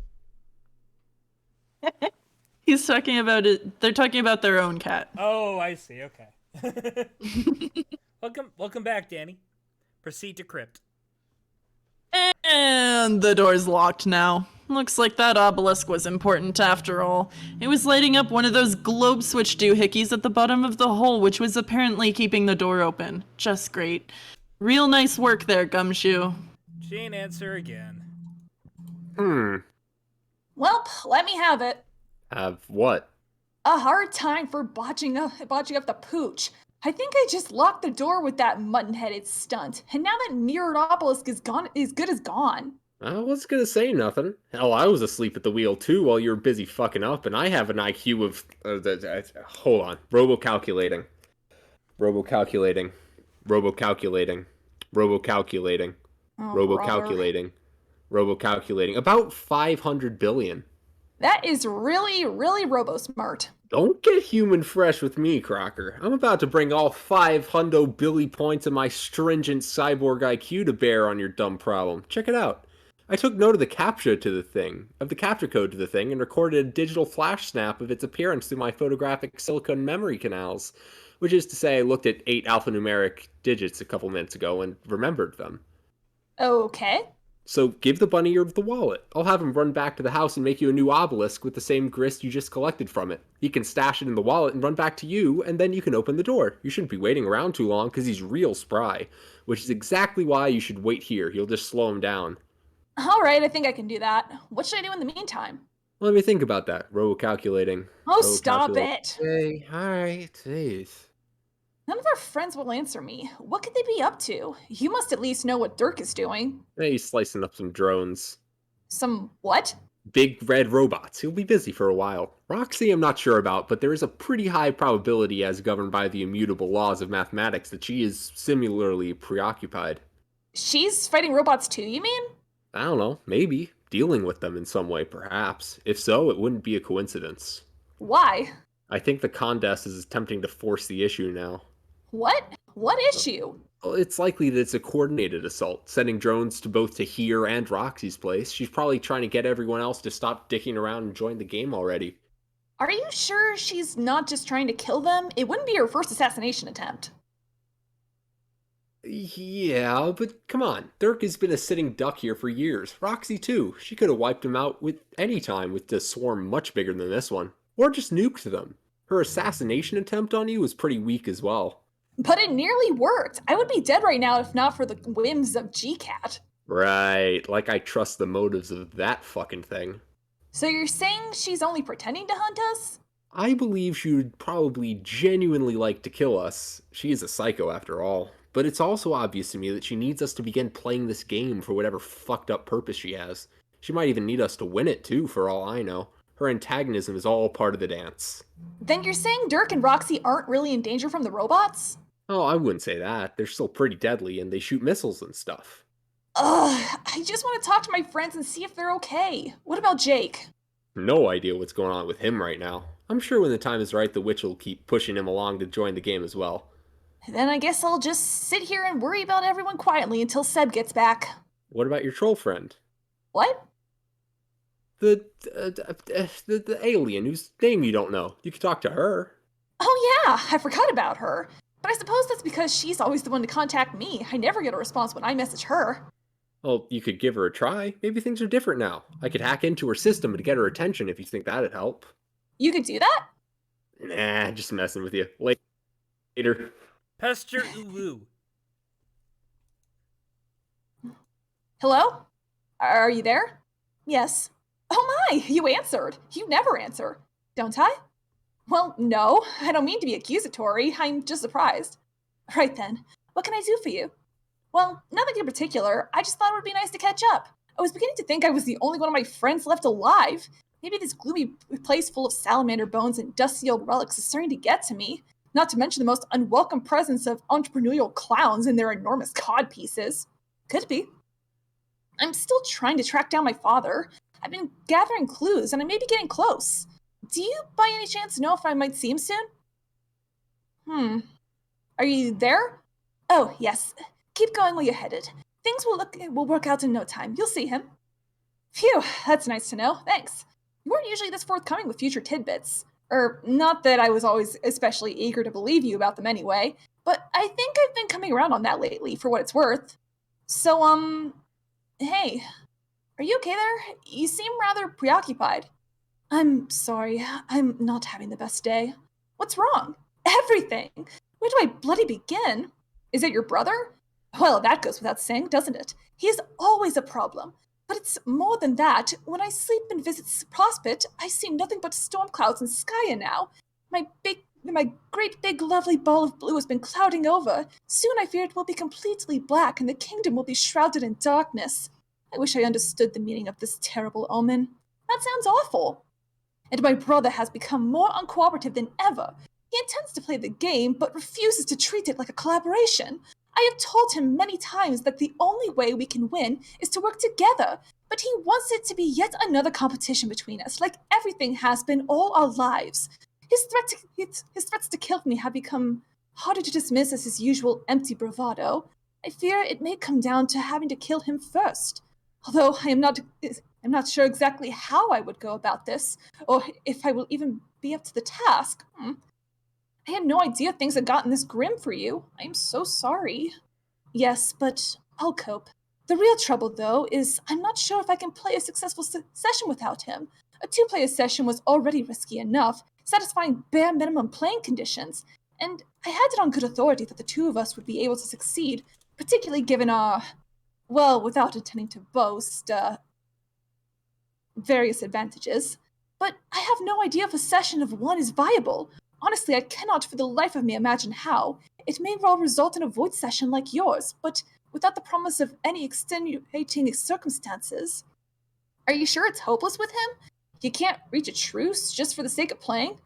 He's talking about it. They're talking about their own cat. Oh, I see. Okay. Welcome back, Danny. Proceed to crypt. And the door's locked now. Looks like that obelisk was important after all. It was lighting up one of those globe switch doohickeys at the bottom of the hole, which was apparently keeping the door open. Just great. Real nice work there, Gumshoe. She ain't answer again. Welp, let me have it. Have what? A hard time for botching up the pooch. I think I just locked the door with that mutton-headed stunt, and now that mirrored obelisk is good as gone. I wasn't gonna say nothing. Hell, I was asleep at the wheel too while you were busy fucking up, and I have an IQ of... hold on. Robo-calculating. Robo-calculating. Robo-calculating. Robo-calculating. Oh, Robo-calculating. Robo-calculating. About 500 billion. That is really, really robo-smart. Don't get human fresh with me, Crocker. I'm about to bring all 500 billy points of my stringent cyborg IQ to bear on your dumb problem. Check it out. I took note of the captcha code to the thing, and recorded a digital flash snap of its appearance through my photographic silicon memory canals. Which is to say, I looked at 8 alphanumeric digits a couple minutes ago and remembered them. Okay. So give the bunny the wallet. I'll have him run back to the house and make you a new obelisk with the same grist you just collected from it. He can stash it in the wallet and run back to you, and then you can open the door. You shouldn't be waiting around too long, because he's real spry. Which is exactly why you should wait here. You'll just slow him down. Alright, I think I can do that. What should I do in the meantime? Let me think about that. Robo-calculating. Oh, stop it! Hey, alright, jeez. None of our friends will answer me. What could they be up to? You must at least know what Dirk is doing. Hey, he's slicing up some drones. Some what? Big red robots. He'll be busy for a while. Roxy I'm not sure about, but there is a pretty high probability, as governed by the immutable laws of mathematics, that she is similarly preoccupied. She's fighting robots too, you mean? I don't know, maybe. Dealing with them in some way, perhaps. If so, it wouldn't be a coincidence. Why? I think the Condess is attempting to force the issue now. What? What issue? Well, it's likely that it's a coordinated assault, sending drones to both Tahir and Roxy's place. She's probably trying to get everyone else to stop dicking around and join the game already. Are you sure she's not just trying to kill them? It wouldn't be her first assassination attempt. Yeah, but come on. Dirk has been a sitting duck here for years. Roxy too. She could have wiped him out with any time with a swarm much bigger than this one. Or just nuked them. Her assassination attempt on you was pretty weak as well. But it nearly worked. I would be dead right now if not for the whims of GCat. Right, like I trust the motives of that fucking thing. So you're saying she's only pretending to hunt us? I believe she would probably genuinely like to kill us. She is a psycho after all. But it's also obvious to me that she needs us to begin playing this game for whatever fucked up purpose she has. She might even need us to win it too, for all I know. Her antagonism is all part of the dance. Then you're saying Dirk and Roxy aren't really in danger from the robots? Oh, I wouldn't say that. They're still pretty deadly and they shoot missiles and stuff. Ugh, I just want to talk to my friends and see if they're okay. What about Jake? No idea what's going on with him right now. I'm sure when the time is right, the witch will keep pushing him along to join the game as well. Then I guess I'll just sit here and worry about everyone quietly until Seb gets back. What about your troll friend? What? The alien whose name you don't know. You could talk to her. Oh yeah, I forgot about her. But I suppose that's because she's always the one to contact me. I never get a response when I message her. Well, you could give her a try. Maybe things are different now. I could hack into her system to get her attention if you think that'd help. You could do that? Nah, just messing with you. Later. Pester Uwu. Hello? Are you there? Yes. Oh my, you answered. You never answer. Don't I? Well, no, I don't mean to be accusatory. I'm just surprised. Right then, what can I do for you? Well, nothing in particular. I just thought it would be nice to catch up. I was beginning to think I was the only one of my friends left alive. Maybe this gloomy place full of salamander bones and dusty old relics is starting to get to me. Not to mention the most unwelcome presence of entrepreneurial clowns and their enormous cod pieces. Could be. I'm still trying to track down my father. I've been gathering clues, and I may be getting close. Do you, by any chance, know if I might see him soon? Are you there? Oh, yes. Keep going where you're headed. Things will work out in no time. You'll see him. Phew, that's nice to know. Thanks. You weren't usually this forthcoming with future tidbits. Not that I was always especially eager to believe you about them anyway, but I think I've been coming around on that lately, for what it's worth. So, hey, are you okay there? You seem rather preoccupied. I'm sorry, I'm not having the best day. What's wrong? Everything! Where do I bloody begin? Is it your brother? Well, that goes without saying, doesn't it? He is always a problem. But it's more than that. When I sleep and visit Prospect, I see nothing but storm clouds and sky now. My great big lovely ball of blue has been clouding over. Soon I fear it will be completely black and the kingdom will be shrouded in darkness. I wish I understood the meaning of this terrible omen. That sounds awful. And my brother has become more uncooperative than ever. He intends to play the game, but refuses to treat it like a collaboration. I have told him many times that the only way we can win is to work together, but he wants it to be yet another competition between us, like everything has been all our lives. His threats to kill me have become harder to dismiss as his usual empty bravado. I fear it may come down to having to kill him first. Although I'm not sure exactly how I would go about this, or if I will even be up to the task. I had no idea things had gotten this grim for you. I'm so sorry. Yes, but I'll cope. The real trouble, though, is I'm not sure if I can play a successful session without him. A two-player session was already risky enough, satisfying bare minimum playing conditions, and I had it on good authority that the two of us would be able to succeed, particularly given our, well, without intending to boast, various advantages. But I have no idea if a session of one is viable. Honestly, I cannot for the life of me imagine how. It may well result in a void session like yours, but without the promise of any extenuating circumstances. Are you sure it's hopeless with him? You can't reach a truce just for the sake of playing?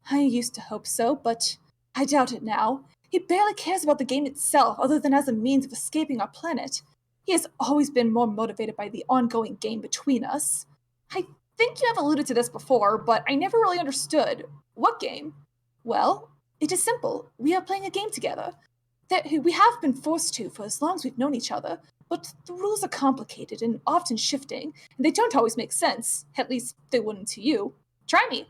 I used to hope so, but I doubt it now. He barely cares about the game itself other than as a means of escaping our planet. He has always been more motivated by the ongoing game between us. I think you have alluded to this before, but I never really understood. What game? Well, it is simple. We are playing a game together. We have been forced to for as long as we've known each other, but the rules are complicated and often shifting, and they don't always make sense. At least they wouldn't to you. Try me.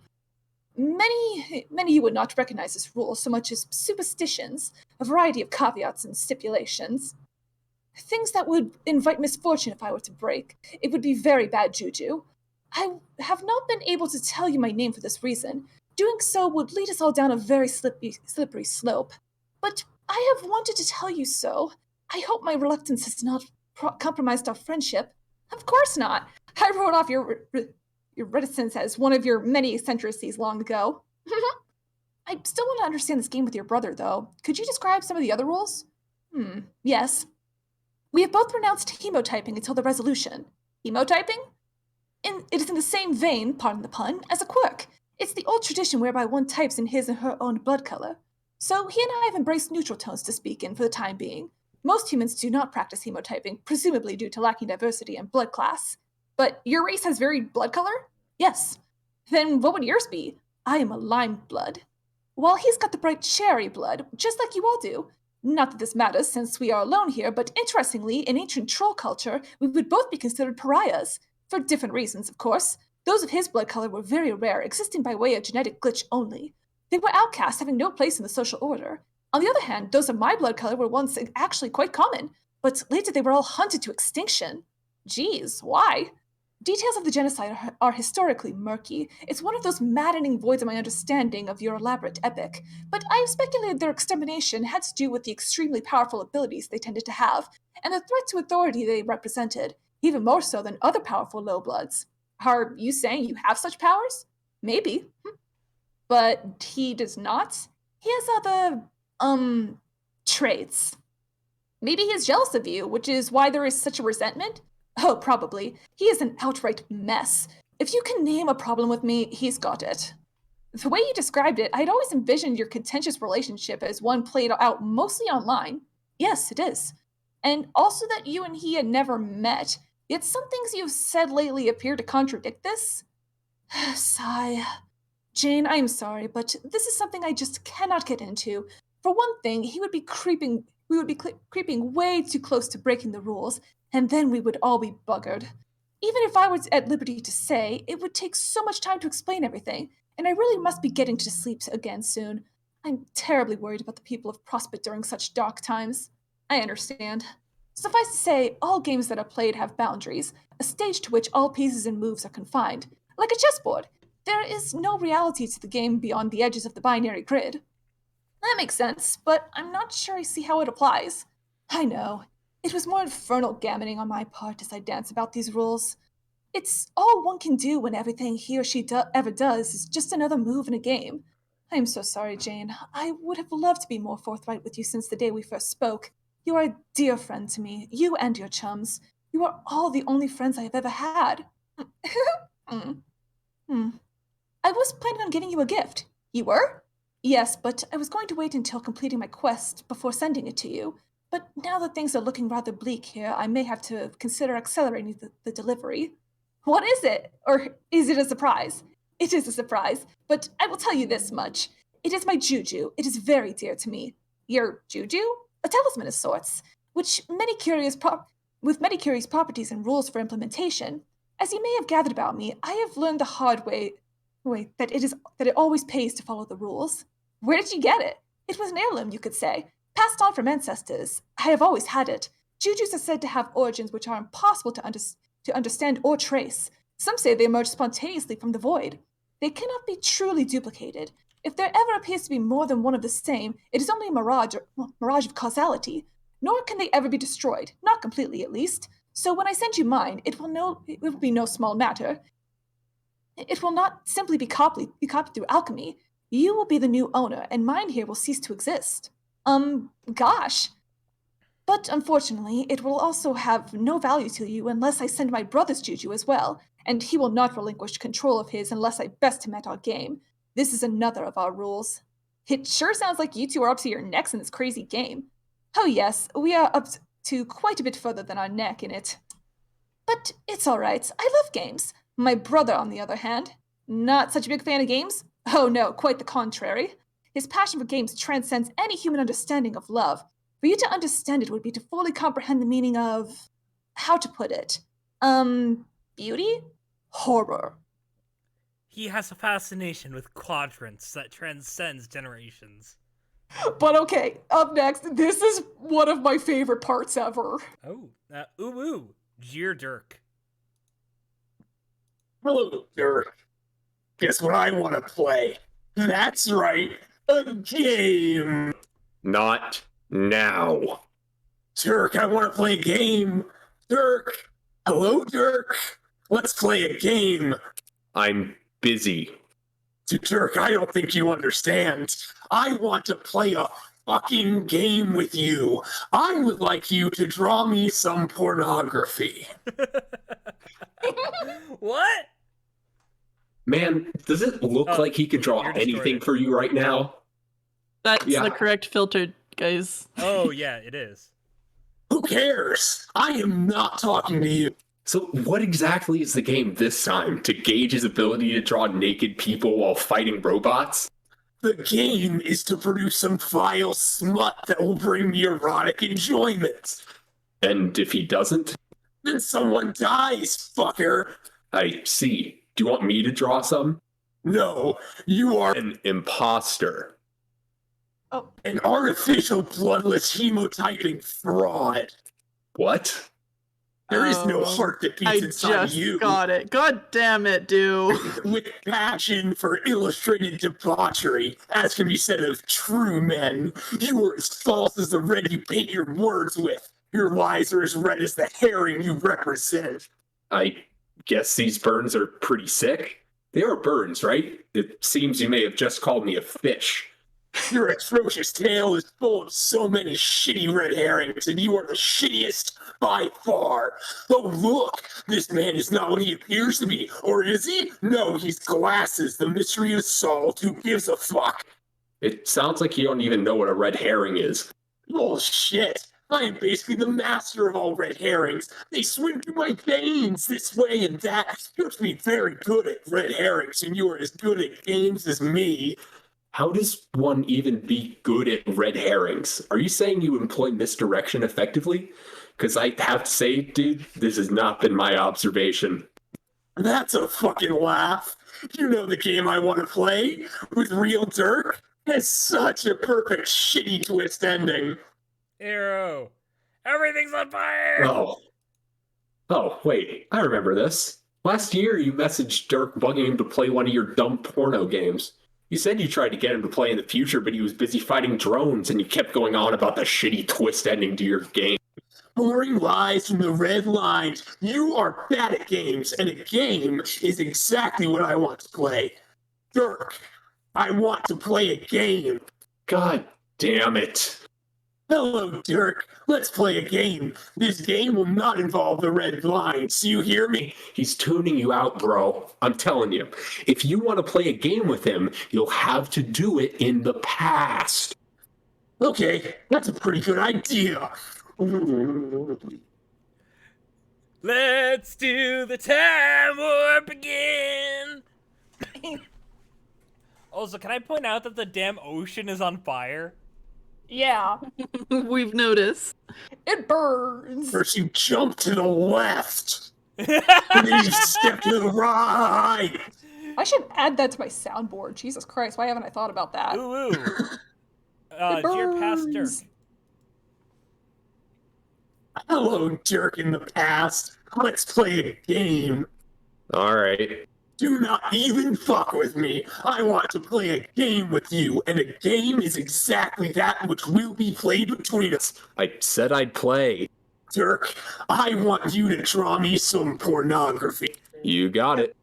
Many you would not recognize this rule so much as superstitions, a variety of caveats and stipulations. Things that would invite misfortune if I were to break. It would be very bad juju. I have not been able to tell you my name for this reason. Doing so would lead us all down a very slippery slope. But I have wanted to tell you so. I hope my reluctance has not compromised our friendship. Of course not. I wrote off your reticence as one of your many eccentricities long ago. I still want to understand this game with your brother, though. Could you describe some of the other rules? Yes. We have both pronounced hemotyping until the resolution. Hemotyping? It is in the same vein, pardon the pun, as a quirk. It's the old tradition whereby one types in his and her own blood color. So he and I have embraced neutral tones to speak in for the time being. Most humans do not practice hemotyping, presumably due to lacking diversity in blood class. But your race has varied blood color? Yes. Then what would yours be? I am a lime blood. While he's got the bright cherry blood, just like you all do. Not that this matters since we are alone here, but interestingly, in ancient troll culture, we would both be considered pariahs. For different reasons, of course. Those of his blood color were very rare, existing by way of genetic glitch only. They were outcasts, having no place in the social order. On the other hand, those of my blood color were once actually quite common, but later they were all hunted to extinction. Geez, why? Details of the genocide are historically murky. It's one of those maddening voids of my understanding of your elaborate epic, but I have speculated their extermination had to do with the extremely powerful abilities they tended to have, and the threat to authority they represented, even more so than other powerful lowbloods. Are you saying you have such powers? Maybe. But he does not? He has other, traits. Maybe he is jealous of you, which is why there is such a resentment? Oh, probably. He is an outright mess. If you can name a problem with me, he's got it. The way you described it, I'd always envisioned your contentious relationship as one played out mostly online. Yes, it is. And also that you and he had never met, yet some things you've said lately appear to contradict this. Sigh. Jane, I am sorry, but this is something I just cannot get into. For one thing, we would be creeping way too close to breaking the rules, and then we would all be buggered. Even if I was at liberty to say, it would take so much time to explain everything, and I really must be getting to sleep again soon. I'm terribly worried about the people of Prospect during such dark times. I understand. Suffice to say, all games that are played have boundaries, a stage to which all pieces and moves are confined. Like a chessboard, there is no reality to the game beyond the edges of the binary grid. That makes sense, but I'm not sure I see how it applies. I know. It was more infernal gammoning on my part as I dance about these rules. It's all one can do when everything he or she ever does is just another move in a game. I am so sorry, Jane. I would have loved to be more forthright with you since the day we first spoke. You are a dear friend to me, you and your chums. You are all the only friends I have ever had. I was planning on giving you a gift. You were? Yes, but I was going to wait until completing my quest before sending it to you. But now that things are looking rather bleak here, I may have to consider accelerating the delivery. What is it? Or is it a surprise? It is a surprise, but I will tell you this much. It is my juju. It is very dear to me. Your juju? A talisman of sorts, with many curious properties and rules for implementation. As you may have gathered about me, I have learned the hard way that it always pays to follow the rules. Where did you get it? It was an heirloom, you could say, passed on from ancestors. I have always had it. Jujus are said to have origins which are impossible to understand or trace. Some say they emerge spontaneously from the void. They cannot be truly duplicated. If there ever appears to be more than one of the same, it is only a mirage of causality. Nor can they ever be destroyed, not completely at least. So when I send you mine, it will be no small matter. It will not simply be copied through alchemy. You will be the new owner, and mine here will cease to exist. Gosh. But unfortunately, it will also have no value to you unless I send my brother's juju as well, and he will not relinquish control of his unless I best him at our game. This is another of our rules. It sure sounds like you two are up to your necks in this crazy game. Oh yes, we are up to quite a bit further than our neck in it. But it's all right. I love games. My brother, on the other hand, not such a big fan of games? Oh no, quite the contrary. His passion for games transcends any human understanding of love. For you to understand it would be to fully comprehend the meaning of... how to put it? Beauty? Horror. He has a fascination with quadrants that transcends generations. But okay, up next, this is one of my favorite parts ever. Oh, ooh, Jeer Dirk. Hello, Dirk. Guess what I want to play? That's right, a game. Not now. Dirk, I want to play a game. Dirk! Hello, Dirk? Let's play a game. I'm busy. Dirk, I don't think you understand. I want to play a fucking game with you. I would like you to draw me some pornography. What? Man, does it look like he could draw you're anything distorted. for you right now? That's Yeah. the correct filter, guys. Oh, yeah, it is. Who cares? I am not talking to you. So what exactly is the game this time? To gauge his ability to draw naked people while fighting robots? The game is to produce some vile smut that will bring me erotic enjoyment. And if he doesn't? Then someone dies, fucker. I see. Do you want me to draw some? No, you are an imposter. Oh. An artificial bloodless hemotyping fraud. What? There is no heart that beats I inside just you. got it. God damn it, dude. With passion for illustrated debauchery, as can be said of true men. You are as false as the red you paint your words with. Your lies are as red as the herring you represent. I guess these burns are pretty sick. They are burns, right? It seems you may have just called me a fish. Your atrocious tale is full of so many shitty red herrings, and you are the shittiest by far. Oh, look, this man is not what he appears to be, or is he? No, he's Glasses, the mystery of Salt. Who gives a fuck? It sounds like you don't even know what a red herring is. Bullshit. I am basically the master of all red herrings. They swim through my veins this way and that. You have to be very good at red herrings, and you are as good at games as me. How does one even be good at red herrings? Are you saying you employ misdirection effectively? Because I have to say, dude, this has not been my observation. That's a fucking laugh. You know the game I want to play with real Dirk? Has such a perfect shitty twist ending. Arrow. Everything's on fire! Oh, wait, I remember this. Last year you messaged Dirk bugging him to play one of your dumb porno games. You said you tried to get him to play in the future, but he was busy fighting drones, and you kept going on about the shitty twist ending to your game. Boring lies from the red lines. You are bad at games, and a game is exactly what I want to play. Dirk, I want to play a game. God damn it. Hello, Dirk. Let's play a game. This game will not involve the red lines. You hear me? He's tuning you out, bro. I'm telling you. If you want to play a game with him, you'll have to do it in the past. Okay, that's a pretty good idea. Let's do the time warp again! Also, can I point out that the damn ocean is on fire? Yeah. We've noticed. It burns. First you jump to the left, and then you step to the right. I should add that to my soundboard. Jesus Christ, why haven't I thought about that? Ooh, ooh. Dear past Dirk. Hello, Dirk in the past. Let's play a game. All right. Do not even fuck with me. I want to play a game with you, and a game is exactly that which will be played between us. I said I'd play. Dirk, I want you to draw me some pornography. You got it.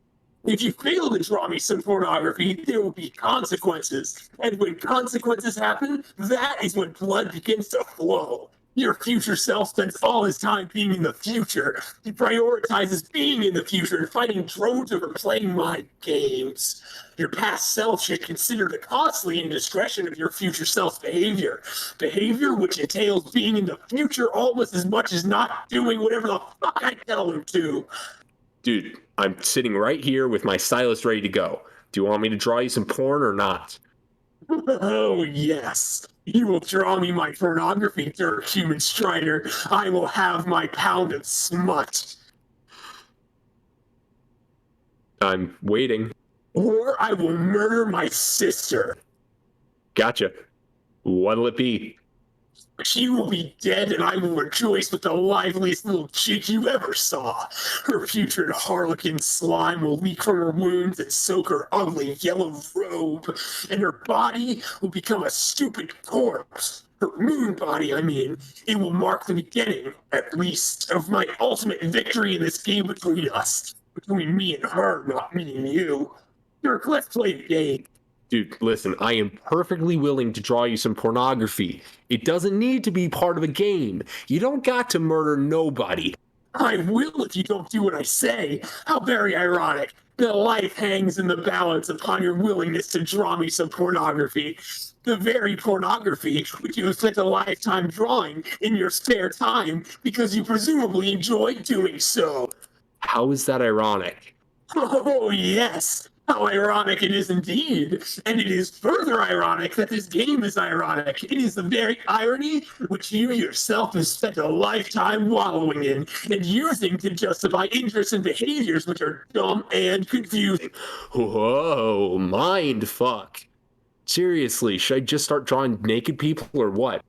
If you fail to draw me some pornography, there will be consequences. And when consequences happen, that is when blood begins to flow. Your future self spends all his time being in the future. He prioritizes being in the future and fighting drones over playing my games. Your past self should consider the costly indiscretion of your future self's behavior. Behavior which entails being in the future almost as much as not doing whatever the fuck I tell him to. Dude, I'm sitting right here with my stylus ready to go. Do you want me to draw you some porn or not? Oh, yes. You will draw me my pornography, Dirk, human strider. I will have my pound of smut. I'm waiting. Or I will murder my sister. Gotcha. What'll it be? She will be dead, and I will rejoice with the liveliest little chick you ever saw. Her putrid harlequin slime will leak from her wounds and soak her ugly yellow robe, and her body will become a stupid corpse. Her moon body, I mean. It will mark the beginning, at least, of my ultimate victory in this game between us. Between me and her, not me and you. Dirk, let's play the game. Dude, listen, I am perfectly willing to draw you some pornography. It doesn't need to be part of a game. You don't got to murder nobody. I will if you don't do what I say. How very ironic. The life hangs in the balance upon your willingness to draw me some pornography. The very pornography which you have spent a lifetime drawing in your spare time because you presumably enjoy doing so. How is that ironic? Oh, yes. How ironic it is indeed. And it is further ironic that this game is ironic. It is the very irony which you yourself have spent a lifetime wallowing in and using to justify interests and behaviors which are dumb and confusing. Whoa, mind fuck. Seriously, should I just start drawing naked people or what?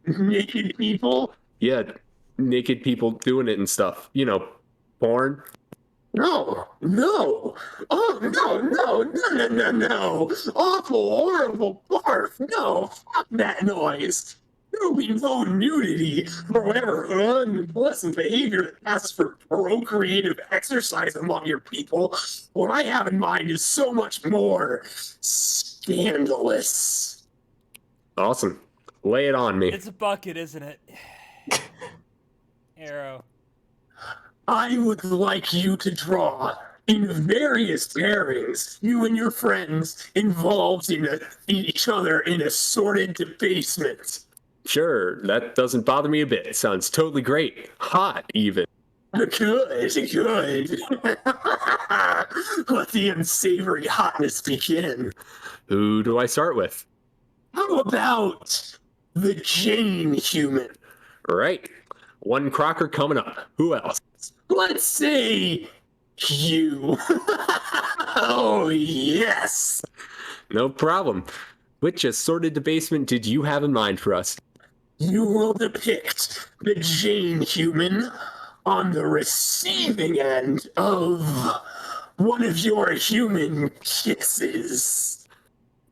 Naked people? Yeah, naked people doing it and stuff. You know, porn. No. Oh, no. Awful, horrible barf. No, fuck that noise. There will be no nudity, or whatever unpleasant behavior that passes for procreative exercise among your people. What I have in mind is so much more scandalous. Awesome. Lay it on me. It's a bucket, isn't it? Arrow. I would like you to draw in various pairings, you and your friends involved in each other in a sordid debasement. Sure, that doesn't bother me a bit. Sounds totally great. Hot, even. Good. Let the unsavory hotness begin. Who do I start with? How about the Jane human? Right. One Crocker coming up. Who else? Let's say you. Oh, yes. No problem. Which assorted debasement did you have in mind for us? You will depict the Jane human on the receiving end of one of your human kisses.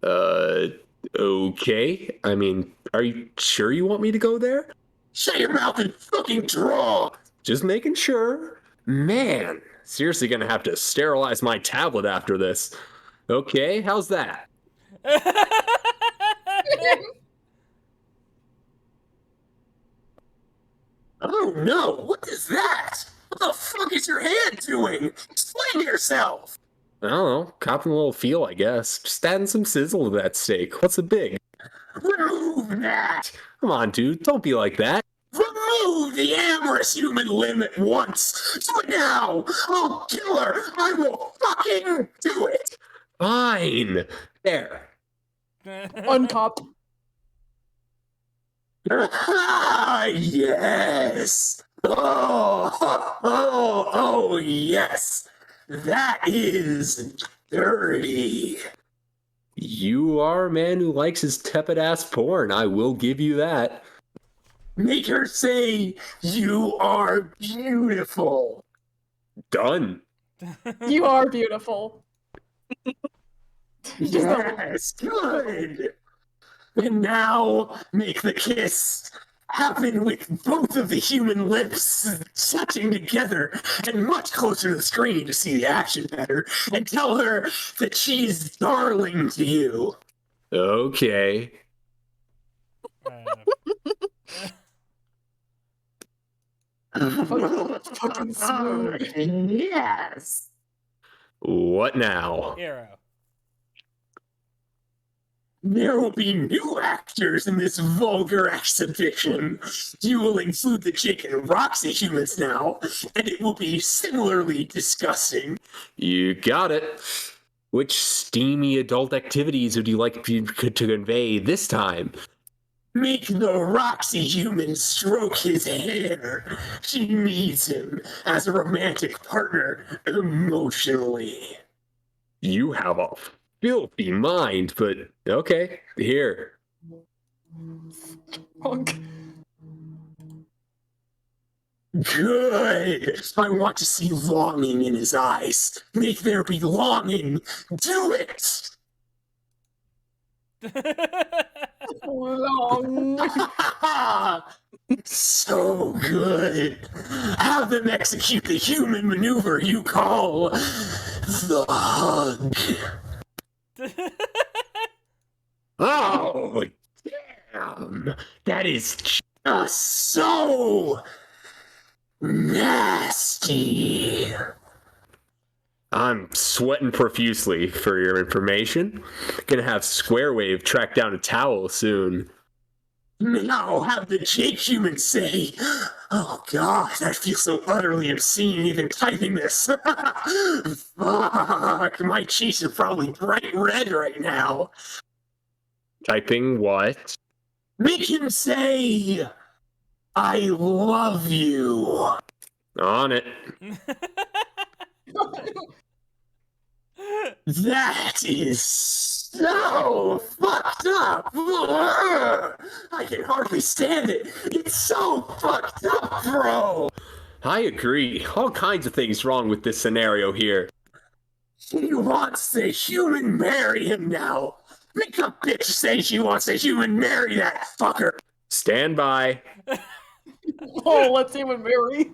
Okay. I mean, are you sure you want me to go there? Shut your mouth and fucking draw! Just making sure. Man, seriously gonna have to sterilize my tablet after this. Okay, how's that? Oh no, what is that? What the fuck is your hand doing? Explain yourself! I don't know, copping a little feel, I guess. Just adding some sizzle to that steak. What's a big? Remove that! Come on, dude, don't be like that. Remove the amorous human limb at once! Do it now! I'll kill her! I will fucking do it! Fine. There. Uncop. Yes! Oh, yes! That is dirty. You are a man who likes his tepid-ass porn, I will give you that. Make her say, you are beautiful. Done. You are beautiful. Yes, good. And now make the kiss happen with both of the human lips touching together and much closer to the screen to see the action better, and tell her that she's darling to you. Okay. Fucking smooth. Yes. What now? Arrow. There will be new actors in this vulgar exhibition. You will include the Jake and Roxy humans now, and it will be similarly disgusting. You got it. Which steamy adult activities would you like to convey this time? Make the Roxy human stroke his hair. She needs him as a romantic partner emotionally. You have a filthy mind, but okay, here. Punk. Good. I want to see longing in his eyes. Make there be longing. Do it. Long. So good. Have them execute the human maneuver you call the hug. Oh, damn. That is just so nasty. I'm sweating profusely for your information. Gonna have Squarewave track down a towel soon. Now have the Jake human say, oh god, that feels so utterly obscene even typing this. Fuck, my cheeks are probably bright red right now. Typing what? Make him say, I love you. On it. That is so fucked up. I can hardly stand it. It's so fucked up, bro. I agree. All kinds of things wrong with this scenario here. She wants the human marry him now. Make a bitch say she wants the human marry that fucker. Stand by. Oh, let's see what Mary.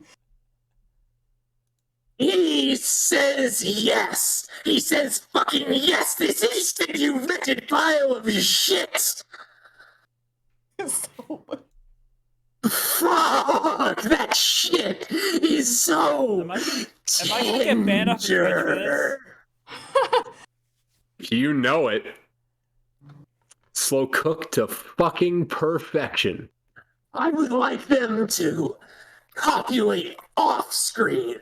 He says yes. He says fucking yes this instant, you wretched pile of shit. Fuck, that shit is so Am I gonna get banned off of Twitch for this? You know it. Slow cooked to fucking perfection. I would like them to copulate off screen.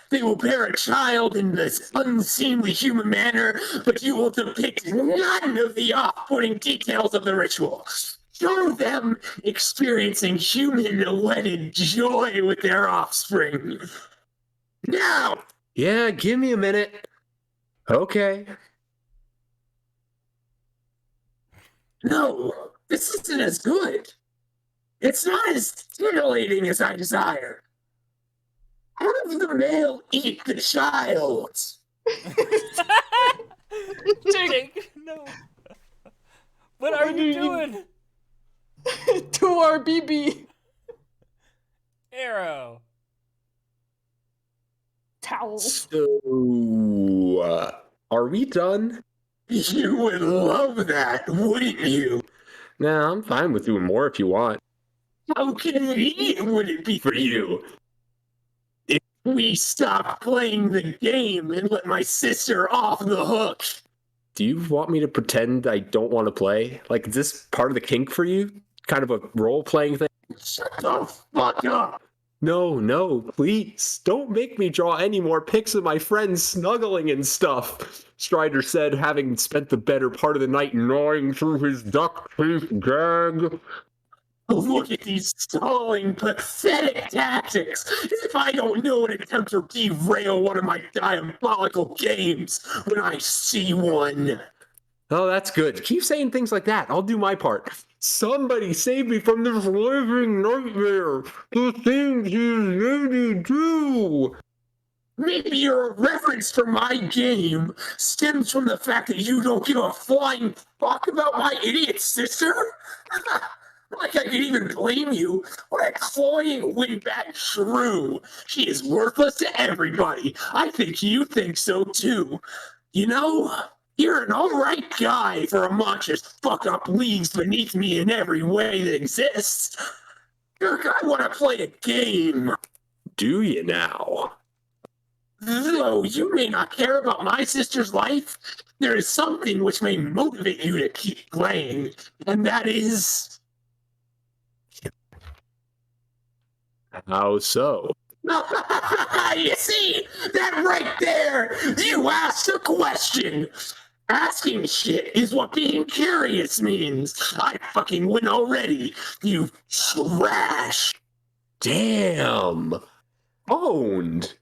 They will bear a child in this unseemly human manner, but you will depict none of the off-putting details of the ritual. Show them experiencing human-wedded joy with their offspring. Now! Yeah, give me a minute. Okay. No, this isn't as good. It's not as titillating as I desire. Have the male eat the child. Jake, no. What are you doing? To our BB. Arrow. Towels. So, are we done? You would love that, wouldn't you? Nah, I'm fine with doing more if you want. How convenient would it be for you? If we stop playing the game and let my sister off the hook. Do you want me to pretend I don't want to play? Like, is this part of the kink for you? Kind of a role-playing thing? Shut the fuck up! No, please. Don't make me draw any more pics of my friends snuggling and stuff, Strider said, having spent the better part of the night gnawing through his duct tape gag. Look at these stalling, pathetic tactics! As if I don't know an attempt to derail one of my diabolical games when I see one. Oh, that's good. Keep saying things like that. I'll do my part. Somebody save me from this living nightmare. The things you really do. Maybe your reverence for my game stems from the fact that you don't give a flying fuck about my idiot sister? Like I could even blame you. What a cloying windbag shrew. She is worthless to everybody. I think you think so too. You know, you're an alright guy for amongst just fuck up leagues beneath me in every way that exists. Look, I want to play a game. Do you now? Though you may not care about my sister's life, there is something which may motivate you to keep playing, and that is... How so? You see, that right there, you asked a question. Asking shit is what being curious means. I fucking win already, you trash. Damn. Owned.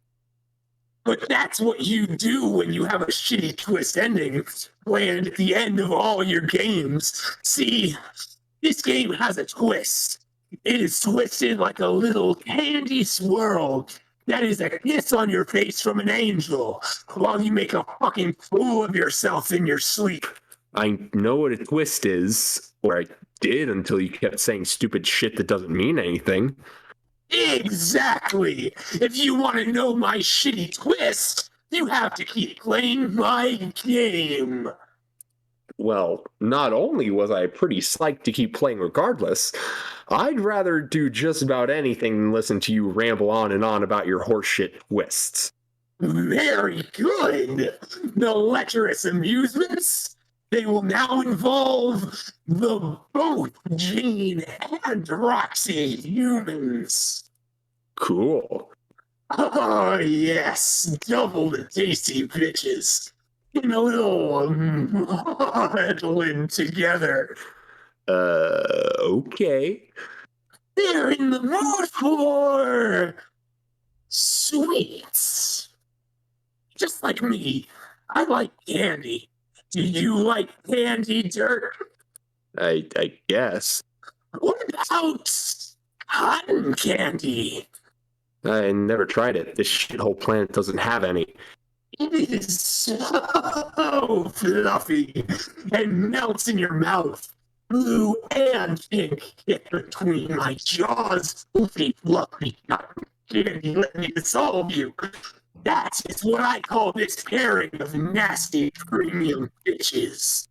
But that's what you do when you have a shitty twist ending planned at the end of all your games. See, This game has a twist. It is twisted like a little candy swirl. That is a kiss on your face from an angel, while you make a fucking fool of yourself in your sleep. I know what a twist is, or I did until you kept saying stupid shit that doesn't mean anything. Exactly! If you want to know my shitty twist, you have to keep playing my game. Well, not only was I pretty psyched to keep playing regardless, I'd rather do just about anything than listen to you ramble on and on about your horseshit twists. Very good! The lecherous amusements? They will now involve the both Jane and Roxy humans. Cool. Oh, yes, double the tasty bitches. In a little huddling together. Okay. They're in the mood for sweets. Just like me, I like candy. Do you like candy, Dirk? I guess. What about cotton candy? I never tried it. This shithole planet doesn't have any. It is so fluffy and melts in your mouth. Blue and pink get between my jaws. Fluffy, fluffy cotton candy. Let me dissolve you. That is what I call this pairing of nasty premium bitches.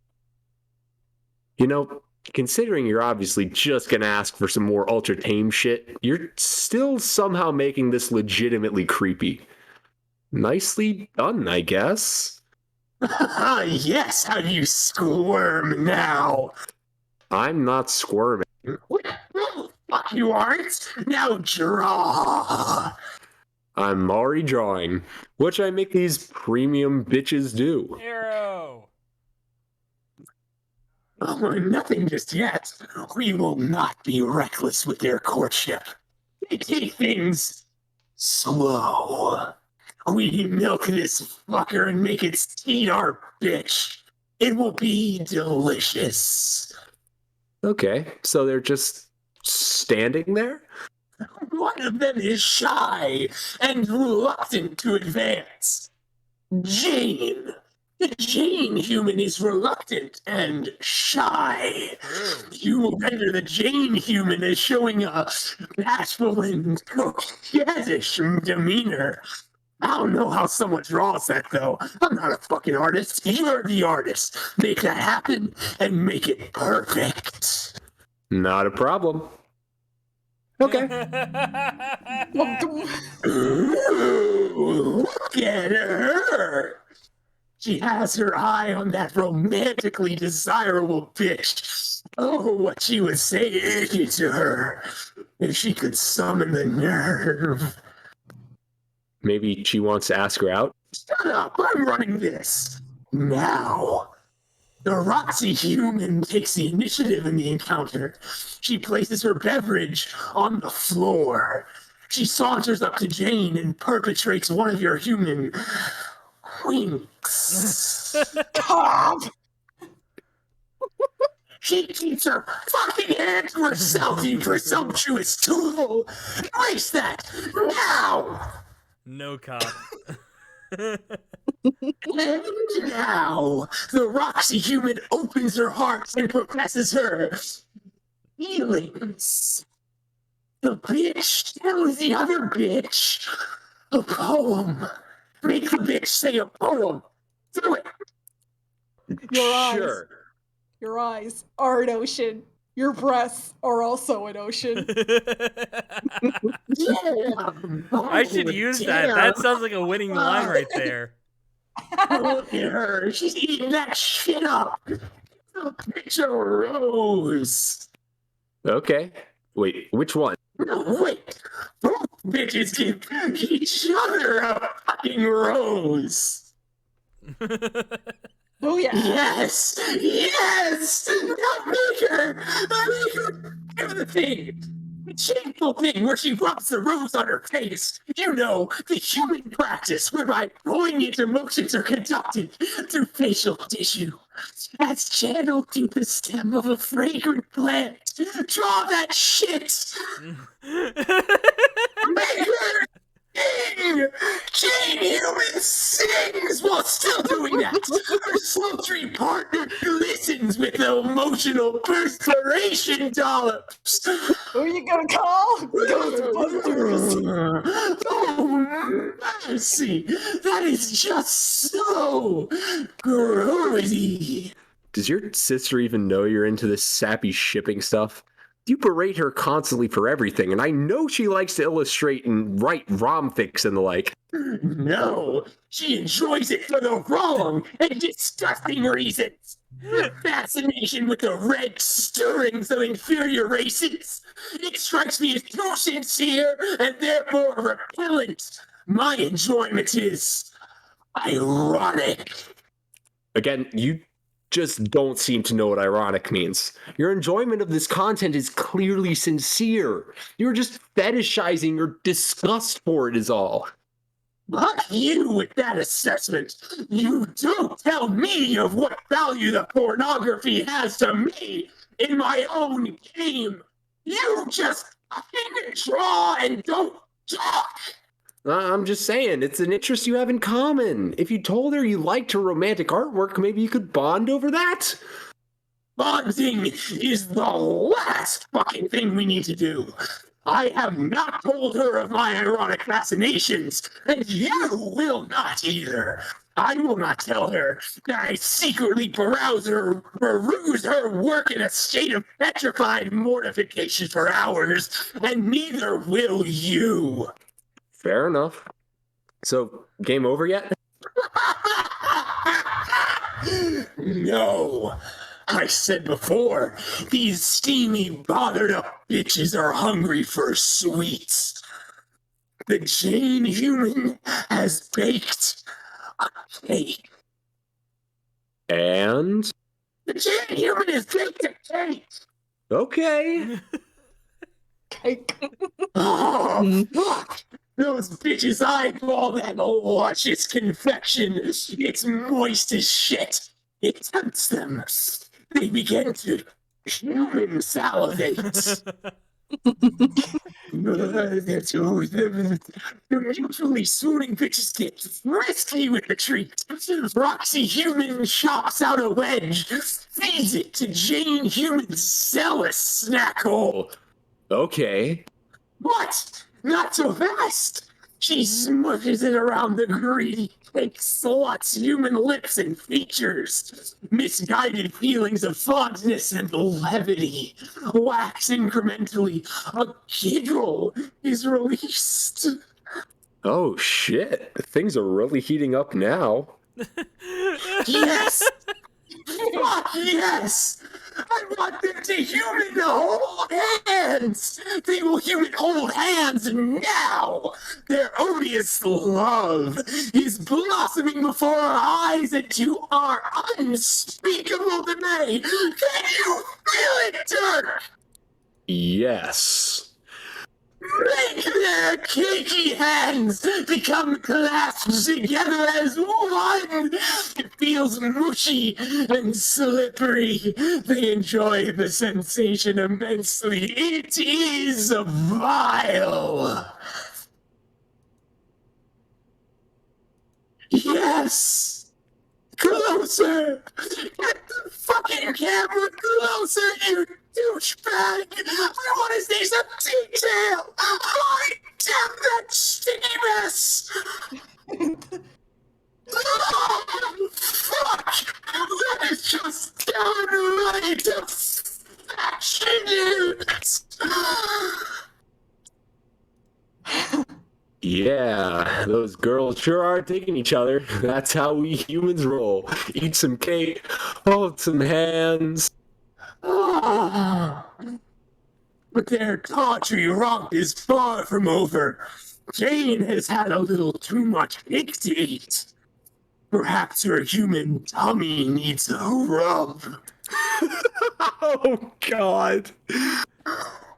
You know, considering you're obviously just gonna ask for some more ultra tame shit, you're still somehow making this legitimately creepy. Nicely done, I guess. Yes, how do you squirm now? I'm not squirming. Fuck, you aren't? Now draw. I'm already drawing, which I make these premium bitches do. Arrow. Oh, nothing just yet. We will not be reckless with their courtship. They take things slow. We milk this fucker and make it eat our bitch. It will be delicious. Okay, so they're just standing there? One of them is shy and reluctant to advance. Jane. The Jane human is reluctant and shy. You will render the Jane human as showing a bashful and coquettish demeanor. I don't know how someone draws that, though. I'm not a fucking artist. You're the artist. Make that happen and make it perfect. Not a problem. Okay. Ooh, look at her. She has her eye on that romantically desirable bitch. Oh, what she would say to her if she could summon the nerve. Maybe she wants to ask her out? Shut up, I'm running this. Now, the Roxy human takes the initiative in the encounter. She places her beverage on the floor. She saunters up to Jane and perpetrates one of your human winks. Stop! She keeps her fucking hand to herself, you presumptuous tool! Erase that! Now! No cop. And now, the Roxy human opens her heart and professes her feelings. The bitch tells the other bitch a poem. Make the bitch say a poem. Do it. Your eyes. Sure. Your eyes are an ocean. Your breasts are also an ocean. Yeah. I should use that. That sounds like a winning line right there. Look at her. She's eating that shit up. The bitch a rose. Okay. Wait, which one? No, wait. Both bitches give each other a fucking rose. Oh yeah. Yes! Yes! Now make her! Make her do the thing! The shameful thing where she rubs the rose on her face. You know, the human practice whereby poignant emotions are conducted through facial tissue. as channeled through the stem of a fragrant plant. Draw that shit! Make her sing! Jane Human sings while still doing that. Her sultry partner glistens with the emotional perspiration dollops. Who are you gonna call? Ghostbusters. Oh, mercy! That is just so grody. Does your sister even know you're into this sappy shipping stuff? You berate her constantly for everything, and I know she likes to illustrate and write romfics and the like. No, she enjoys it for the wrong and disgusting reasons. Her fascination with the red stirrings of inferior races. It strikes me as too sincere and therefore repellent. My enjoyment is ironic. Again, you just don't seem to know what ironic means. Your enjoyment of this content is clearly sincere. You're just fetishizing your disgust for it is all. Fuck you with that assessment. You don't tell me of what value the pornography has to me in my own game. You just fucking draw and don't talk. I'm just saying, it's an interest you have in common. If you told her you liked her romantic artwork, maybe you could bond over that? Bonding is the last fucking thing we need to do. I have not told her of my ironic fascinations, and you will not either. I will not tell her that I secretly peruse her work in a state of petrified mortification for hours, and neither will you. Fair enough. So, game over yet? No. I said before, these steamy, bothered up bitches are hungry for sweets. The Jane Human has baked a cake. And? The Jane Human has baked a cake! Okay. Cake. Oh, fuck! Those bitches eyeball that luscious confection. It's moist as shit. It tempts them. They begin to human salivate. The mutually swooning bitches get frisky with the treat. Roxy Human chops out a wedge, feeds it to Jane Human's zealous snack hole. Okay. What? Not so fast! She smushes it around the greedy cake slut's human lips and features. Misguided feelings of fondness and levity wax incrementally. A giggle is released. Oh shit. Things are really heating up now. Yes! Fuck yes! I want them to human the hold hands! They will human hold hands now! Their odious love is blossoming before our eyes and to our unspeakable dismay. Can you feel it, Dirk? Yes. Make their cakey hands become clasped together as one. It feels mushy and slippery. They enjoy the sensation immensely. It is vile. Yes. Closer. Get the fucking camera closer, you douchebag! I want to see some detail! I damn that sticky mess! Oh, fuck! That is just downright affectionate! Yeah, those girls sure are digging each other. That's how we humans roll. Eat some cake, hold some hands. But their tawdry romp is far from over. Jane has had a little too much cake to eat. Perhaps her human tummy needs a rub. Oh, God.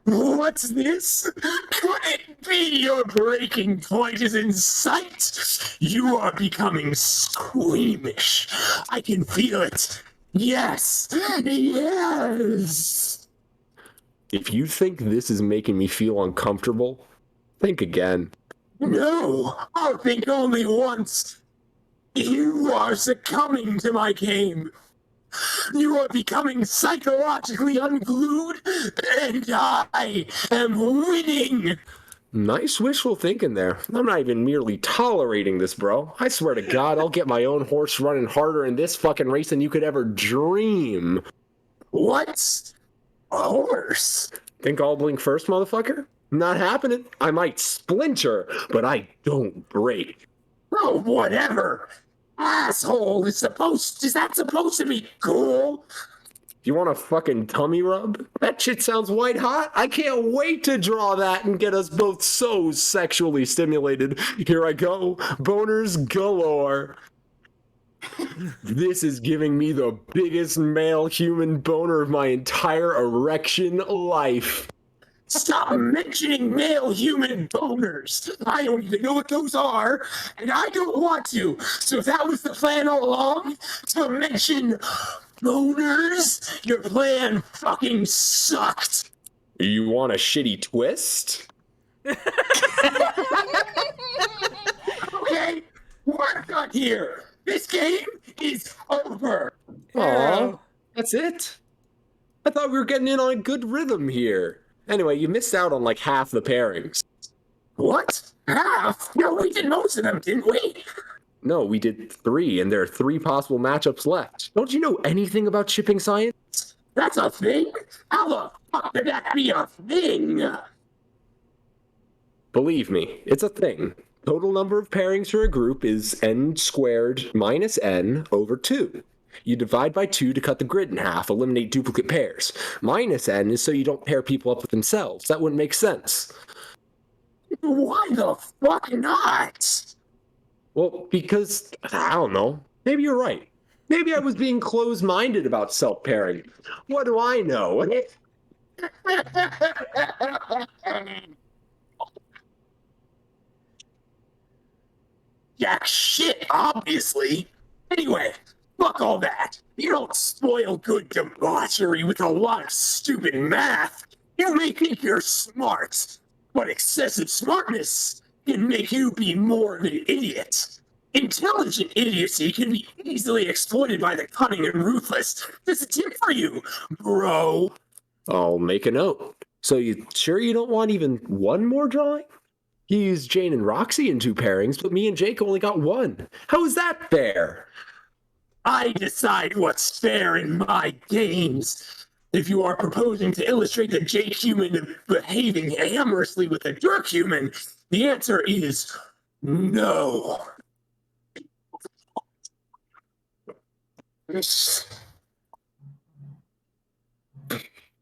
What's this? Could it be your breaking point is in sight? You are becoming squeamish. I can feel it. Yes! Yes! If you think this is making me feel uncomfortable, think again. No! I'll think only once! You are succumbing to my game! You are becoming psychologically unglued, and I am winning! Nice wishful thinking there. I'm not even merely tolerating this, bro. I swear to God, I'll get my own horse running harder in this fucking race than you could ever dream. What? A horse? Think I'll blink first, motherfucker? Not happening. I might splinter, but I don't break. Oh, whatever! Asshole is that supposed to be cool? You want a fucking tummy rub? That shit sounds white hot. I can't wait to draw that and get us both so sexually stimulated. Here I go. Boners galore. This is giving me the biggest male human boner of my entire erection life. Stop mentioning male human boners. I don't even know what those are, and I don't want to. So if that was the plan all along, to mention boners, your plan fucking sucked. You want a shitty twist? Okay, we're done here. This game is over. Aw, that's it? I thought we were getting in on a good rhythm here. Anyway, you missed out on like half the pairings. What? Half? No, we did most of them, didn't we? No, we did 3, and there are 3 possible matchups left. Don't you know anything about shipping science? That's a thing? How the fuck could that be a thing? Believe me, it's a thing. Total number of pairings for a group is n squared minus n over 2. You divide by 2 to cut the grid in half, eliminate duplicate pairs. Minus n is so you don't pair people up with themselves. That wouldn't make sense. Why the fuck not? Well, because, I don't know. Maybe you're right. Maybe I was being closed-minded about self-pairing. What do I know? Jack shit, obviously. Anyway, fuck all that. You don't spoil good debauchery with a lot of stupid math. You may think you're smart, but excessive smartness can make you be more of an idiot. Intelligent idiocy can be easily exploited by the cunning and ruthless. This is a tip for you, bro. I'll make a note. So you sure you don't want even one more drawing? You used Jane and Roxy in 2 pairings, but me and Jake only got 1. How is that fair? I decide what's fair in my games. If you are proposing to illustrate the Jake human behaving amorously with a Dirk human, the answer is no.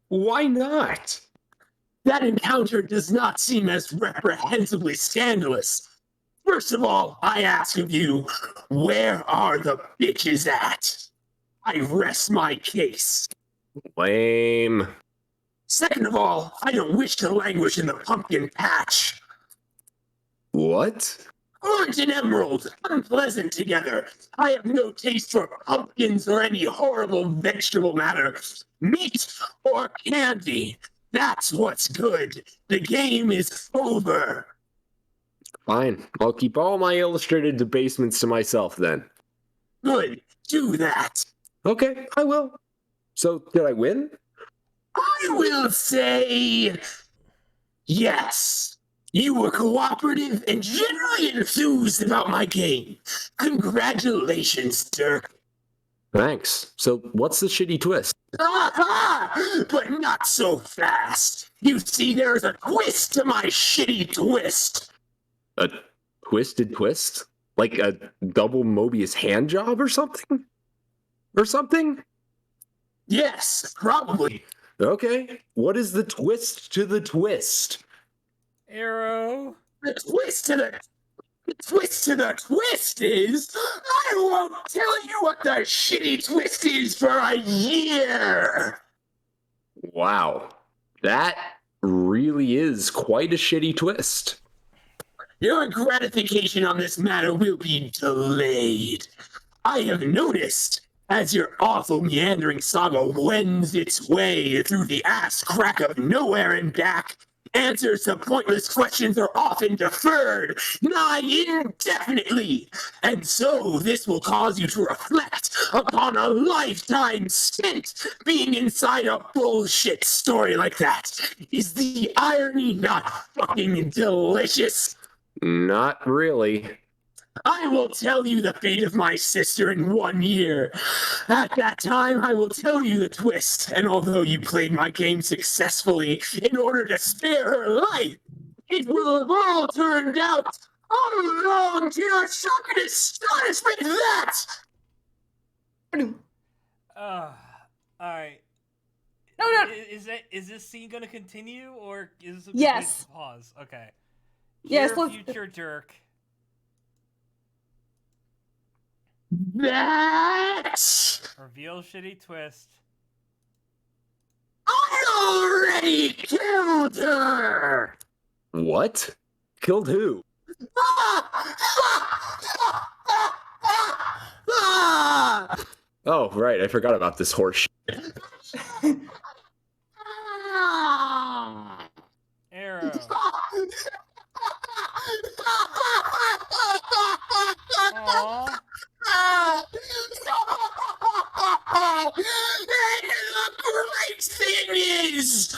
Why not? That encounter does not seem as reprehensibly scandalous. First of all, I ask of you, where are the bitches at? I rest my case. Lame. Second of all, I don't wish to languish in the pumpkin patch. What? Orange and emerald, unpleasant together. I have no taste for pumpkins or any horrible vegetable matter. Meat or candy. That's what's good. The game is over. Fine. I'll keep all my illustrated debasements to myself then. Good. Do that. Okay, I will. So, did I win? I will say yes. You were cooperative and generally enthused about my game. Congratulations, Dirk. Thanks. So, what's the shitty twist? Aha! But not so fast. You see, there's a twist to my shitty twist. A twisted twist? Like a double Mobius hand job or something? Or something? Yes, probably. Okay. What is the twist to the twist? Arrow. The twist to the twist is I won't tell you what the shitty twist is for a year. Wow. That really is quite a shitty twist. Your gratification on this matter will be delayed. I have noticed, As your awful meandering saga wends its way through the ass crack of nowhere and back, answers to pointless questions are often deferred, nigh indefinitely. And so this will cause you to reflect upon a lifetime spent being inside a bullshit story like that. Is the irony not fucking delicious? Not really. I will tell you the fate of my sister in 1 year. At that time, I will tell you the twist, and although you played my game successfully in order to spare her life, it will have all turned out. Oh, long to your shock and astonishment that! Alright. No. Is this scene gonna continue, or is it Yes. pause? Okay. Yes, Dear let's- future jerk. That Reveal shitty twist. I already killed her! What? Killed who? Oh, right. I forgot about this horse. Arrow. Aww. And the great thing is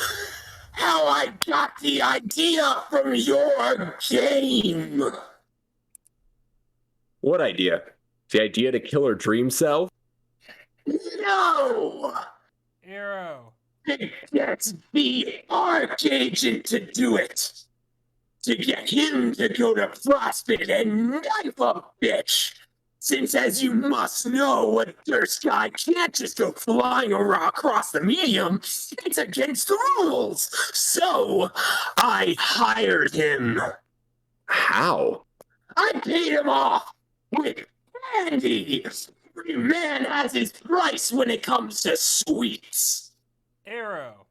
how I got the idea from your game. What idea? The idea to kill her dream self? No! Arrow. To get the Archagent to do it. To get him to go to CrossFit and knife a bitch. Since, as you must know, a Durst guy can't just go flying across the medium. It's against the rules. So, I hired him. How? I paid him off with candy. Every man has his price when it comes to sweets. Arrow.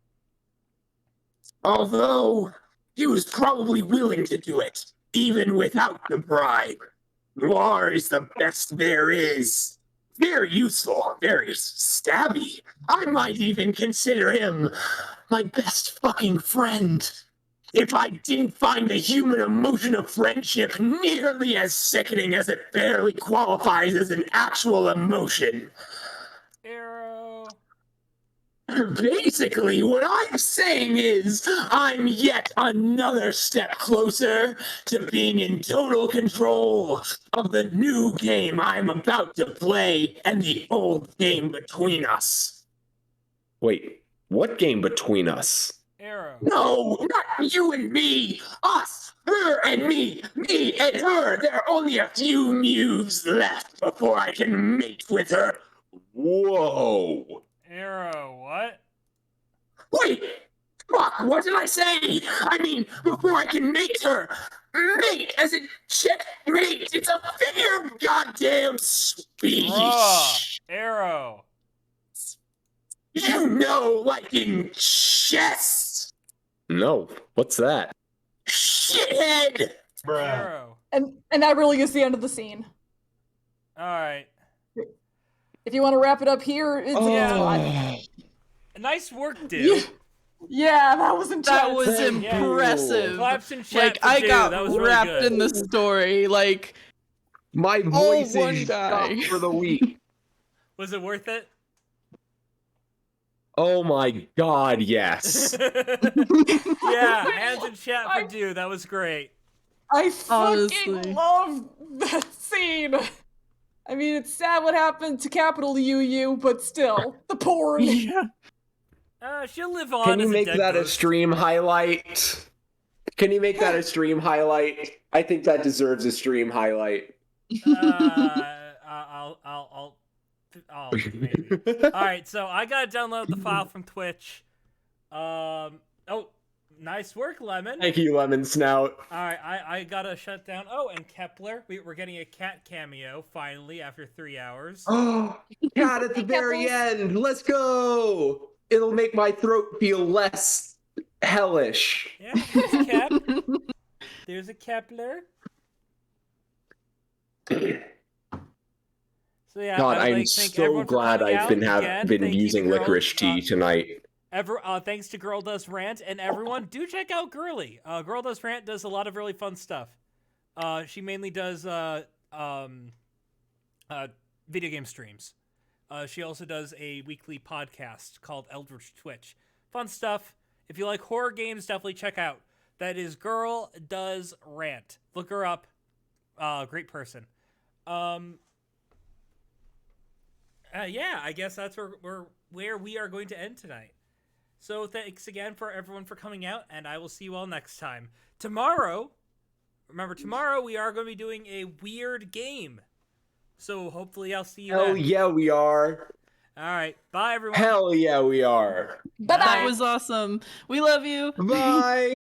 Although, he was probably willing to do it, even without the bribe. Noir is the best there is. Very useful, very stabby. I might even consider him my best fucking friend. If I didn't find the human emotion of friendship nearly as sickening as it barely qualifies as an actual emotion. Arrow. Basically, what I'm saying is, I'm yet another step closer to being in total control of the new game I'm about to play and the old game between us. Wait, what game between us? Arrow. No, not you and me. Us, her and me and her. There are only a few moves left before I can mate with her. Whoa! Arrow. What? Wait! Fuck, what did I say? I mean, before I can mate her. Mate, as in checkmate. It's a figure of goddamn speech. Bruh. Arrow. You know, like in chess. No, what's that? Shithead. Arrow. And that really is the end of the scene. Alright. If you want to wrap it up here, it's Oh. Nice work, dude. Yeah, that was intense. That was Thank impressive. Claps in chat Like for I dude. got That was really wrapped good. in the story. Like My all voice one is guy. shot for the week. Was it worth it? Oh my god, yes. Yeah, hands in chat for dude. That was great. I fucking Honestly. love that scene. I mean, it's sad what happened to capital UU, but still, the porn. yeah. She'll live on. Can you as make a dead that a ghost. stream highlight? Can you make that a stream highlight? I think that deserves a stream highlight. I'll maybe. All right, so I gotta download the file from Twitch. Oh, nice work, Lemon. Thank you, Lemon Snout. All right, I gotta shut down. Oh, and Kepler, we're getting a cat cameo finally after 3 hours. Oh, cat at the very end. Let's go. It'll make my throat feel less hellish. Yeah, there's a Kep. There's a Kepler. So yeah, God, I would I'm like to thank so everyone for glad coming I've out been again. been Thank you to using Girl- licorice tea tonight. Thanks to Girl Does Rant, and everyone do check out Girly. Girl Does Rant does a lot of really fun stuff. She mainly does video game streams. She also does a weekly podcast called Eldritch Twitch. Fun stuff. If you like horror games, definitely check out. That is Girl Does Rant. Look her up. Great person. Yeah, I guess that's where we are going to end tonight. So thanks again for everyone for coming out, and I will see you all next time. Tomorrow we are going to be doing a weird game. So hopefully I'll see you Hell then. yeah, we are. All right. Bye, everyone. Hell yeah, we are. Bye-bye. That was awesome. We love you. Bye.